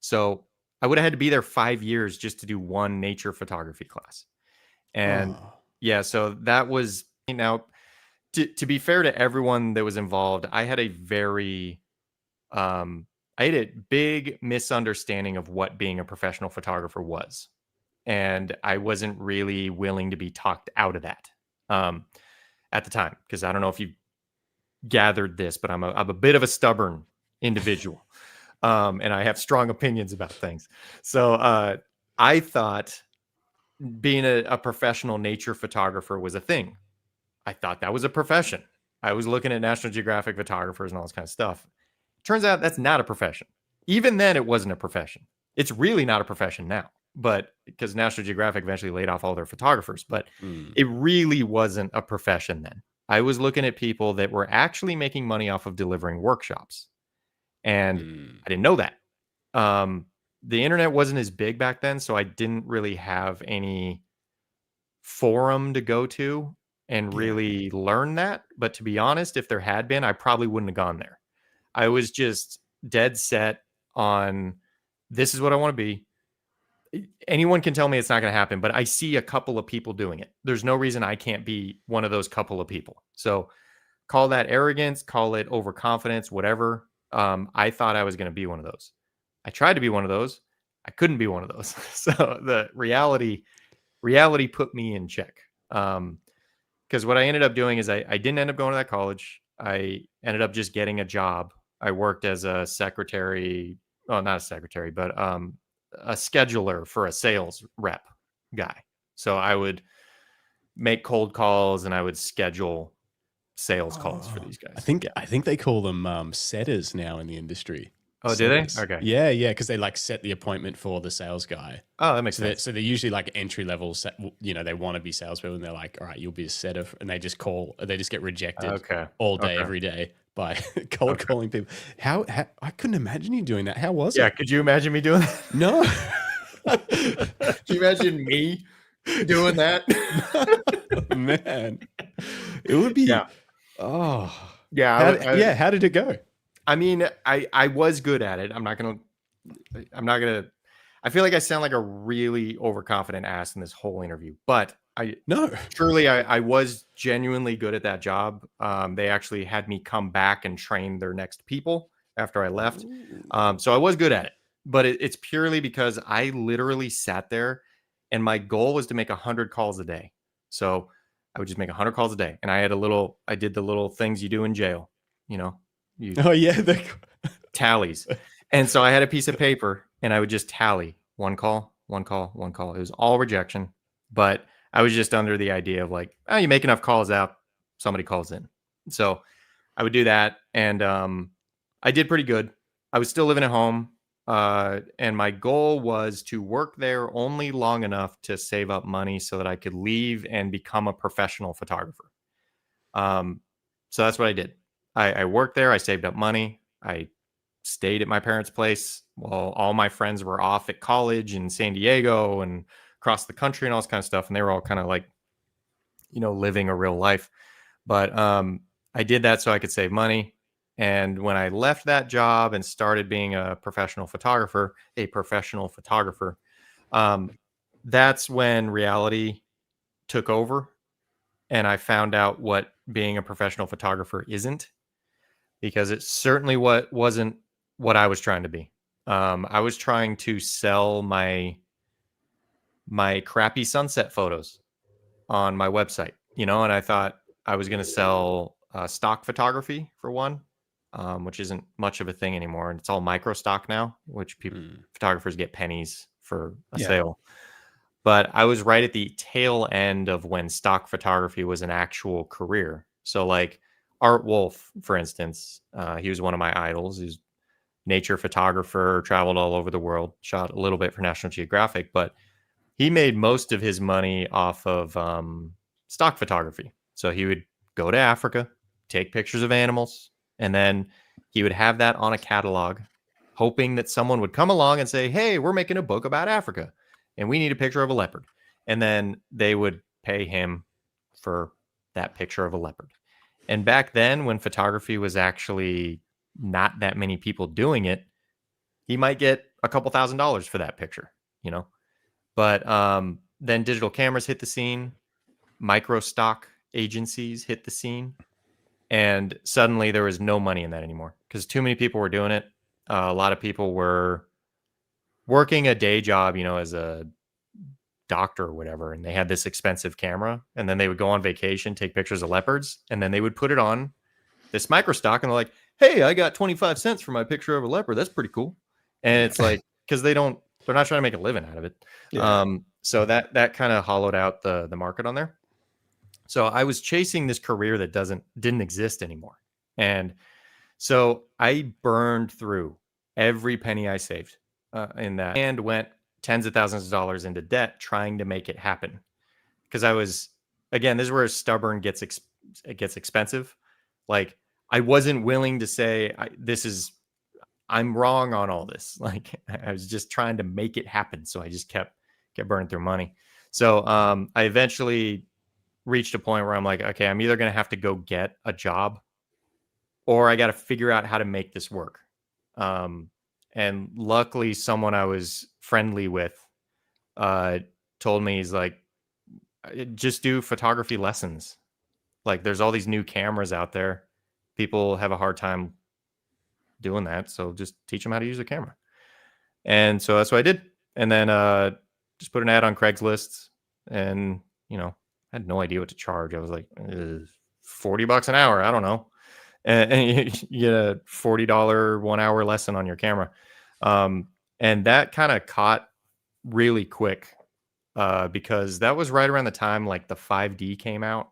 So I would have had to be there 5 years just to do one nature photography class. And so that was, to be fair to everyone that was involved, I had a big misunderstanding of what being a professional photographer was. And I wasn't really willing to be talked out of that at the time, because I don't know if you gathered this, but I'm a bit of a stubborn individual. And I have strong opinions about things. So I thought being a professional nature photographer was a thing. I thought that was a profession. I was looking at National Geographic photographers and all this kind of stuff. Turns out that's not a profession. Even then, it wasn't a profession. It's really not a profession now, but because National Geographic eventually laid off all their photographers, but it really wasn't a profession then. I was looking at people that were actually making money off of delivering workshops. And I didn't know that. The internet wasn't as big back then, so I didn't really have any forum to go to and really learn that. But to be honest, if there had been, I probably wouldn't have gone there. I was just dead set on, this is what I want to be. Anyone can tell me it's not going to happen, but I see a couple of people doing it. There's no reason I can't be one of those couple of people. So call that arrogance, call it overconfidence, whatever. I thought I was going to be one of those. I tried to be one of those. I couldn't be one of those. So the reality put me in check. Because what I ended up doing is I didn't end up going to that college. I ended up just getting a job. I worked as a secretary. Well, not a secretary, but a scheduler for a sales rep guy. So I would make cold calls and I would schedule sales calls for these guys. I think they call them setters now in the industry. Oh, do they? Okay. Yeah, because they like set the appointment for the sales guy. Oh, that makes sense. So they're usually like entry level. They want to be salespeople, and they're like, all right, you'll be a setter, and they just get rejected all day, every day by cold calling people. How I couldn't imagine you doing that. How was it? Yeah, could you imagine me doing that? No. Can you imagine me doing that? Man, it would be. Yeah. Oh, Yeah. How did it go? I mean, I was good at it. I'm not gonna. I feel like I sound like a really overconfident ass in this whole interview, but I was genuinely good at that job. They actually had me come back and train their next people after I left. So I was good at it, but it's purely because I literally sat there and my goal was to make 100 calls a day. So I would just make 100 calls a day. And I did the little things you do in jail, tallies. And so I had a piece of paper and I would just tally one call, one call, one call. It was all rejection, but I was just under the idea of like, oh, you make enough calls out, somebody calls in. So I would do that. And I did pretty good. I was still living at home. And my goal was to work there only long enough to save up money so that I could leave and become a professional photographer. So that's what I did. I worked there. I saved up money. I stayed at my parents' place while all my friends were off at college in San Diego and across the country and all this kind of stuff. And they were all kind of like, living a real life. But I did that so I could save money. And when I left that job and started being a professional photographer, that's when reality took over. And I found out what being a professional photographer isn't, because it certainly wasn't what I was trying to be. I was trying to sell my crappy sunset photos on my website, and I thought I was going to sell stock photography for one, which isn't much of a thing anymore. And it's all micro stock now, which photographers get pennies for a sale. But I was right at the tail end of when stock photography was an actual career. So like Art Wolf, for instance, he was one of my idols. He's nature photographer, traveled all over the world, shot a little bit for National Geographic, but he made most of his money off of stock photography. So he would go to Africa, take pictures of animals, and then he would have that on a catalog, hoping that someone would come along and say, hey, we're making a book about Africa and we need a picture of a leopard. And then they would pay him for that picture of a leopard. And back then, when photography was actually not that many people doing it, he might get a couple $1,000s for that picture, But then digital cameras hit the scene, micro stock agencies hit the scene, and suddenly there was no money in that anymore because too many people were doing it. A lot of people were working a day job, as a doctor or whatever, and they had this expensive camera, and then they would go on vacation, take pictures of leopards, and then they would put it on this micro stock, and they're like, hey, I got 25 cents for my picture of a leopard. That's pretty cool. And it's like, because they're not trying to make a living out of it. Yeah. So that kind of hollowed out the market on there. So I was chasing this career that didn't exist anymore. And so I burned through every penny I saved in that, and went tens of thousands of dollars into debt trying to make it happen. Because this is where stubborn gets expensive. Like, I wasn't willing to say I'm wrong on all this. Like, I was just trying to make it happen. So I just kept burning through money. So I eventually reached a point where I'm like, okay, I'm either going to have to go get a job or I got to figure out how to make this work. And luckily someone I was friendly with told me, he's like, just do photography lessons. Like, there's all these new cameras out there. People have a hard time doing that. So just teach them how to use a camera. And so that's what I did. And then just put an ad on Craigslist, and, I had no idea what to charge. I was like, $40 an hour. I don't know. And you get a $40 1 hour lesson on your camera. And that kind of caught really quick because that was right around the time like the 5D came out.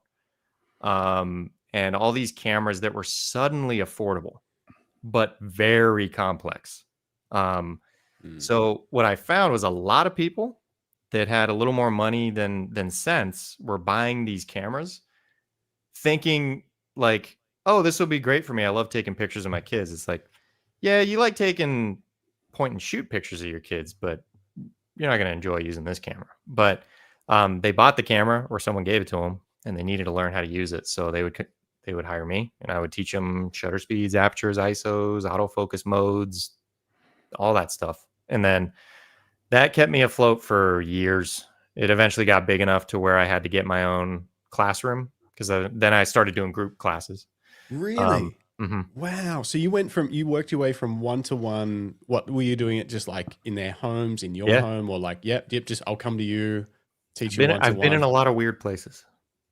And all these cameras that were suddenly affordable, but very complex. So what I found was a lot of people that had a little more money than sense were buying these cameras thinking like, oh, this will be great for me. I love taking pictures of my kids. It's like, yeah, you like taking point and shoot pictures of your kids, but you're not going to enjoy using this camera. But they bought the camera, or someone gave it to them, and they needed to learn how to use it. So they would hire me, and I would teach them shutter speeds, apertures, ISOs, autofocus modes, all that stuff. And then that kept me afloat for years. It eventually got big enough to where I had to get my own classroom, because then I started doing group classes. Really? Wow. So you worked your way from one-to-one. What were you doing it just like in their homes, in your home, or like, yep, just I'll come to you, teach you one-to-one? I've been in a lot of weird places.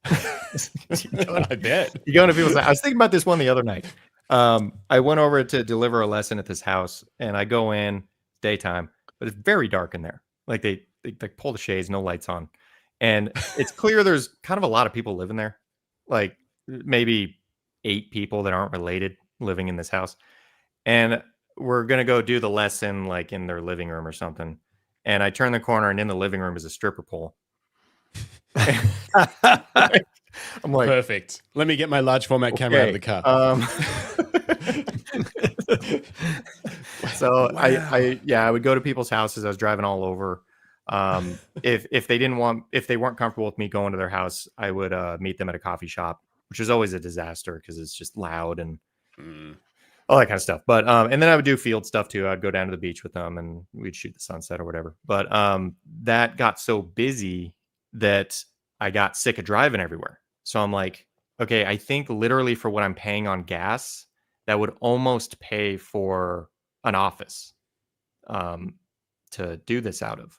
I bet. You go into people's. I was thinking about this one the other night. I went over to deliver a lesson at this house, and I go in daytime, but it's very dark in there. Like they pull the shades, no lights on, and it's clear there's kind of a lot of people living there, like maybe 8 people that aren't related living in this house. And we're gonna go do the lesson like in their living room or something. And I turn the corner, and in the living room is a stripper pole. I'm like, perfect. Let me get my large format camera out of the car. So wow. I would go to people's houses. I was driving all over. If they weren't comfortable with me going to their house, I would meet them at a coffee shop, which is always a disaster because it's just loud and all that kind of stuff. But and then I would do field stuff too. I'd go down to the beach with them, and we'd shoot the sunset or whatever. But that got so busy that I got sick of driving everywhere. So I'm like, okay, I think literally for what I'm paying on gas, that would almost pay for an office to do this out of.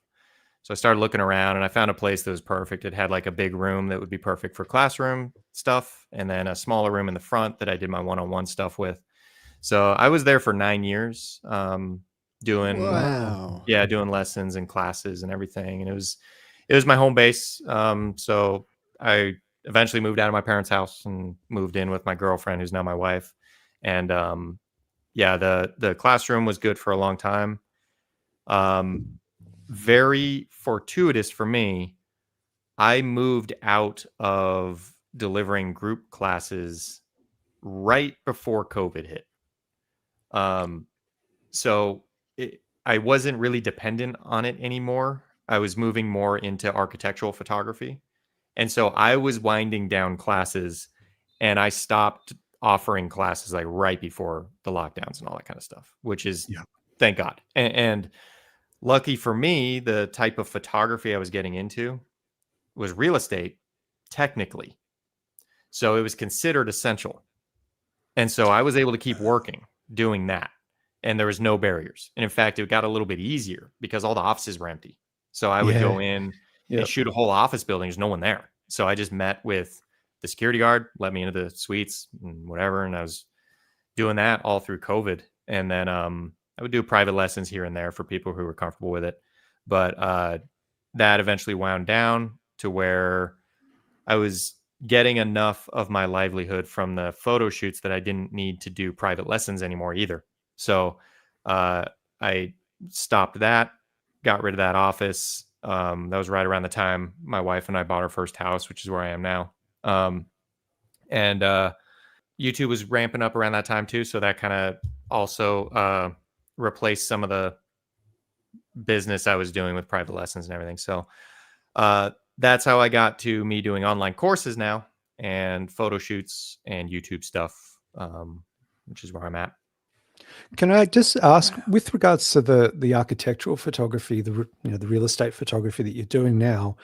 So I started looking around, and I found a place that was perfect. It had like a big room that would be perfect for classroom stuff, and then a smaller room in the front that I did my one-on-one stuff with. So I was there for 9 years, doing lessons and classes and everything. And it was my home base. So I eventually moved out of my parents' house and moved in with my girlfriend, who's now my wife. And the classroom was good for a long time. Very fortuitous for me. I moved out of delivering group classes right before COVID hit. So I wasn't really dependent on it anymore. I was moving more into architectural photography. And so I was winding down classes, and I stopped offering classes like right before the lockdowns and all that kind of stuff, which is thank God. And lucky for me, the type of photography I was getting into was real estate, technically. So it was considered essential. And so I was able to keep working, doing that. And there was no barriers. And in fact, it got a little bit easier because all the offices were empty. So I would go in and shoot a whole office building. There's no one there. So I just met with the security guard, let me into the suites and whatever. And I was doing that all through COVID. And then I would do private lessons here and there for people who were comfortable with it. But that eventually wound down to where I was getting enough of my livelihood from the photo shoots that I didn't need to do private lessons anymore either. So I stopped that, got rid of that office. That was right around the time my wife and I bought our first house, which is where I am now. And YouTube was ramping up around that time too. So that kind of also replaced some of the business I was doing with private lessons and everything. So that's how I got to me doing online courses now and photo shoots and YouTube stuff, which is where I'm at. Can I just ask, with regards to the architectural photography, the real estate photography that you're doing now,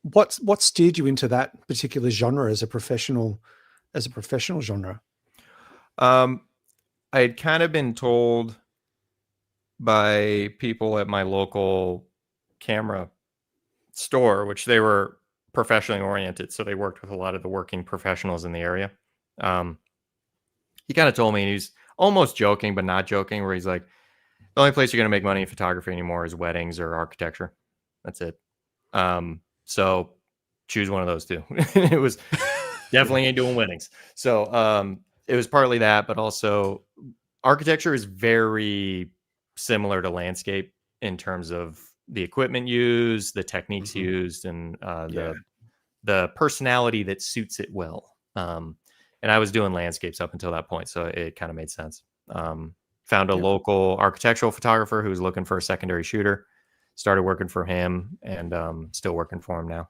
what steered you into that particular genre as a professional genre? I had kind of been told by people at my local camera store, which they were professionally oriented, so they worked with a lot of the working professionals in the area. He kind of told me, and he was almost joking but not joking, where he's like, the only place you're going to make money in photography anymore is weddings or architecture. That's it. So choose one of those two. It was definitely ain't doing weddings. So it was partly that, but also architecture is very similar to landscape in terms of the equipment used, the techniques used, and the personality that suits it well. And I was doing landscapes up until that point, so it kind of made sense. Found a local architectural photographer who was looking for a secondary shooter. started working for him, and still working for him now.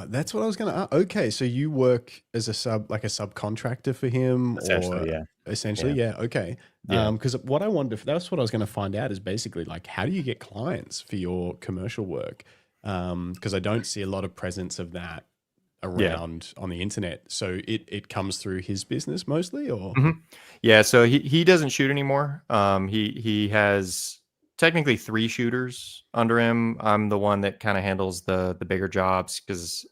That's what I was going to. Okay, so you work as a subcontractor for him, Essentially, or yeah. essentially, yeah. Okay. Yeah. Because what I wondered, that's what I was going to find out, is basically like, how do you get clients for your commercial work? Because I don't see a lot of presence of that around on the internet. So it comes through his business mostly, or Yeah. So he doesn't shoot anymore. He has technically 3 shooters under him. I'm the one that kind of handles the bigger jobs because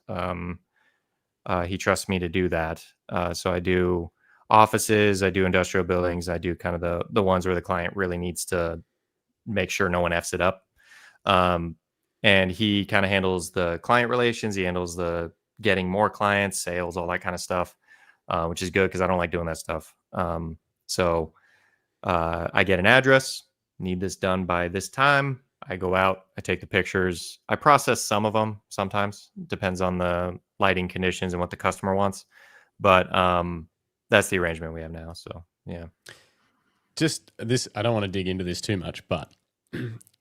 he trusts me to do that. So I do offices, I do industrial buildings, I do kind of the ones where the client really needs to make sure no one F's it up. And he kind of handles the client relations. He handles the getting more clients, sales, all that kind of stuff, which is good because I don't like doing that stuff. So I get an address, need this done by this time. I go out, I take the pictures. I process some of them sometimes. Depends on the lighting conditions and what the customer wants. But that's the arrangement we have now. So, yeah. Just this, I don't want to dig into this too much, but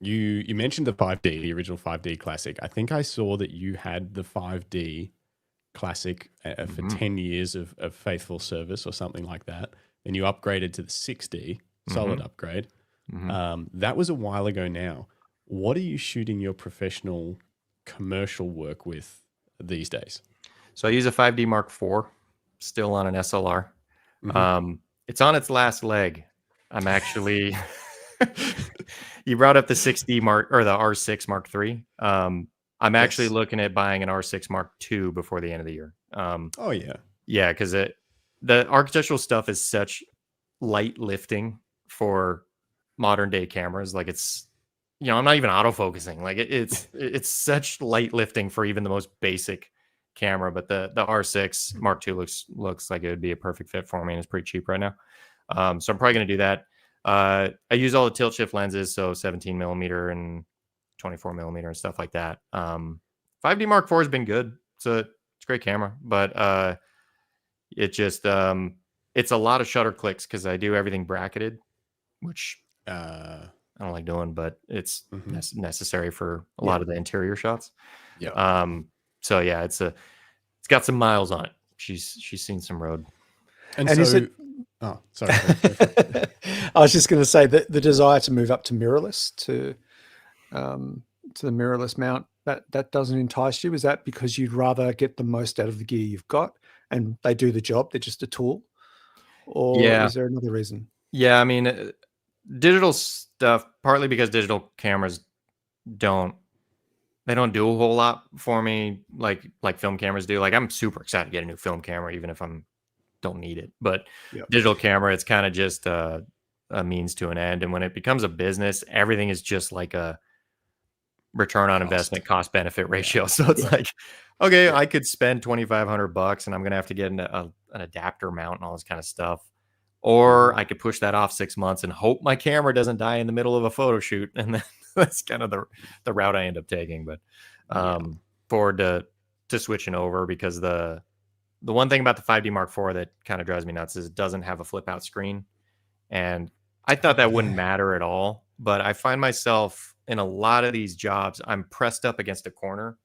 you mentioned the 5D, the original 5D Classic. I think I saw that you had the 5D Classic for 10 years of faithful service or something like that. And you upgraded to the 6D, solid upgrade. That was a while ago now. What are you shooting your professional commercial work with these days? So I use a 5D Mark IV, still on an SLR. It's on its last leg. I'm actually, you brought up the 6D Mark or the R6 Mark III. I'm actually looking at buying an R6 Mark II before the end of the year. Oh yeah. Yeah. Cause the architectural stuff is such light lifting for modern day cameras. Like it's, I'm not even autofocusing. Like it's such light lifting for even the most basic camera, but the R6 Mark II looks like it would be a perfect fit for me, and it's pretty cheap right now. So I'm probably going to do that. I use all the tilt shift lenses, so 17 millimeter and 24 millimeter and stuff like that. 5D Mark IV has been good. It's a great camera, but it just it's a lot of shutter clicks because I do everything bracketed, which I don't like doing, but it's necessary for a lot of the interior shots. Yeah. So yeah, it's got some miles on it. She's seen some road. And so, is it? Oh, sorry. I was just going to say that the desire to move up to mirrorless to the mirrorless mount, that doesn't entice you. Is that because you'd rather get the most out of the gear you've got and they do the job? They're just a tool, or is there another reason? Yeah, I mean, digital stuff, partly because digital cameras don't do a whole lot for me like film cameras do. Like I'm super excited to get a new film camera, even if don't need it. But digital camera, it's kind of just a means to an end. And when it becomes a business, everything is just like a return on investment cost benefit ratio. So it's like, okay, I could spend $2,500 and I'm going to have to get an adapter mount and all this kind of stuff. Or I could push that off 6 months and hope my camera doesn't die in the middle of a photo shoot. And then that's kind of the route I end up taking. But forward to switching over, because the one thing about the 5D Mark IV that kind of drives me nuts is it doesn't have a flip out screen. And I thought that wouldn't matter at all. But I find myself in a lot of these jobs, I'm pressed up against a corner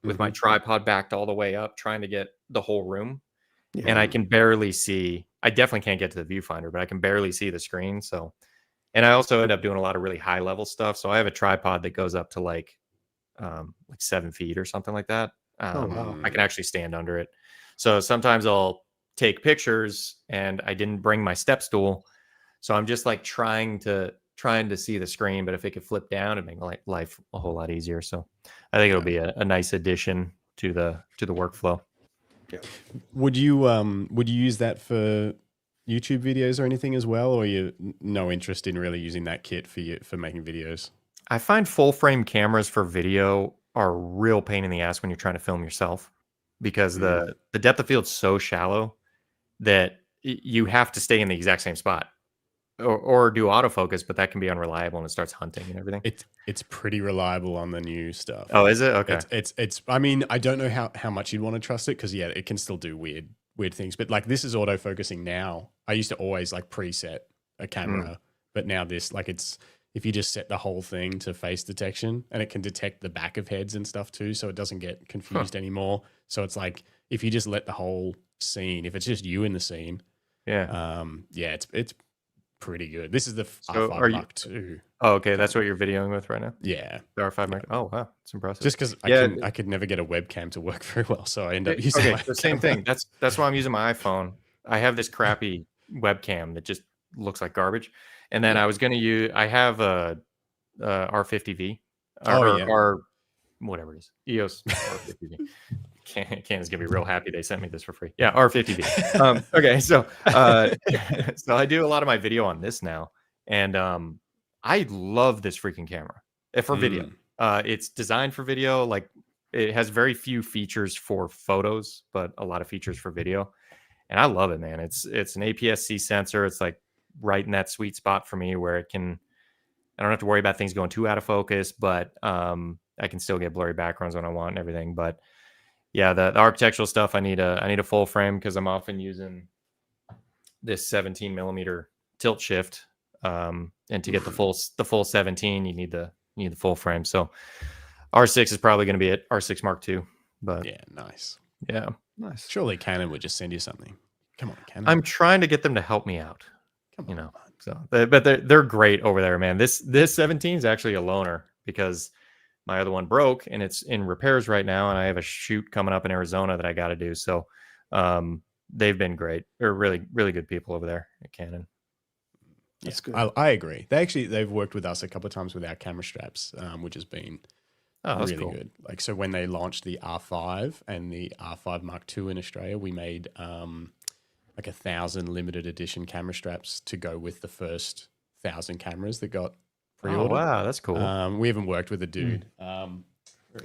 with my tripod backed all the way up, trying to get the whole room. And I can barely see. I definitely can't get to the viewfinder, but I can barely see the screen. So, and I also end up doing a lot of really high level stuff. So I have a tripod that goes up to like 7 feet or something like that. I can actually stand under it. So sometimes I'll take pictures and I didn't bring my step stool. So I'm just like trying to see the screen, but if it could flip down, it'd make life a whole lot easier. So I think it'll be a nice addition to the workflow. Yeah. Would you use that for YouTube videos or anything as well, or you no interest in really using that kit for making videos? I find full frame cameras for video are a real pain in the ass when you're trying to film yourself, because the depth of field's so shallow that you have to stay in the exact same spot. Or do autofocus, but that can be unreliable and it starts hunting and everything. It's pretty reliable on the new stuff. Oh, is it? Okay. It's I mean, I don't know how much you'd want to trust it, because it can still do weird things. But like, this is autofocusing now. I used to always like preset a camera, but now this, like, it's if you just set the whole thing to face detection, and it can detect the back of heads and stuff too, so it doesn't get confused anymore. So it's like if you just let the whole scene, if it's just you in the scene, it's pretty good. This is the R5 Mark II. Oh, okay, that's what you're videoing with right now. Yeah, the R5 Mark. Oh, wow, it's impressive. Just because I could never get a webcam to work very well, so I end up using the same thing. That's why I'm using my iPhone. I have this crappy webcam that just looks like garbage, and then I was gonna use. I have a R50V. Or whatever it is, EOS R50V. Canon's gonna be real happy they sent me this for free. Yeah, R50V. Okay, so so I do a lot of my video on this now, and I love this freaking camera for video. It's designed for video. Like it has very few features for photos, but a lot of features for video, and I love it, man. It's an APS-C sensor. It's like right in that sweet spot for me where it can. I don't have to worry about things going too out of focus, but I can still get blurry backgrounds when I want and everything. But yeah, the architectural stuff, I need a full frame because I'm often using this 17 millimeter tilt shift, and to get the full 17, you need the full frame. So R6 is probably going to be it. R6 Mark II. But yeah, nice. Yeah, nice. Surely Canon would just send you something. Come on, Canon. I'm trying to get them to help me out. Come on. So, but they're great over there, man. This 17 is actually a loaner because my other one broke and it's in repairs right now, and I have a shoot coming up in Arizona that I got to do. So, they've been great. They're really, really good people over there at Canon. That's good. I agree. They've worked with us a couple of times with our camera straps, which has been really cool. Good. Like so, when they launched the R5 and the R5 Mark II in Australia, we made like 1,000 limited edition camera straps to go with the first 1,000 cameras that got pre-ordered. Oh, wow, that's cool. We haven't worked with a dude. Have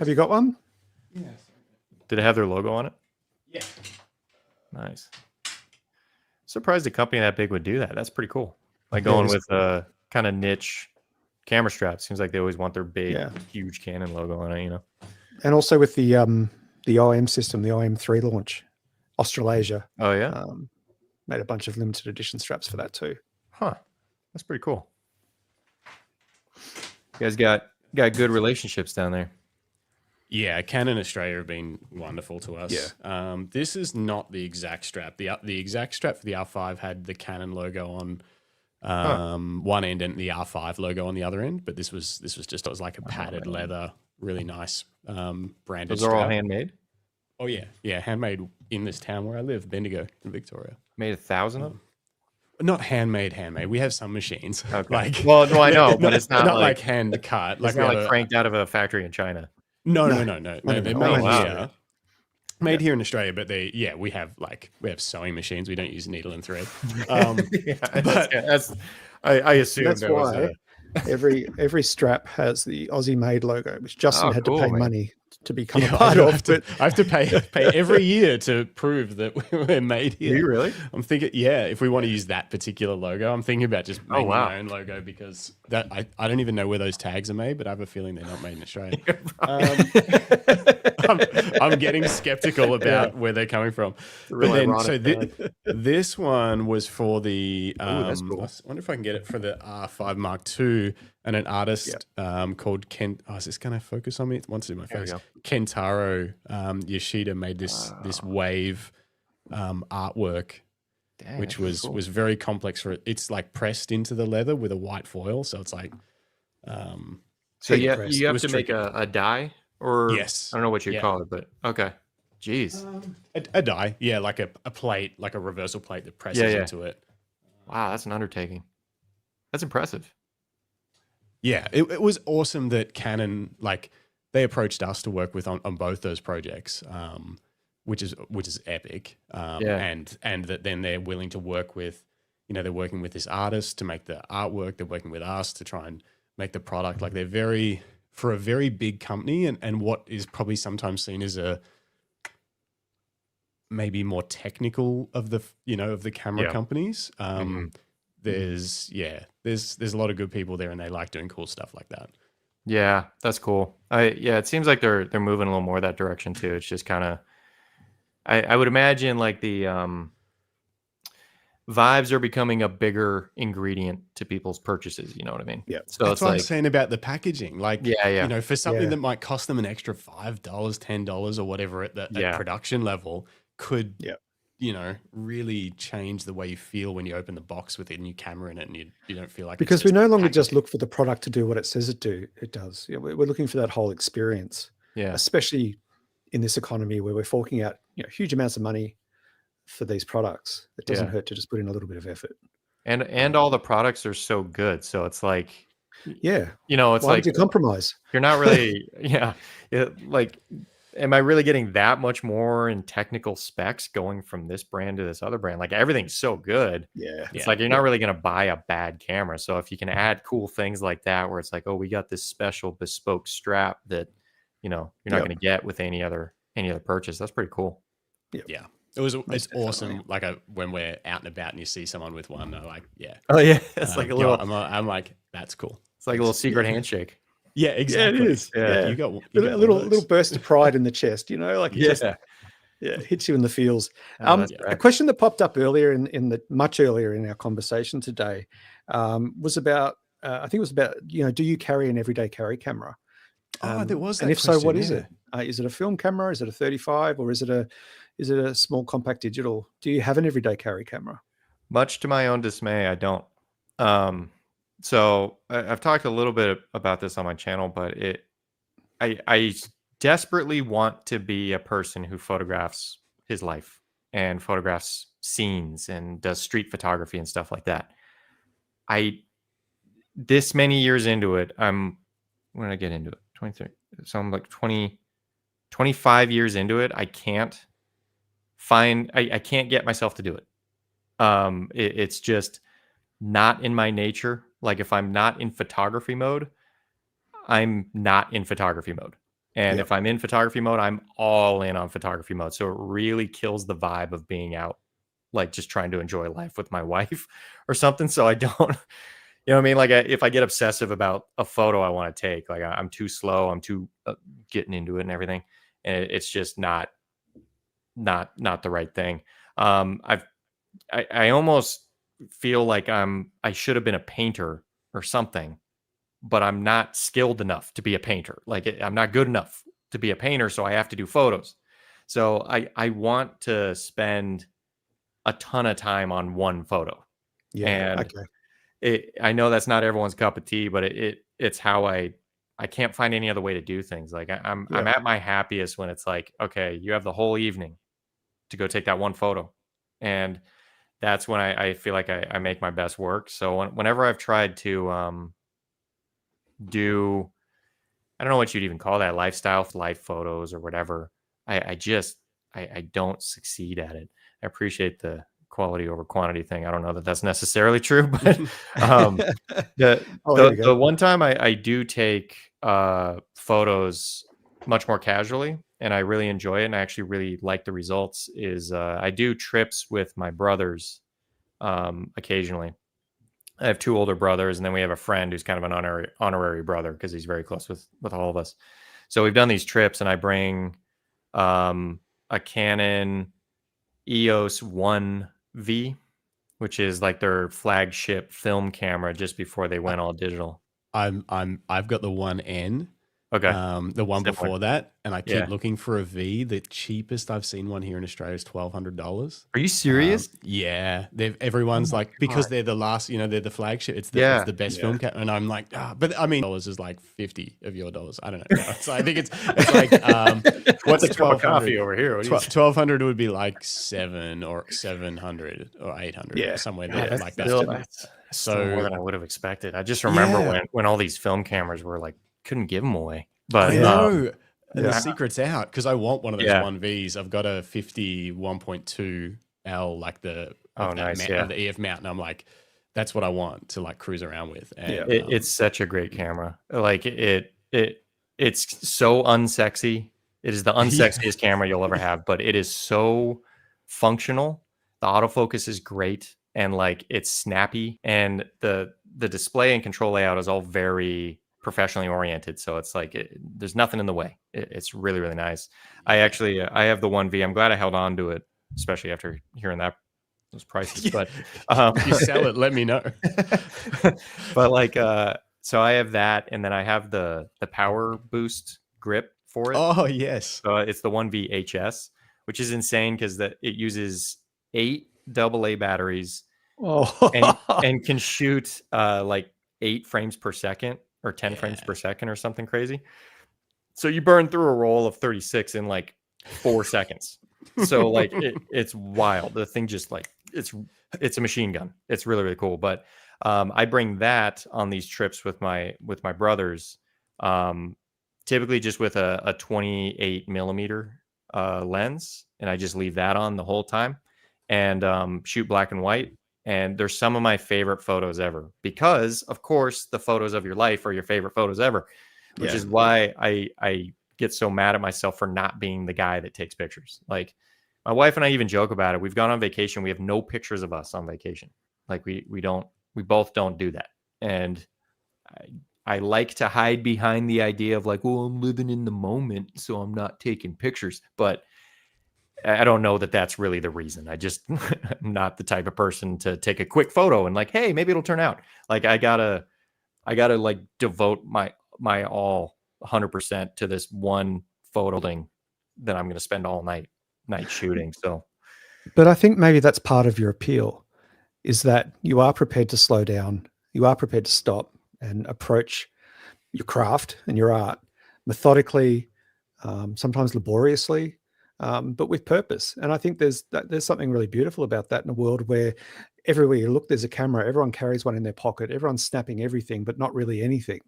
you got one? Yeah. Did it have their logo on it? Yeah. Nice. Surprised a company that big would do that. That's pretty cool. Like going with a kind of niche camera strap. Seems like they always want their big, huge Canon logo on it, you know. And also with the IM system, the IM3 launch, Australasia. Oh yeah. Made a bunch of limited edition straps for that too. Huh. That's pretty cool. You guys got good relationships down there. Yeah, Canon Australia have been wonderful to us. Yeah. This is not the exact strap. The exact strap for the R5 had the Canon logo on one end and the R5 logo on the other end, but this was just it was like a padded leather, really nice branded. Those are all handmade? Oh yeah, handmade in this town where I live, Bendigo in Victoria. Made 1,000 of them? Not handmade. We have some machines. Okay. Like, well, no, I know, but it's not like hand cut. It's not like cranked out of a factory in China. No. They're made here. Made here in Australia, but we have sewing machines. We don't use needle and thread. I assume that's why every strap has the Aussie made logo, which Justin had to pay money to become a part of. I have to pay every year to prove that we're made here. Are you really? I'm thinking, if we want to use that particular logo, I'm thinking about just making my own logo because that I don't even know where those tags are made, but I have a feeling they're not made in Australia. I'm getting skeptical about where they're coming from. Really this one was for the. That's cool. I wonder if I can get it for the R5 Mark II. And an artist called Ken. Oh, is this going to focus on me? It wants to do my face. Kentaro Yoshida made this wave artwork, which was very complex for it. It's like pressed into the leather with a white foil, so it's like. So you have to make a die, or yes, I don't know what you call it, but okay. Jeez, a die, like a plate, like a reversal plate that presses into it. Wow, that's an undertaking. That's impressive. Yeah, it was awesome that Canon, they approached us to work with on both those projects, which is epic. And that then they're willing to work with, they're working with this artist to make the artwork. They're working with us to try and make the product. Like they're for a very big company and what is probably sometimes seen as a maybe more technical of the camera companies. There's a lot of good people there and they like doing cool stuff like that. Yeah, that's cool. It seems like they're moving a little more that direction too. It's just kind of, I would imagine like the vibes are becoming a bigger ingredient to people's purchases. You know what I mean? Yeah. So That's it's what I like, was saying about the packaging. Like, yeah. you know, for something Yeah. that might cost them an extra $5, $10 or whatever at the at production level could, you know, really change the way you feel when you open the box with a new camera in it and you don't feel like because we no longer just look for the product to do what it says it does. You know, we're looking for that whole experience. Yeah. Especially in this economy where we're forking out, you know, huge amounts of money for these products. It doesn't hurt to just put in a little bit of effort. And all the products are so good. So it's like, you know, it's why like would you compromise? You're not really, like, am I really getting that much more in technical specs going from this brand to this other brand? Like everything's so good. It's like, you're not really going to buy a bad camera. So if you can add cool things like that, where it's like, oh, we got this special bespoke strap that, you know, you're not going to get with any other purchase. That's pretty cool. Yeah. It's awesome. Like when we're out and about and you see someone with one, they're like, oh yeah, it's like a little. I'm like, that's cool. It's like a little secret handshake. Yeah, exactly. Yeah, it is. Yeah, you got a little burst of pride in the chest. You know, like it hits you in the feels. A question that popped up earlier much earlier in our conversation today was about. I think it was about, you know, do you carry an everyday carry camera? There was that and if question, so, what is it? Is it a film camera? Is it a 35, or is it a small compact digital? Do you have an everyday carry camera? Much to my own dismay, I don't. So I've talked a little bit about this on my channel, but I desperately want to be a person who photographs his life and photographs scenes and does street photography and stuff like that. This many years into it, when did I get into it? 23. So I'm like 25 years into it. I can't get myself to do it. It's just not in my nature. Like if I'm not in photography mode, I'm not in photography mode. And if I'm in photography mode, I'm all in on photography mode. So it really kills the vibe of being out, like just trying to enjoy life with my wife or something. So I don't, you know what I mean? Like if I get obsessive about a photo I want to take, like I'm too slow, I'm too getting into it and everything. And it's just not the right thing. I almost feel like I should have been a painter or something, but I'm not skilled enough to be a painter. Like I'm not good enough to be a painter, so I have to do photos. So I want to spend a ton of time on one photo. And I know that's not everyone's cup of tea, but it's how I can't find any other way to do things. Like I'm at my happiest when it's like, okay, you have the whole evening to go take that one photo. And that's when I feel like I make my best work. So whenever I've tried to do, I don't know what you'd even call that, lifestyle life photos or whatever, I don't succeed at it. I appreciate the quality over quantity thing. I don't know that that's necessarily true, but the one time I do take photos much more casually, and I really enjoy it, and I actually really like the results, is I do trips with my brothers occasionally. I have two older brothers, and then we have a friend who's kind of an honorary brother because he's very close with all of us. So we've done these trips, and I bring a Canon EOS 1V, which is like their flagship film camera just before they went all digital. I've got the 1N. Okay. The one before that, and I keep looking for a V. The cheapest I've seen one here in Australia is $1,200. Are you serious? Yeah, everyone's like, because they're the last, you know, they're the flagship. It's the best film camera, and I'm like, but I mean, dollars is like 50 of your dollars. I don't know. So I think it's like what's a 12 coffee over here? 1,200 would be like 700 or 800, or somewhere there like that. That's so more than I would have expected. I just remember when all these film cameras were like, couldn't give them away. But and the secret's out, because I want one of those 1Vs. I've got a 50 1.2L, like the the EF mount, and I'm like, that's what I want to like cruise around with. And it's such a great camera. Like it's so unsexy. It is the unsexiest camera you'll ever have, but it is so functional. The autofocus is great, and like it's snappy, and the display and control layout is all very professionally oriented. So it's like there's nothing in the way. It's really, really nice. I have the 1V. I'm glad I held on to it, especially after hearing that those prices. But if you sell it, let me know. But like, so I have that, and then I have the power boost grip for it. Oh yes, it's the 1VHS, which is insane because it uses 8 AA batteries, and can shoot like 8 frames per second or 10 frames per second or something crazy. So you burn through a roll of 36 in like 4 seconds. So like it's wild. The thing just like it's a machine gun. It's really, really cool. But I bring that on these trips with my brothers, typically just with a 28 millimeter lens, and I just leave that on the whole time and shoot black and white. And they're some of my favorite photos ever because, of course, the photos of your life are your favorite photos ever, which is why I get so mad at myself for not being the guy that takes pictures. Like my wife and I even joke about it. We've gone on vacation. We have no pictures of us on vacation. Like we both don't do that. And I like to hide behind the idea of like, well, I'm living in the moment, so I'm not taking pictures. But I don't know that that's really the reason. I just I'm not the type of person to take a quick photo and like, hey, maybe it'll turn out. Like I gotta like devote my all 100% to this one photo thing that I'm going to spend all night shooting. So, but I think maybe that's part of your appeal, is that you are prepared to slow down, you are prepared to stop and approach your craft and your art methodically, sometimes laboriously, but with purpose. And I think there's something really beautiful about that in a world where everywhere you look, there's a camera. Everyone carries one in their pocket. Everyone's snapping everything, but not really anything.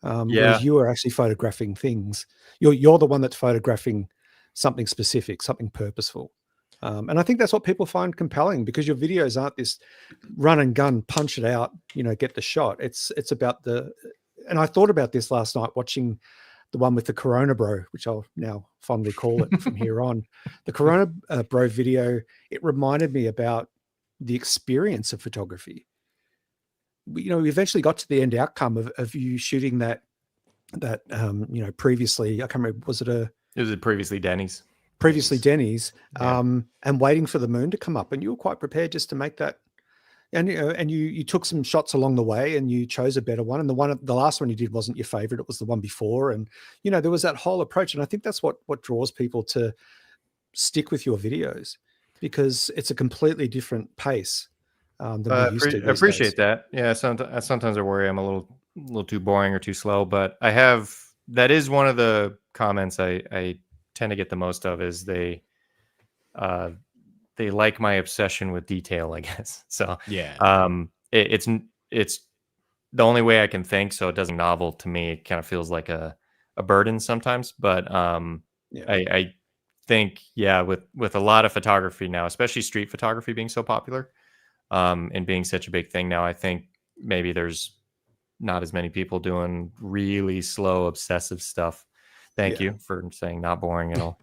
Whereas you are actually photographing things. You're the one that's photographing something specific, something purposeful. And I think that's what people find compelling, because your videos aren't this run and gun, punch it out, get the shot. It's about and I thought about this last night watching the one with the Corona Bro, which I'll now fondly call it from here on. The Corona Bro video, it reminded me about the experience of photography. We eventually got to the end outcome of you shooting that previously, I can't remember, was it previously Denny's? Previously Denny's, and waiting for the moon to come up, and you were quite prepared just to make that. And you took some shots along the way, and you chose a better one. And the last one you did wasn't your favorite; it was the one before. And there was that whole approach. And I think that's what draws people to stick with your videos, because it's a completely different pace than we used to. I appreciate that. Yeah, sometimes I worry I'm a little too boring or too slow, but that is one of the comments I tend to get the most of, is they like my obsession with detail, I guess. So it's the only way I can think, so it doesn't novel to me. It kind of feels like a burden sometimes, but I think with a lot of photography now, especially street photography being so popular, and being such a big thing now, I think maybe there's not as many people doing really slow, obsessive stuff. Thank you for saying not boring at all.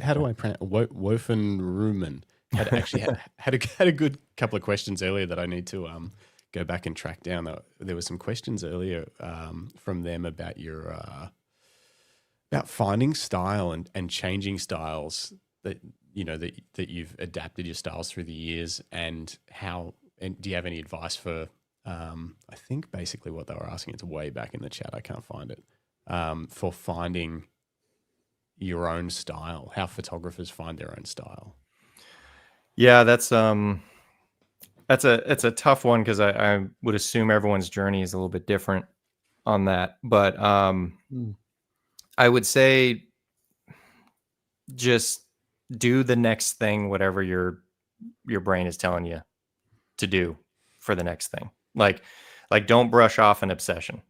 How do I pronounce Wofen-Rumen? Had a good couple of questions earlier that I need to go back and track down. There were some questions earlier from them about your about finding style and changing styles that you've adapted your styles through the years, and do you have any advice for I think basically what they were asking, it's way back in the chat, I can't find it, for finding your own style, how photographers find their own style? Yeah, it's a tough one, because I would assume everyone's journey is a little bit different on that. But I would say just do the next thing, whatever your brain is telling you to do for the next thing. Like don't brush off an obsession.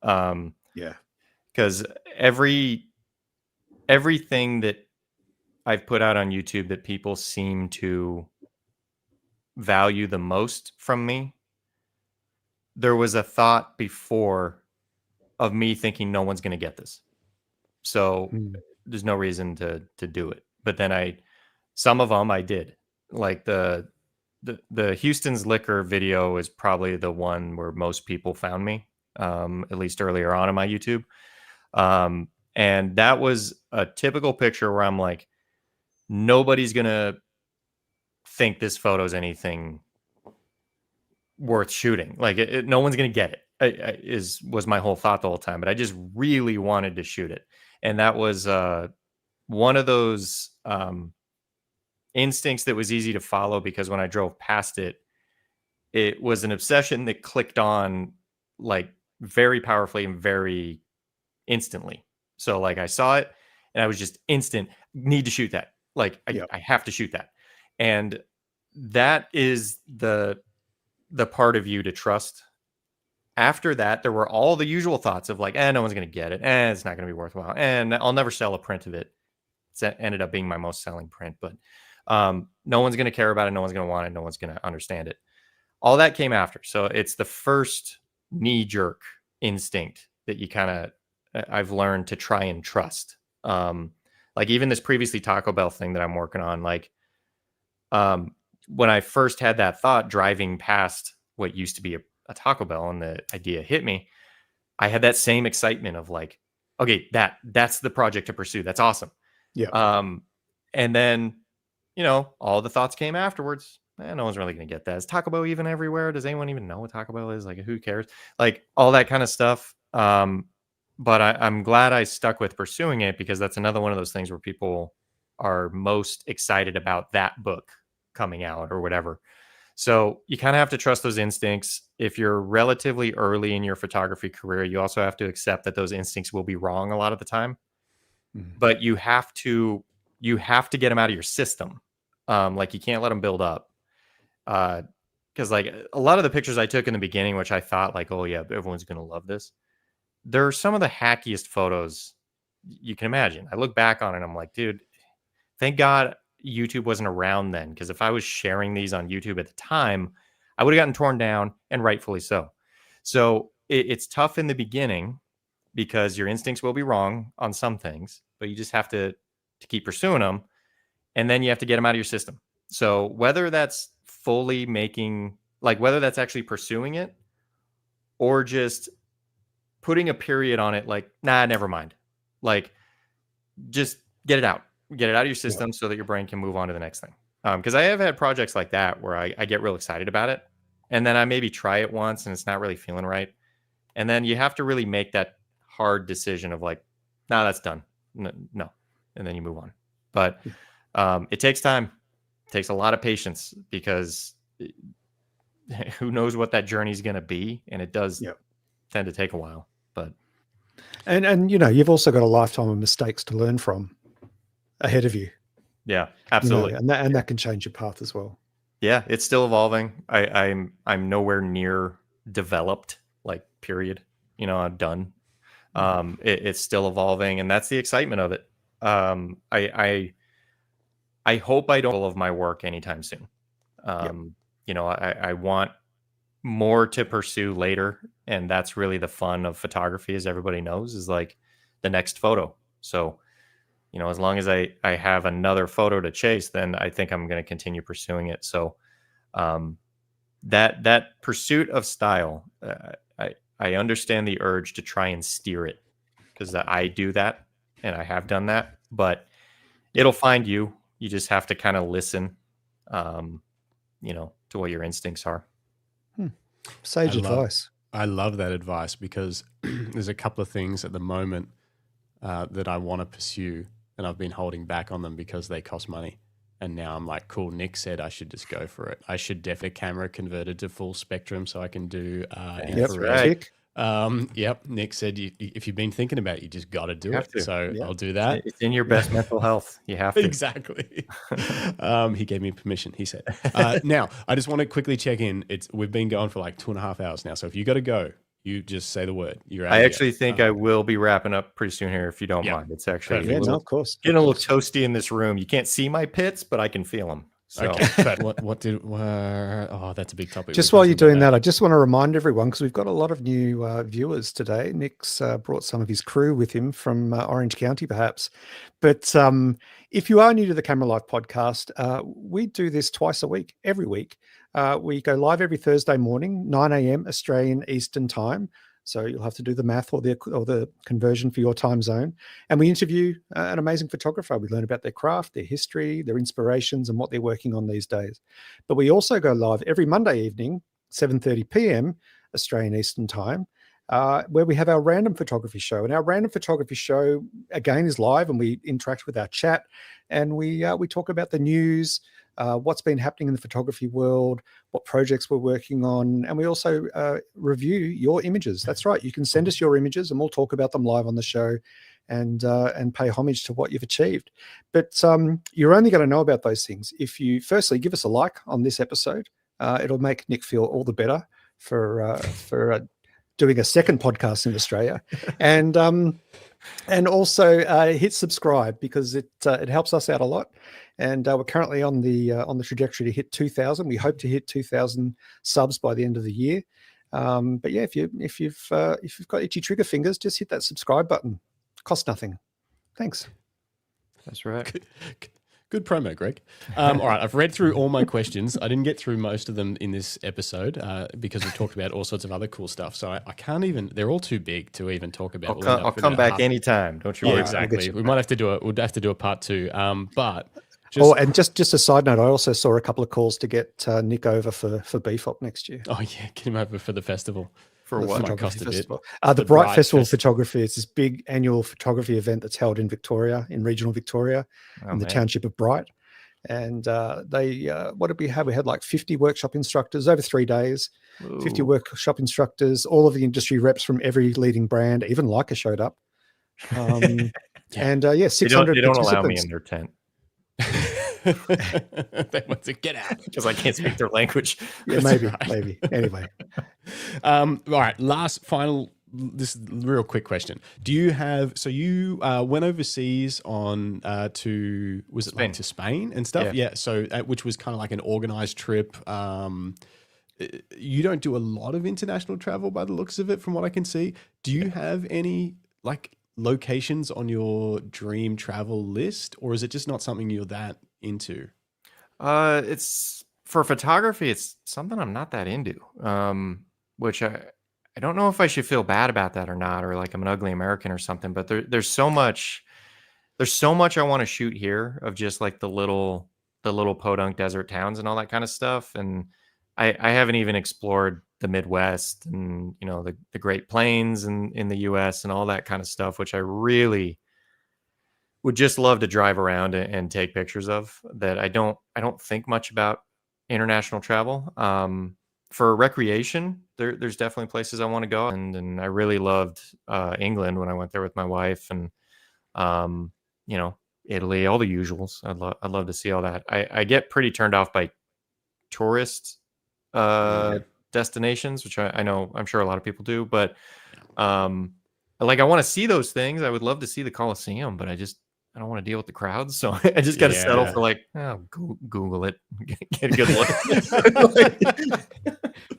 Because everything that I've put out on YouTube that people seem to value the most from me, there was a thought before of me thinking no one's going to get this, so there's no reason to do it. But then some of them I did. Like the Houston's Liquor video is probably the one where most people found me, at least earlier on in my YouTube. And that was a typical picture where I'm like, nobody's going to think this photo is anything worth shooting. Like no one's going to get it. Was my whole thought the whole time. But I just really wanted to shoot it. And that was one of those instincts that was easy to follow, because when I drove past it, it was an obsession that clicked on like very powerfully and very instantly. So like I saw it and I was just instant, need to shoot that. Like I have to shoot that. And that is the part of you to trust. After that, there were all the usual thoughts of like, no one's going to get it. It's not going to be worthwhile. And I'll never sell a print of it. It ended up being my most selling print, but no one's going to care about it. No one's going to want it. No one's going to understand it. All that came after. So it's the first knee-jerk instinct that you kind of, I've learned to try and trust. Like even this previously Taco Bell thing that I'm working on, like when I first had that thought driving past what used to be a Taco Bell and the idea hit me, I had that same excitement of like, okay, that's the project to pursue. That's awesome. Yeah. And then, all the thoughts came afterwards. No one's really going to get that. Is Taco Bell even everywhere? Does anyone even know what Taco Bell is? Like, who cares? Like all that kind of stuff. But I'm glad I stuck with pursuing it, because that's another one of those things where people are most excited about that book coming out or whatever. So you kind of have to trust those instincts. If you're relatively early in your photography career, you also have to accept that those instincts will be wrong a lot of the time. But you have to get them out of your system. Like you can't let them build up. Because like a lot of the pictures I took in the beginning, which I thought like, oh yeah, everyone's going to love this. They're some of the hackiest photos you can imagine. I look back on it and I'm like, dude, thank God YouTube wasn't around then. Because if I was sharing these on YouTube at the time, I would have gotten torn down, and rightfully so. So it's tough in the beginning because your instincts will be wrong on some things, but you just have to keep pursuing them. And then you have to get them out of your system. So whether that's fully whether that's actually pursuing it or just putting a period on it, like, nah, never mind. Like, just get it out of your system so that your brain can move on to the next thing. Because I have had projects like that where I get real excited about it, and then I maybe try it once and it's not really feeling right. And then you have to really make that hard decision of like, nah, that's done. No. And then you move on. But it takes time. It takes a lot of patience, because who knows what that journey is going to be. And it does tend to take a while. But and you've also got a lifetime of mistakes to learn from ahead of you. Yeah, absolutely. And that can change your path as well. Yeah, it's still evolving. I'm nowhere near developed, like, period. I'm done. It's still evolving, and that's the excitement of it. I hope I don't all of my work anytime soon. I want more to pursue later, and that's really the fun of photography, as everybody knows, is like the next photo. So as long as I have another photo to chase, then I think I'm going to continue pursuing it. So that pursuit of style, I understand the urge to try and steer it, because I do that and I have done that, but it'll find you. You just have to kind of listen, to what your instincts are. Sage advice. I love that advice, because there's a couple of things at the moment that I want to pursue, and I've been holding back on them because they cost money. And now I'm like, cool, Nick said I should just go for it. I should definitely camera converted to full spectrum so I can do infrared. Yep. Nick said if you've been thinking about it, you just got to do it. So I'll do that. It's in your best mental health. You have to. Exactly. He gave me permission, he said. Now, I just want to quickly check in. We've been going for like 2.5 hours now. So if you got to go, you just say the word. I actually think I will be wrapping up pretty soon here, if you don't mind. It's actually of course. Getting a little toasty in this room. You can't see my pits, but I can feel them. So. Okay, but that's a big topic. Just while you're doing that, I just want to remind everyone, because we've got a lot of new viewers today. Nick's brought some of his crew with him from Orange County, perhaps. But if you are new to the Camera Life podcast, we do this twice a week, every week. We go live every Thursday morning, 9 a.m. Australian Eastern Time. So you'll have to do the math or the conversion for your time zone. And we interview an amazing photographer. We learn about their craft, their history, their inspirations, and what they're working on these days. But we also go live every Monday evening, 7:30 p.m. Australian Eastern Time, where we have our random photography show. And our random photography show, again, is live, and we interact with our chat, and we talk about the news, what's been happening in the photography world, what projects we're working on, and we also review your images. That's right. You can send us your images, and we'll talk about them live on the show and pay homage to what you've achieved. But you're only going to know about those things if you, firstly, give us a like on this episode. It'll make Nick feel all the better for doing a second podcast in Australia, and also hit subscribe, because it helps us out a lot. And we're currently on the trajectory to hit 2,000. We hope to hit 2,000 subs by the end of the year. But yeah, if you've got itchy trigger fingers, just hit that subscribe button. Costs nothing. Thanks. That's right. Good promo, Greg. All right, I've read through all my questions. I didn't get through most of them in this episode because we talked about all sorts of other cool stuff. So I can't even. They're all too big to even talk about. I'll come back anytime. Don't you worry. Exactly. We might have to do it. We'll have to do a part 2. But and just a side note, I also saw a couple of calls to get Nick over for BFOP next year. Oh yeah, get him over for the festival. For what? Cost a bit. The Bright Festival of Photography. It's this big annual photography event that's held in Victoria, in regional Victoria, in the township of Bright. And what did we have? We had like 50 workshop instructors over 3 days. Ooh. 50 workshop instructors, all of the industry reps from every leading brand. Even Leica showed up. And 600 They don't allow me in their tent. They want to get out because I can't speak their language. Yeah, maybe. Anyway, all right. This is a real quick question. Do you have? So you went overseas on to Spain. To Spain and stuff? Yeah. So which was kind of like an organized trip. You don't do a lot of international travel by the looks of it, from what I can see. Do you have any like locations on your dream travel list, or is it just not something you're that into? It's for photography. It's something I'm not that into. Which I don't know if I should feel bad about that or not, or like I'm an ugly American or something. But there's so much I want to shoot here of just like the little podunk desert towns and all that kind of stuff. And I haven't even explored the Midwest and, you know, the Great Plains in the US and all that kind of stuff, which I really would just love to drive around and take pictures of. That I don't think much about international travel. For recreation, there's definitely places I want to go. And I really loved England when I went there with my wife, and you know, Italy, all the usuals. I'd love to see all that. I get pretty turned off by tourist destinations, which I know I'm sure a lot of people do, but like I want to see those things. I would love to see the Colosseum, but I don't want to deal with the crowds, so I just got to settle for like, Google it, get a good look.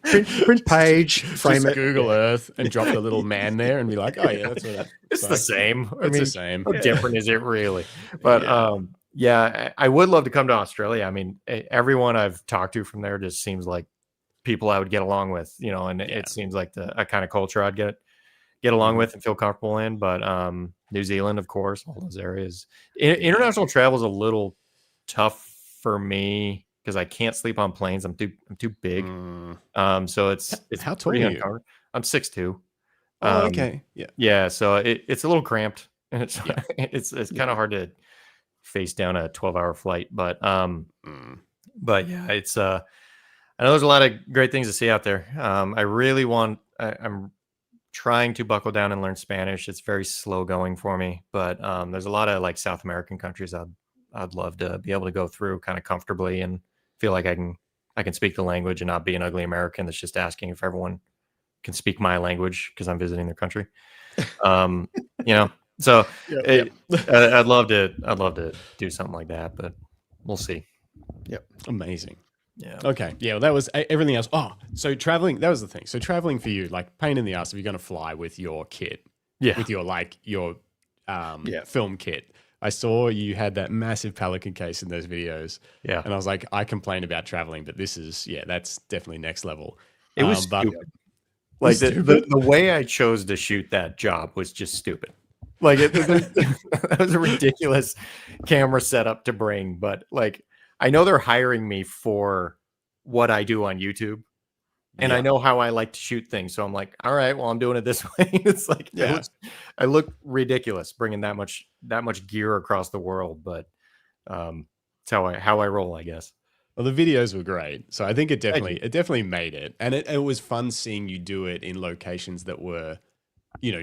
print page, frame it, Google Earth, and drop the little man there, and be like, oh yeah, that's what that. It's the same. It's the same. How different is it really? But I would love to come to Australia. I mean, everyone I've talked to from there just seems like people I would get along with, you know, and it seems like a kind of culture I'd get along with and feel comfortable in. But New Zealand, of course, all those areas. International travel is a little tough for me because I can't sleep on planes. I'm too big. So it's how tall are you? I'm 6'2". Oh, okay. Yeah. So it's a little cramped, and it's kind of hard to face down a 12-hour flight. But yeah, it's I know there's a lot of great things to see out there. I really I'm trying to buckle down and learn Spanish. It's very slow going for me, but there's a lot of like South American countries I'd love to be able to go through kind of comfortably and feel like I can speak the language and not be an ugly American that's just asking if everyone can speak my language because I'm visiting their country. You know, so I'd love to do something like that, but we'll see. Yep. Amazing. Yeah. Okay. Yeah. Well, that was everything else. Oh, so traveling, that was the thing. So traveling for you, like pain in the ass if you're going to fly with your kit. Yeah. With your film kit. I saw you had that massive Pelican case in those videos. Yeah. And I was like, I complain about traveling, but this is, that's definitely next level. It was stupid. Like the way I chose to shoot that job was just stupid. Like that was a ridiculous camera setup to bring, but like I know they're hiring me for what I do on YouTube. And I know how I like to shoot things. So I'm like, all right, well, I'm doing it this way. It's like, I look ridiculous bringing that much gear across the world, but it's how I roll, I guess. Well, the videos were great. So I think it definitely made it. And it was fun seeing you do it in locations that were,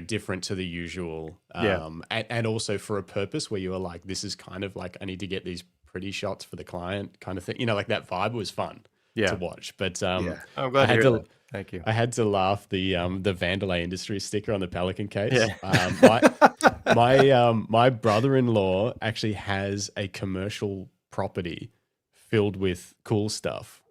different to the usual. And also for a purpose where you were like, this is kind of like, I need to get these pretty shots for the client kind of thing. Like that vibe was fun. To watch, but I'm glad to hear that. Thank you. I had to laugh the Vandelay Industries sticker on the Pelican case. My brother-in-law actually has a commercial property filled with cool stuff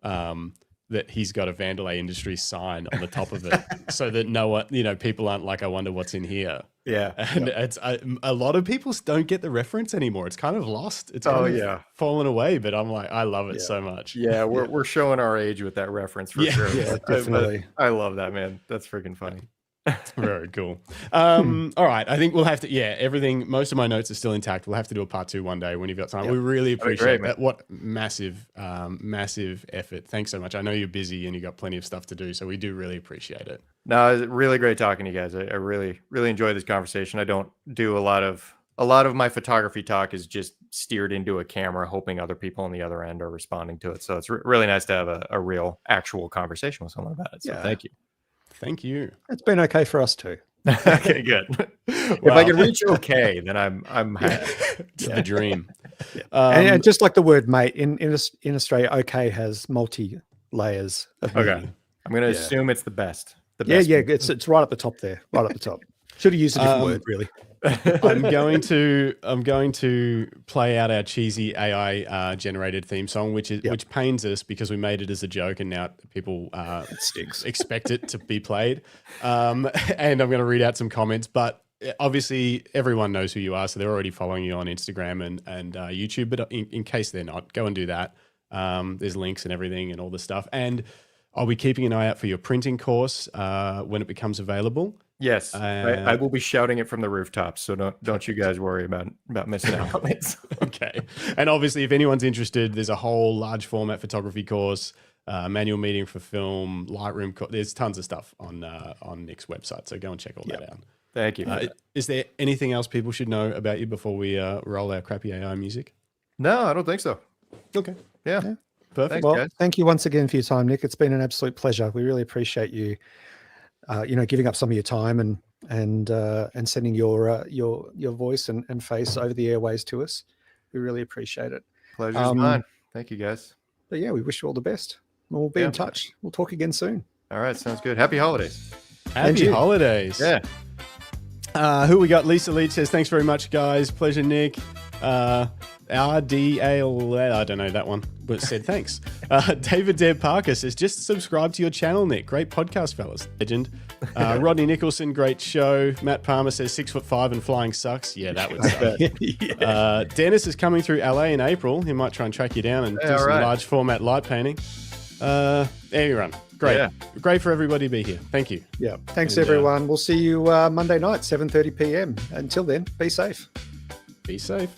that he's got a Vandelay Industries sign on the top of it, so that no one, people aren't like, I wonder what's in here. Yeah, and it's a lot of people don't get the reference anymore. It's kind of lost. It's kind of fallen away. But I'm like, I love it so much. Yeah, we're showing our age with that reference for sure. Yeah, definitely. I love that, man. That's freaking funny. Very cool. All right, I think we'll have to. Everything. Most of my notes are still intact. We'll have to do a part 2 one day when you've got time. We really appreciate that. What massive effort. Thanks so much. I know you're busy and you got plenty of stuff to do, so we do really appreciate it. No, it's really great talking to you guys. I really enjoy this conversation. I don't do a lot of my photography talk is just steered into a camera, hoping other people on the other end are responding to it. So it's really nice to have a real, actual conversation with someone about it. So thank you. Thank you. It's been okay for us too. Okay, good. If I can reach okay, then I'm happy. It's the dream. And just like the word mate, in Australia, okay has multi layers of meaning. Okay. I'm going to assume it's the best. It's right at the top there. Right at the top. Should have used a different word, really. I'm going to play out our cheesy AI generated theme song, which pains us because we made it as a joke and now people expect it to be played. And I'm going to read out some comments, but obviously everyone knows who you are, so they're already following you on Instagram and YouTube. But in case they're not, go and do that. There's links and everything and all the stuff. And I'll be keeping an eye out for your printing course when it becomes available. Yes, I will be shouting it from the rooftops, so don't you guys worry about missing out on it. Okay. And obviously, if anyone's interested, there's a whole large format photography course, manual meeting for film, Lightroom. There's tons of stuff on Nick's website, so go and check all that out. Thank you. Is there anything else people should know about you before we roll our crappy AI music? No, I don't think so. Okay. Yeah. Perfect. Thanks, thank you once again for your time, Nick. It's been an absolute pleasure. We really appreciate you. Giving up some of your time and sending your voice and face over the airways to us. We really appreciate it. Pleasure's mine. Thank you, guys. But we wish you all the best. We'll be in touch. We'll talk again soon. All right, sounds good. Happy holidays. Happy holidays. Yeah. Who we got? Lisa Leach says, thanks very much, guys. Pleasure, Nick. RDAL, I don't know that one, but said thanks. David Dare Parker says, just subscribe to your channel, Nick. Great podcast, fellas. Legend. Rodney Nicholson, great show. Matt Palmer says 6'5" and flying sucks. Yeah, that would suck. Dennis is coming through LA in April. He might try and track you down and do some large format light painting. Everyone, great. Yeah. Great for everybody to be here. Thank you. Yeah. Thanks, everyone. We'll see you Monday night, 7:30 p.m. Until then, be safe. Be safe.